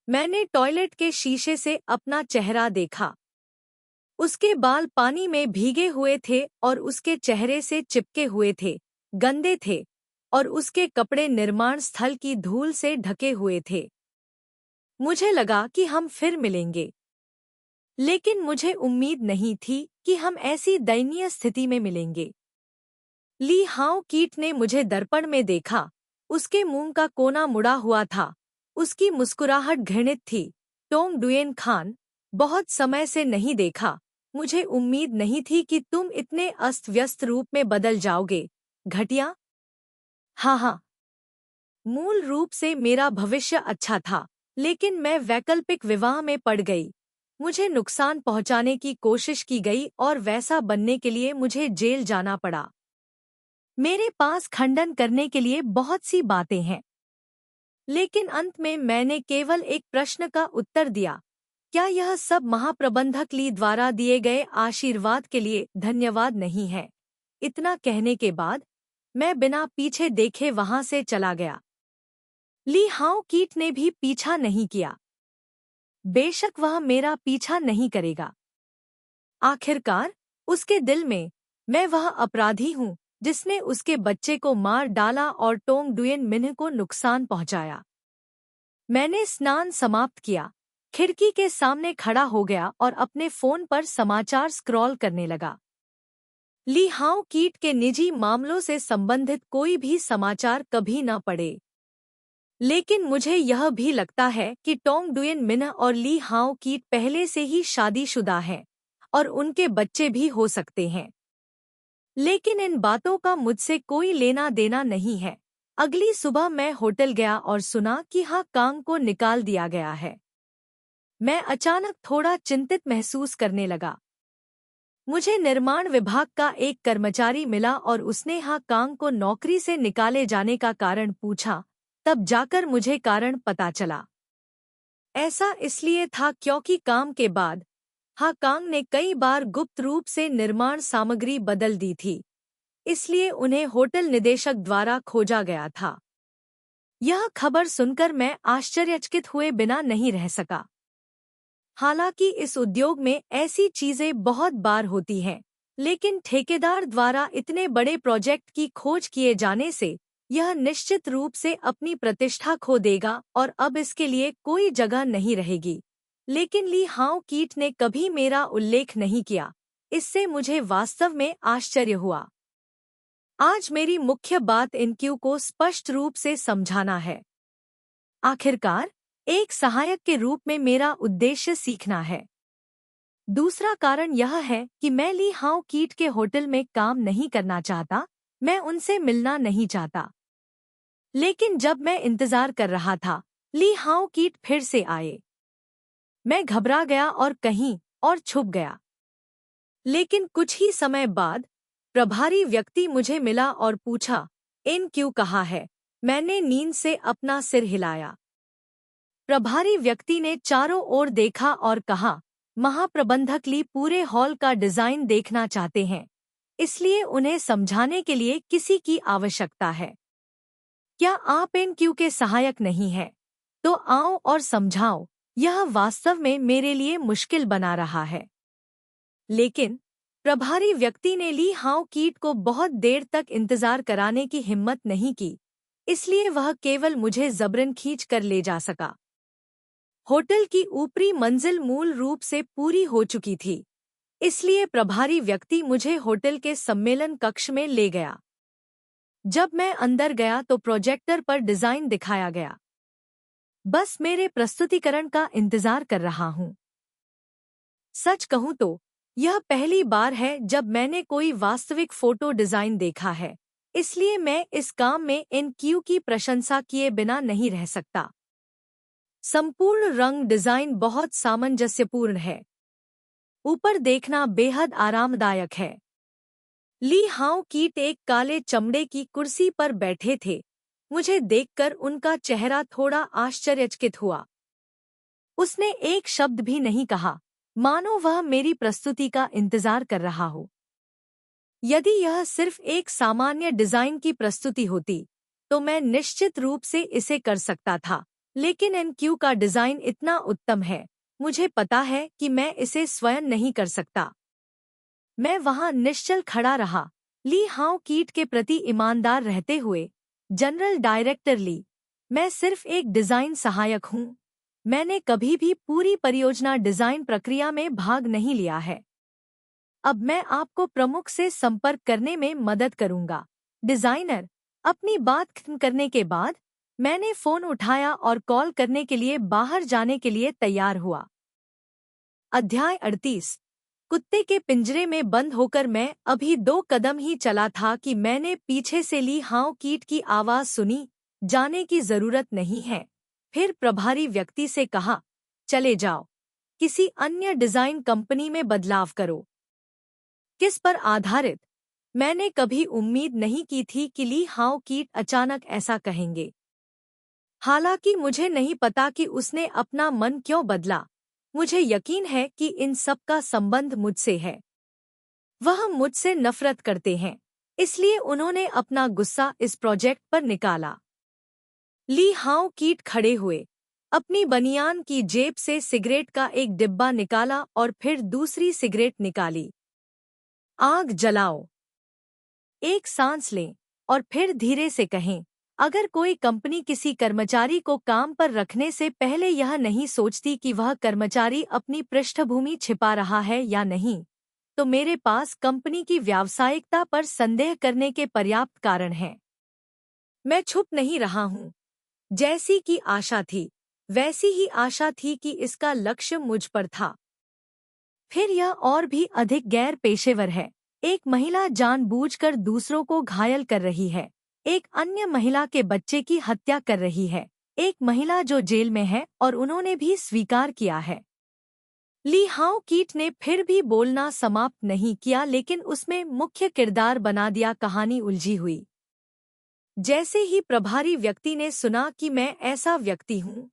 मैंने टॉयलेट के शीशे से अपना चेहरा देखा। उसके बाल पानी में भीगे हुए थे और उसके चेहरे से चिपके हुए थे, गंदे थे, और उसके कपड़े निर्माण स्थल की धूल से ढके हुए थे। मुझे लगा कि हम फिर मिलेंगे, लेकिन मुझे उम्मीद नहीं थी कि हम ऐसी दयनीय स्थिति में मिलेंगे। ली हाउ कीट ने मुझे दर्पण में देखा। उसके मुंह का कोना मुड़ा हुआ था। उसकी मुस्कुराहट घृणित थी। टोंग डुयेन खान, बहुत समय से नहीं देखा। मुझे उम्मीद नहीं थी कि तुम इतने अस्त व्यस्त रूप में बदल जाओगे, घटिया। हाँ, मूल रूप से मेरा भविष्य अच्छा था, लेकिन मैं वैकल्पिक विवाह में पड़ गई। मुझे नुकसान पहुंचाने की कोशिश की गई और वैसा बनने के लिए मुझे जेल जाना पड़ा। मेरे पास खंडन करने के लिए बहुत सी बातें हैं, लेकिन अंत में मैंने केवल एक प्रश्न का उत्तर दिया, क्या यह सब महाप्रबंधक ली द्वारा दिए गए आशीर्वाद के लिए धन्यवाद नहीं है? इतना कहने के बाद मैं बिना पीछे देखे वहां से चला गया। ली हाउ कीट ने भी पीछा नहीं किया। बेशक वह मेरा पीछा नहीं करेगा। आखिरकार उसके दिल में मैं वह अपराधी हूँ जिसने उसके बच्चे को मार डाला और टोंग डुयेन मिन्ह को नुकसान पहुंचाया। मैंने स्नान समाप्त किया, खिड़की के सामने खड़ा हो गया और अपने फोन पर समाचार स्क्रॉल करने लगा। ली हाउ कीट के निजी मामलों से संबंधित कोई भी समाचार कभी न पढ़े, लेकिन मुझे यह भी लगता है कि टोंग डुयेन मिन्ह और ली हाउ कीट पहले से ही शादीशुदा हैं और उनके बच्चे भी हो सकते हैं, लेकिन इन बातों का मुझसे कोई लेना देना नहीं है। अगली सुबह मैं होटल गया और सुना कि कांग को निकाल दिया गया है। मैं अचानक थोड़ा चिंतित महसूस करने लगा। मुझे निर्माण विभाग का एक कर्मचारी मिला और उसने कांग को नौकरी से निकाले जाने का कारण पूछा। तब जाकर मुझे कारण पता चला। ऐसा इसलिए था क्योंकि काम के बाद कांग ने कई बार गुप्त रूप से निर्माण सामग्री बदल दी थी, इसलिए उन्हें होटल निदेशक द्वारा खोजा गया था। यह खबर सुनकर मैं आश्चर्यचकित हुए बिना नहीं रह सका। हालांकि इस उद्योग में ऐसी चीजें बहुत बार होती हैं, लेकिन ठेकेदार द्वारा इतने बड़े प्रोजेक्ट की खोज किए जाने से यह निश्चित रूप से अपनी प्रतिष्ठा खो देगा और अब इसके लिए कोई जगह नहीं रहेगी। लेकिन ली हाओ कीट ने कभी मेरा उल्लेख नहीं किया। इससे मुझे वास्तव में आश्चर्य हुआ। आज मेरी मुख्य बात इनक्यू को स्पष्ट रूप से समझाना है। आखिरकार, एक सहायक के रूप में मेरा उद्देश्य सीखना है। दूसरा कारण यह है कि मैं ली हाओ कीट के होटल में काम नहीं करना चाहता, मैं उनसे मिलना नहीं चाहता। लेकिन जब मैं इंतजार कर रहा था, ली हाओ कीट फिर से आए। मैं घबरा गया और कहीं और छुप गया। लेकिन कुछ ही समय बाद प्रभारी व्यक्ति मुझे मिला और पूछा, इन क्यों कहाँ है? मैंने नींद से अपना सिर हिलाया। प्रभारी व्यक्ति ने चारों ओर देखा और कहा, महाप्रबंधक ली पूरे हॉल का डिजाइन देखना चाहते हैं, इसलिए उन्हें समझाने के लिए किसी की आवश्यकता है। क्या आप इन क्यू के सहायक नहीं हैं? तो आओ और समझाओ, यह वास्तव में मेरे लिए मुश्किल बना रहा है। लेकिन प्रभारी व्यक्ति ने ली हाओ कीट को बहुत देर तक इंतजार कराने की हिम्मत नहीं की, इसलिए वह केवल मुझे जबरन खींच कर ले जा सका। होटल की ऊपरी मंजिल मूल रूप से पूरी हो चुकी थी, इसलिए प्रभारी व्यक्ति मुझे होटल के सम्मेलन कक्ष में ले गया। जब मैं अंदर गया तो प्रोजेक्टर पर डिजाइन दिखाया गया। बस मेरे प्रस्तुतिकरण का इंतजार कर रहा हूँ। सच कहूँ तो यह पहली बार है जब मैंने कोई वास्तविक फोटो डिजाइन देखा है, इसलिए मैं इस काम में इन क्यू की प्रशंसा किए बिना नहीं रह सकता। संपूर्ण रंग डिजाइन बहुत सामंजस्यपूर्ण है। ऊपर देखना बेहद आरामदायक है। ली हाओ कीट एक काले चमड़े की कुर्सी पर बैठे थे। मुझे देखकर उनका चेहरा थोड़ा आश्चर्यचकित हुआ। उसने एक शब्द भी नहीं कहा, मानो वह मेरी प्रस्तुति का इंतजार कर रहा हो। यदि यह सिर्फ एक सामान्य डिजाइन की प्रस्तुति होती, तो मैं निश्चित रूप से इसे कर सकता था, लेकिन एनक्यू का डिजाइन इतना उत्तम है, मुझे पता है कि मैं इसे स्वयं नहीं कर सकता। मैं वहां निश्चल खड़ा रहा, ली हाओ कीट के प्रति ईमानदार रहते हुए। जनरल डायरेक्टर ली, मैं सिर्फ एक डिजाइन सहायक हूँ। मैंने कभी भी पूरी परियोजना डिजाइन प्रक्रिया में भाग नहीं लिया है। अब मैं आपको प्रमुख से संपर्क करने में मदद करूंगा। डिजाइनर, अपनी बात खत्म करने के बाद मैंने फोन उठाया और कॉल करने के लिए बाहर जाने के लिए तैयार हुआ। अध्याय 38। कुत्ते के पिंजरे में बंद होकर मैं अभी 2 कदम ही चला था कि मैंने पीछे से ली हाओ कीट की आवाज सुनी, जाने की जरूरत नहीं है। फिर प्रभारी व्यक्ति से कहा, चले जाओ, किसी अन्य डिजाइन कंपनी में बदलाव करो। किस पर आधारित? मैंने कभी उम्मीद नहीं की थी कि ली हाओ कीट अचानक ऐसा कहेंगे। हालांकि मुझे नहीं पता कि उसने अपना मन क्यों बदला। मुझे यकीन है कि इन सब का संबंध मुझसे है। वह मुझसे नफरत करते हैं, इसलिए उन्होंने अपना गुस्सा इस प्रोजेक्ट पर निकाला। ली हाओ कीट खड़े हुए, अपनी बनियान की जेब से सिगरेट का एक डिब्बा निकाला और फिर दूसरी सिगरेट निकाली। आग जलाओ, एक सांस लें और फिर धीरे से कहें, अगर कोई कंपनी किसी कर्मचारी को काम पर रखने से पहले यह नहीं सोचती कि वह कर्मचारी अपनी पृष्ठभूमि छिपा रहा है या नहीं, तो मेरे पास कंपनी की व्यावसायिकता पर संदेह करने के पर्याप्त कारण हैं। मैं छुप नहीं रहा हूँ। जैसी की आशा थी, वैसी ही आशा थी कि इसका लक्ष्य मुझ पर था। फिर यह और भी अधिक गैर पेशेवर है। एक महिला जानबूझकर दूसरों को घायल कर रही है। एक अन्य महिला के बच्चे की हत्या कर रही है। एक महिला जो जेल में है और उन्होंने भी स्वीकार किया है। ली हाओ कीट ने फिर भी बोलना समाप्त नहीं किया, लेकिन उसमें मुख्य किरदार बना दिया। कहानी उलझी हुई। जैसे ही प्रभारी व्यक्ति ने सुना कि मैं ऐसा व्यक्ति हूँ,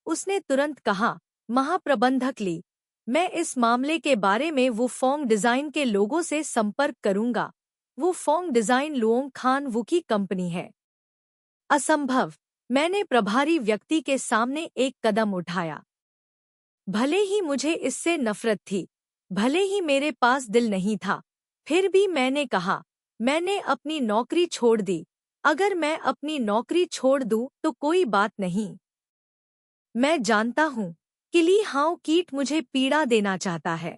उसने तुरंत कहा, महाप्रबंधक ली, मैं इस मामले के बारे में वो फोंग डिजाइन के लोगों से संपर्क करूंगा। वो फोंग डिजाइन लुओंग खान वू की कंपनी है। असंभव। मैंने प्रभारी व्यक्ति के सामने एक कदम उठाया। भले ही मुझे इससे नफरत थी, भले ही मेरे पास दिल नहीं था, फिर भी मैंने कहा, मैंने अपनी नौकरी छोड़ दी। अगर मैं अपनी नौकरी छोड़ दूं तो कोई बात नहीं। मैं जानता हूं कि ली हाओ कीट मुझे पीड़ा देना चाहता है।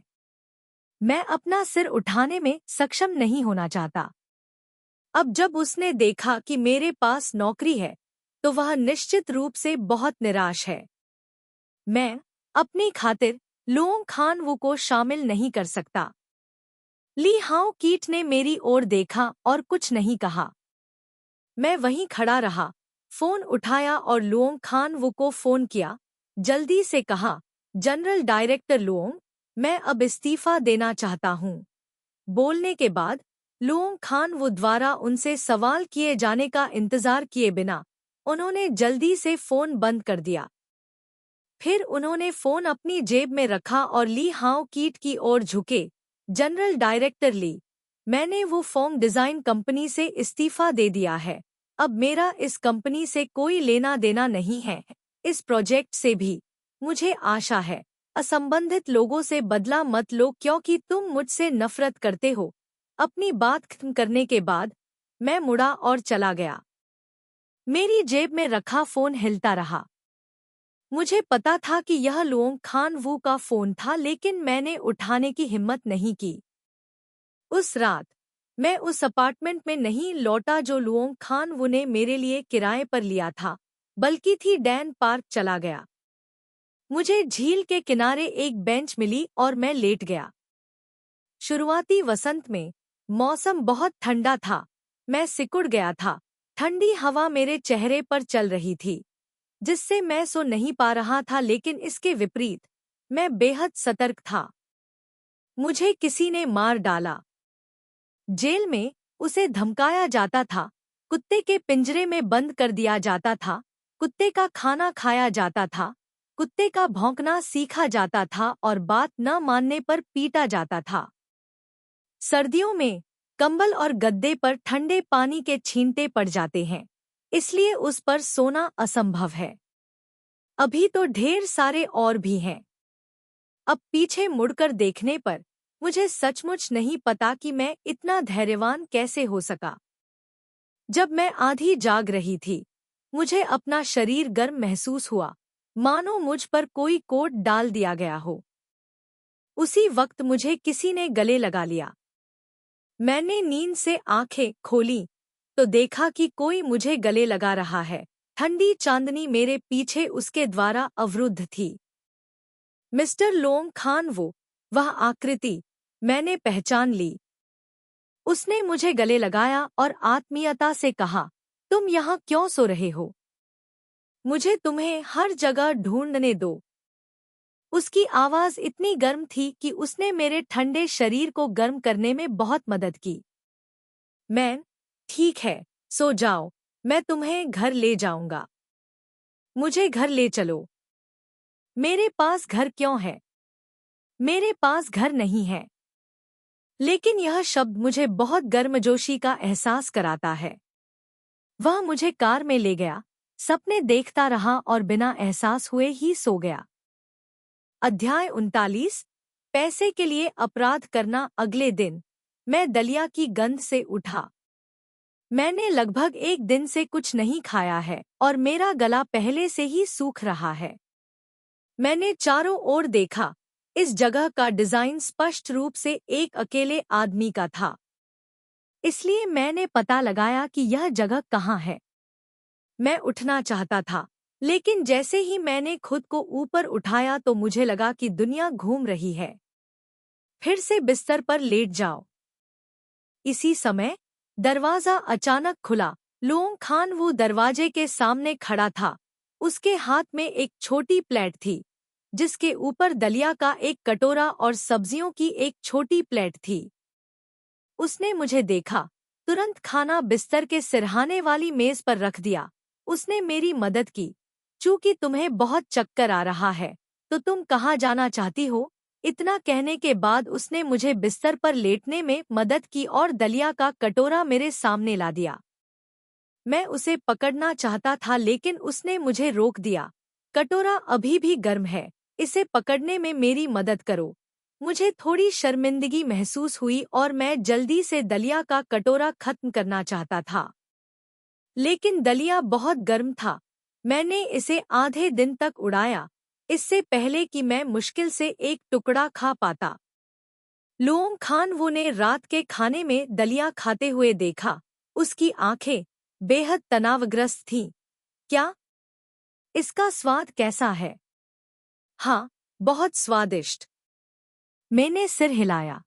मैं अपना सिर उठाने में सक्षम नहीं होना चाहता। अब जब उसने देखा कि मेरे पास नौकरी है, तो वह निश्चित रूप से बहुत निराश है। मैं अपनी खातिर लुओंग खान वो को शामिल नहीं कर सकता। ली हाओ कीट ने मेरी ओर देखा और कुछ नहीं कहा। मैं वहीं खड़ा रहा, फोन उठाया और लुओंग खान वो को फोन किया। जल्दी से कहा, जनरल डायरेक्टर लुओंग, मैं अब इस्तीफा देना चाहता हूँ। बोलने के बाद लुओंग खान वो द्वारा उनसे सवाल किए जाने का इंतजार किए बिना उन्होंने जल्दी से फोन बंद कर दिया। फिर उन्होंने फोन अपनी जेब में रखा और ली हाओ कीट की ओर झुके। जनरल डायरेक्टर ली, मैंने वो फॉर्म डिजाइन कंपनी से इस्तीफा दे दिया है। अब मेरा इस कंपनी से कोई लेना देना नहीं है। इस प्रोजेक्ट से भी मुझे आशा है। असंबंधित लोगों से बदला मत लो क्योंकि तुम मुझसे नफरत करते हो। अपनी बात खत्म करने के बाद मैं मुड़ा और चला गया। मेरी जेब में रखा फोन हिलता रहा। मुझे पता था कि यह लुओंग खान वू का फोन था, लेकिन मैंने उठाने की हिम्मत नहीं की। उस रात मैं उस अपार्टमेंट में नहीं लौटा जो लुओंग खान वू ने मेरे लिए किराए पर लिया था, बल्कि थी डैन पार्क चला गया। मुझे झील के किनारे एक बेंच मिली और मैं लेट गया। शुरुआती वसंत में मौसम बहुत ठंडा था। मैं सिकुड़ गया था। ठंडी हवा मेरे चेहरे पर चल रही थी, जिससे मैं सो नहीं पा रहा था, लेकिन इसके विपरीत मैं बेहद सतर्क था। मुझे किसी ने मार डाला। जेल में उसे धमकाया जाता था, कुत्ते के पिंजरे में बंद कर दिया जाता था, कुत्ते का खाना खाया जाता था, कुत्ते का भौंकना सीखा जाता था और बात न मानने पर पीटा जाता था। सर्दियों में कंबल और गद्दे पर ठंडे पानी के छींटे पड़ जाते हैं, इसलिए उस पर सोना असंभव है। अभी तो ढेर सारे और भी हैं। अब पीछे मुड़कर देखने पर मुझे सचमुच नहीं पता कि मैं इतना धैर्यवान कैसे हो सका। जब मैं आधी जाग रही थी, मुझे अपना शरीर गर्म महसूस हुआ, मानो मुझ पर कोई कोट डाल दिया गया हो। उसी वक्त मुझे किसी ने गले लगा लिया। मैंने नींद से आंखें खोली तो देखा कि कोई मुझे गले लगा रहा है। ठंडी चांदनी मेरे पीछे उसके द्वारा अवरुद्ध थी। मिस्टर लोंग खान वह आकृति मैंने पहचान ली। उसने मुझे गले लगाया और आत्मीयता से कहा, तुम यहाँ क्यों सो रहे हो? मुझे तुम्हें हर जगह ढूंढने दो। उसकी आवाज इतनी गर्म थी कि उसने मेरे ठंडे शरीर को गर्म करने में बहुत मदद की। मैं, ठीक है, सो जाओ, मैं तुम्हें घर ले जाऊंगा। मुझे घर ले चलो। मेरे पास घर क्यों है? मेरे पास घर नहीं है। लेकिन यह शब्द मुझे बहुत गर्मजोशी का एहसास कराता है। वह मुझे कार में ले गया, सपने देखता रहा और बिना एहसास हुए ही सो गया। अध्याय 39, पैसे के लिए अपराध करना। अगले दिन मैं दलिया की गंध से उठा। मैंने लगभग एक दिन से कुछ नहीं खाया है और मेरा गला पहले से ही सूख रहा है। मैंने चारों ओर देखा। इस जगह का डिजाइन स्पष्ट रूप से एक अकेले आदमी का था, इसलिए मैंने पता लगाया कि यह जगह कहाँ है। मैं उठना चाहता था, लेकिन जैसे ही मैंने खुद को ऊपर उठाया तो मुझे लगा कि दुनिया घूम रही है। फिर से बिस्तर पर लेट जाओ। इसी समय दरवाजा अचानक खुला। लोंग खान वो दरवाजे के सामने खड़ा था। उसके हाथ में एक छोटी प्लेट थी, जिसके ऊपर दलिया का एक कटोरा और सब्जियों की एक छोटी प्लेट थी। उसने मुझे देखा, तुरंत खाना बिस्तर के सिरहाने वाली मेज पर रख दिया। उसने मेरी मदद की। चूंकि तुम्हें बहुत चक्कर आ रहा है, तो तुम कहाँ जाना चाहती हो? इतना कहने के बाद उसने मुझे बिस्तर पर लेटने में मदद की और दलिया का कटोरा मेरे सामने ला दिया। मैं उसे पकड़ना चाहता था, लेकिन उसने मुझे रोक दिया। कटोरा अभी भी गर्म है, इसे पकड़ने में मेरी मदद करो। मुझे थोड़ी शर्मिंदगी महसूस हुई और मैं जल्दी से दलिया का कटोरा खत्म करना चाहता था, लेकिन दलिया बहुत गर्म था। मैंने इसे आधे दिन तक उड़ाया, इससे पहले कि मैं मुश्किल से एक टुकड़ा खा पाता। लुओंग खान वो ने रात के खाने में दलिया खाते हुए देखा। उसकी आंखें बेहद तनावग्रस्त थीं। क्या? इसका स्वाद कैसा है? हाँ, बहुत स्वादिष्ट। मैंने सिर हिलाया।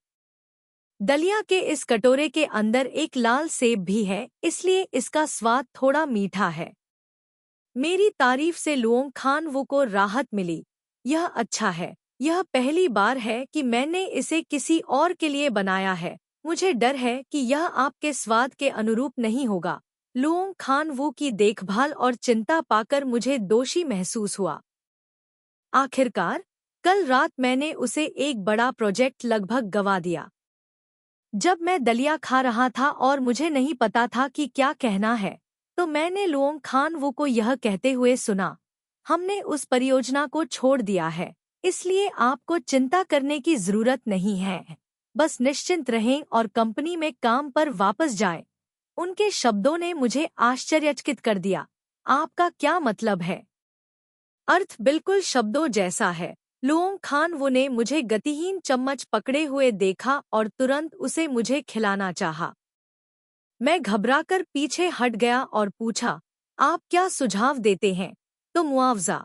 दलिया के इस कटोरे के अंदर एक लाल सेब भी है, इसलिए इसका स्वाद थोड़ा मीठा है। मेरी तारीफ से लुओंग खान वो को राहत मिली। यह अच्छा है। यह पहली बार है कि मैंने इसे किसी और के लिए बनाया है। मुझे डर है कि यह आपके स्वाद के अनुरूप नहीं होगा। लुओंग खान वो की देखभाल और चिंता पाकर मुझे दोषी महसूस हुआ। आखिरकार, कल रात मैंने उसे एक बड़ा प्रोजेक्ट लगभग गवा दिया। जब मैं दलिया खा रहा था और मुझे नहीं पता था कि क्या कहना है, तो मैंने लुओंग खान वो को यह कहते हुए सुना, हमने उस परियोजना को छोड़ दिया है, इसलिए आपको चिंता करने की जरूरत नहीं है। बस निश्चिंत रहें और कंपनी में काम पर वापस जाएं। उनके शब्दों ने मुझे आश्चर्यचकित कर दिया। आपका क्या मतलब है? अर्थ बिल्कुल शब्दों जैसा है। लुओंग खान वो ने मुझे गतिहीन चम्मच पकड़े हुए देखा और तुरंत उसे मुझे खिलाना चाहा। मैं घबराकर पीछे हट गया और पूछा, आप क्या सुझाव देते हैं? तो मुआवजा।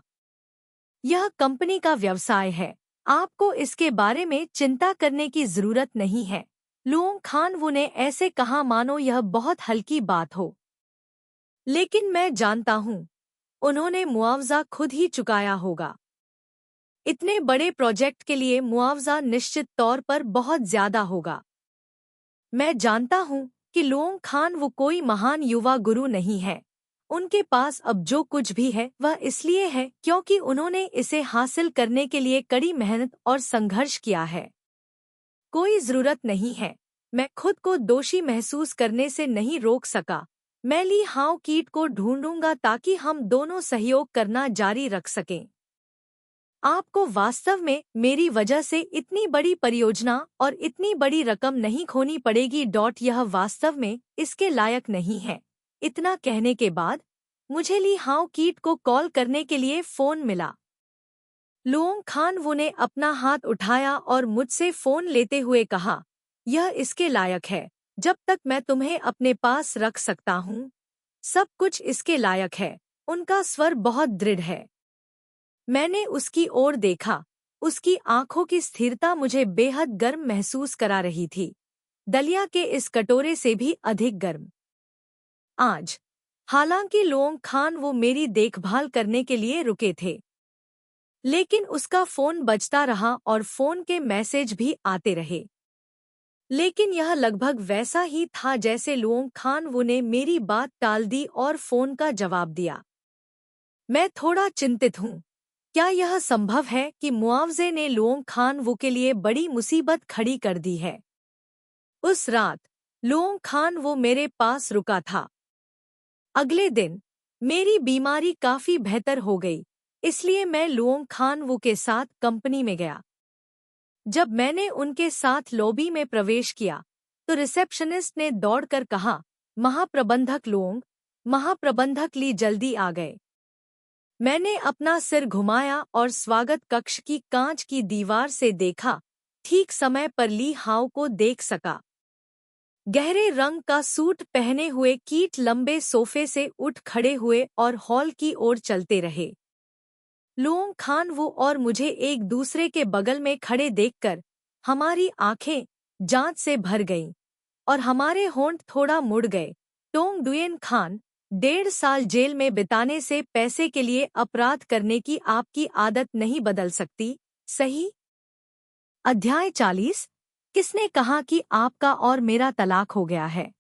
यह कंपनी का व्यवसाय है। आपको इसके बारे में चिंता करने की जरूरत नहीं है। लुओंग खान वो ने ऐसे कहा मानो यह बहुत हल्की बात हो। लेकिन मैं जानता हूँ, उन्होंने मुआवजा खुद ही चुकाया होगा। इतने बड़े प्रोजेक्ट के लिए मुआवजा निश्चित तौर पर बहुत ज्यादा होगा। मैं जानता हूँ कि लुओंग खान वो कोई महान युवा गुरु नहीं है। उनके पास अब जो कुछ भी है वह इसलिए है क्योंकि उन्होंने इसे हासिल करने के लिए कड़ी मेहनत और संघर्ष किया है। कोई जरूरत नहीं है। मैं खुद को दोषी महसूस करने से नहीं रोक सका। मैं ली हाओ कीट को ढूंढूंगा ताकि हम दोनों सहयोग करना जारी रख सकें। आपको वास्तव में मेरी वजह से इतनी बड़ी परियोजना और इतनी बड़ी रकम नहीं खोनी पड़ेगी। यह वास्तव में इसके लायक नहीं है। इतना कहने के बाद मुझे ली हाओ कीट को कॉल करने के लिए फोन मिला। लुओंग खान वो ने अपना हाथ उठाया और मुझसे फोन लेते हुए कहा, यह इसके लायक है। जब तक मैं तुम्हें अपने पास रख सकता हूँ, सब कुछ इसके लायक है। उनका स्वर बहुत दृढ़ है। मैंने उसकी ओर देखा। उसकी आंखों की स्थिरता मुझे बेहद गर्म महसूस करा रही थी, दलिया के इस कटोरे से भी अधिक गर्म। आज, हालांकि लुओंग खान वो मेरी देखभाल करने के लिए रुके थे, लेकिन उसका फोन बजता रहा और फोन के मैसेज भी आते रहे। लेकिन यह लगभग वैसा ही था जैसे लुओंग खान वो ने मेरी बात टाल दी और फोन का जवाब दिया। मैं थोड़ा चिंतित हूँ। क्या यह संभव है कि मुआवजे ने लुओंग खान वो के लिए बड़ी मुसीबत खड़ी कर दी है? उस रात लुओंग खान वो मेरे पास रुका था। अगले दिन मेरी बीमारी काफी बेहतर हो गई, इसलिए मैं लुओंग खान वो के साथ कंपनी में गया। जब मैंने उनके साथ लॉबी में प्रवेश किया, तो रिसेप्शनिस्ट ने दौड़कर कहा, महाप्रबंधक लुओंग, महाप्रबंधक ली जल्दी आ गए। मैंने अपना सिर घुमाया और स्वागत कक्ष की कांच की दीवार से देखा। ठीक समय पर ली हाओ को देख सका। गहरे रंग का सूट पहने हुए कीट लंबे सोफे से उठ खड़े हुए और हॉल की ओर चलते रहे। लुओंग खान वो और मुझे एक दूसरे के बगल में खड़े देखकर हमारी आंखें जांच से भर गईं और हमारे होंठ थोड़ा मुड़ गए। टोंग डुयेन खान, 1.5 साल जेल में बिताने से पैसे के लिए अपराध करने की आपकी आदत नहीं बदल सकती, सही? अध्याय 40। किसने कहा कि आपका और मेरा तलाक हो गया है?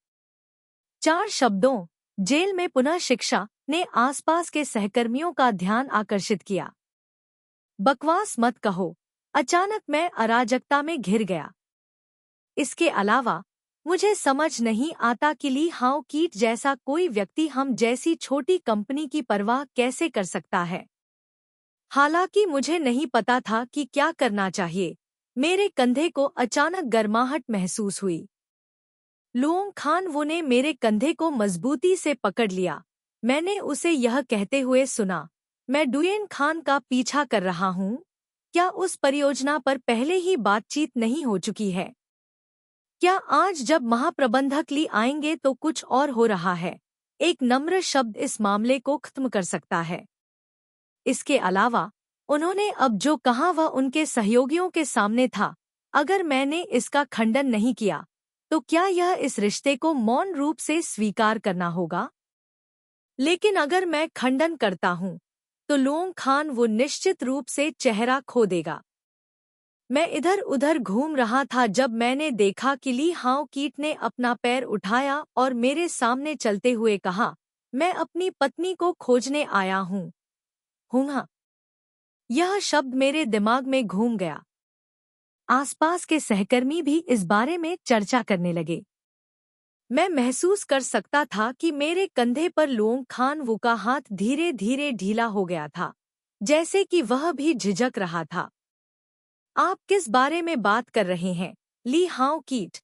4 शब्दों, जेल में पुनः शिक्षा, ने आसपास के सहकर्मियों का ध्यान आकर्षित किया। बकवास मत कहो। अचानक मैं अराजकता में घिर गया। इसके अलावा मुझे समझ नहीं आता कि ली हाओ कीट जैसा कोई व्यक्ति हम जैसी छोटी कंपनी की परवाह कैसे कर सकता है। हालांकि मुझे नहीं पता था कि क्या करना चाहिए, मेरे कंधे को अचानक गर्माहट महसूस हुई। लुओंग खान वो ने मेरे कंधे को मजबूती से पकड़ लिया। मैंने उसे यह कहते हुए सुना, मैं डुएन खान का पीछा कर रहा हूँ। क्या उस परियोजना पर पहले ही बातचीत नहीं हो चुकी है? क्या आज जब महाप्रबंधक ली आएंगे तो कुछ और हो रहा है? एक नम्र शब्द इस मामले को खत्म कर सकता है। इसके अलावा उन्होंने अब जो कहा वह उनके सहयोगियों के सामने था। अगर मैंने इसका खंडन नहीं किया तो क्या यह इस रिश्ते को मौन रूप से स्वीकार करना होगा? लेकिन अगर मैं खंडन करता हूँ तो लुओंग खान वो निश्चित रूप से चेहरा खो देगा। मैं इधर उधर घूम रहा था जब मैंने देखा कि ली हाओ कीट ने अपना पैर उठाया और मेरे सामने चलते हुए कहा, मैं अपनी पत्नी को खोजने आया हूँ। हाँ। यह शब्द मेरे दिमाग में घूम गया। आसपास के सहकर्मी भी इस बारे में चर्चा करने लगे। मैं महसूस कर सकता था कि मेरे कंधे पर लुओंग खान वो का हाथ धीरे धीरे ढीला हो गया था, जैसे कि वह भी झिझक रहा था। आप किस बारे में बात कर रहे हैं, ली हाओ कीट?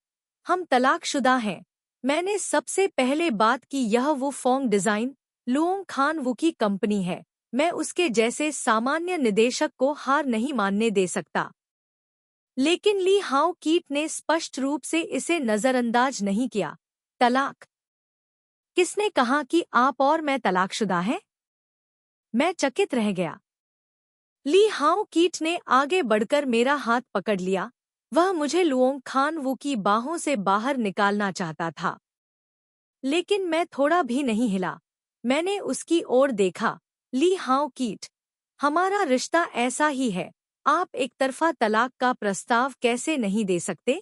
हम तलाकशुदा हैं। मैंने सबसे पहले बात की यह वो फोंग डिजाइन लुओंग खान वो की कंपनी है। मैं उसके जैसे सामान्य निदेशक को हार नहीं मानने दे सकता। लेकिन ली हाओ कीट ने स्पष्ट रूप से इसे नजरअंदाज नहीं किया। तलाक? किसने कहा कि आप और मैं तलाकशुदा हैं? मैं चकित रह गया। ली हाओ कीट ने आगे बढ़कर मेरा हाथ पकड़ लिया। वह मुझे लुओंग खान वो की बाहों से बाहर निकालना चाहता था, लेकिन मैं थोड़ा भी नहीं हिला। मैंने उसकी ओर देखा। ली हाओ कीट, हमारा रिश्ता ऐसा ही है। आप एक तरफा तलाक का प्रस्ताव कैसे नहीं दे सकते?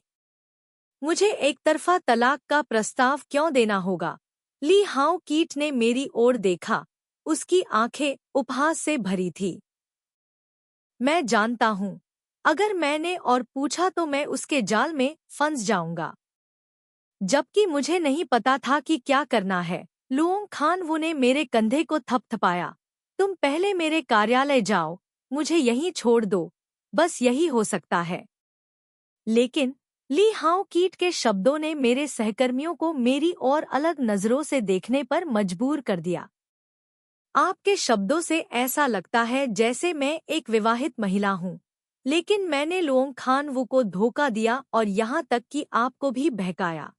मुझे एक तरफा तलाक का प्रस्ताव क्यों देना होगा? ली हाओ कीट ने मेरी ओर देखा। उसकी आंखें उपहास से भरी थी। मैं जानता हूँ, अगर मैंने और पूछा तो मैं उसके जाल में फंस जाऊंगा। जबकि मुझे नहीं पता था कि क्या करना है। लुओंग खान वो ने मेरे कंधे को थपथपाया। तुम पहले मेरे कार्यालय जाओ, मुझे यहीं छोड़ दो, बस यही हो सकता है। लेकिन ली हाओ कीट के शब्दों ने मेरे सहकर्मियों को मेरी और अलग नजरों से देखने पर मजबूर कर दिया। आपके शब्दों से ऐसा लगता है जैसे मैं एक विवाहित महिला हूँ, लेकिन मैंने लुओंग खान वो को धोखा दिया और यहाँ तक कि आपको भी बहकाया।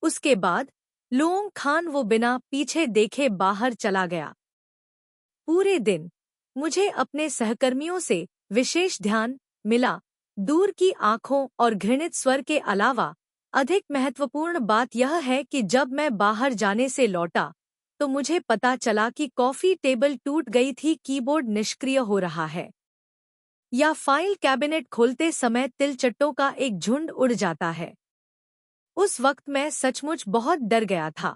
उसके बाद लुओंग खान वो बिना पीछे देखे बाहर चला गया। पूरे दिन मुझे अपने सहकर्मियों से विशेष ध्यान मिला। दूर की आंखों और घृणित स्वर के अलावा अधिक महत्वपूर्ण बात यह है कि जब मैं बाहर जाने से लौटा तो मुझे पता चला कि कॉफी टेबल टूट गई थी, कीबोर्ड निष्क्रिय हो रहा है, या फाइल कैबिनेट खोलते समय तिलचट्टों का एक झुंड उड़ जाता है। उस वक्त मैं सचमुच बहुत डर गया था,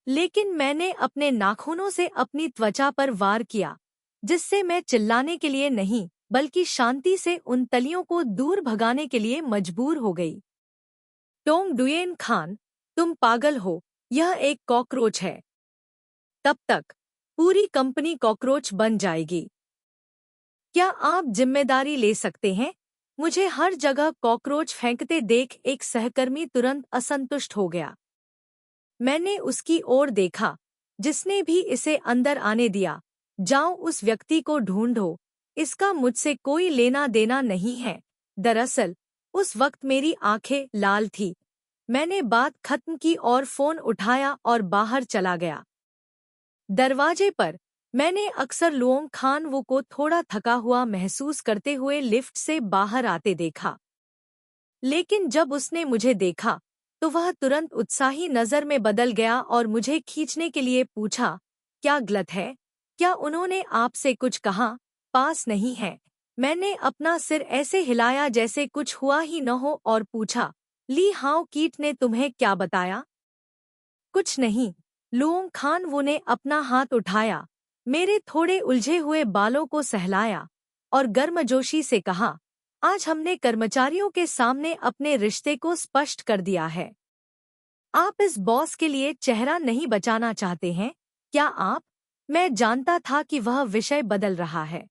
लेकिन मैंने अपने नाखूनों से अपनी त्वचा पर वार किया, जिससे मैं चिल्लाने के लिए नहीं बल्कि शांति से उन तलियों को दूर भगाने के लिए मजबूर हो गई। टोंग डुएन खान, तुम पागल हो, यह एक कॉकरोच है। तब तक पूरी कंपनी कॉकरोच बन जाएगी। क्या आप जिम्मेदारी ले सकते हैं? मुझे हर जगह कॉकरोच फेंकते देख एक सहकर्मी तुरंत असंतुष्ट हो गया। मैंने उसकी ओर देखा, जिसने भी इसे अंदर आने दिया। जाओ उस व्यक्ति को ढूंढो, इसका मुझसे कोई लेना देना नहीं है। दरअसल उस वक्त मेरी आंखें लाल थी। मैंने बात खत्म की और फोन उठाया और बाहर चला गया। दरवाजे पर मैंने अक्सर लुओंग खान वो को थोड़ा थका हुआ महसूस करते हुए लिफ्ट से बाहर आते देखा, लेकिन जब उसने मुझे देखा तो वह तुरंत उत्साही नज़र में बदल गया और मुझे खींचने के लिए पूछा, क्या गलत है? क्या उन्होंने आपसे कुछ कहा? पास नहीं है। मैंने अपना सिर ऐसे हिलाया जैसे कुछ हुआ ही न हो और पूछा, ली हाओ कीट ने तुम्हें क्या बताया? कुछ नहीं। लुओंग खान वो ने अपना हाथ उठाया, मेरे थोड़े उलझे हुए बालों को सहलाया और गर्मजोशी से कहा, आज हमने कर्मचारियों के सामने अपने रिश्ते को स्पष्ट कर दिया है। आप इस बॉस के लिए चेहरा नहीं बचाना चाहते हैं, क्या आप? मैं जानता था कि वह विषय बदल रहा है।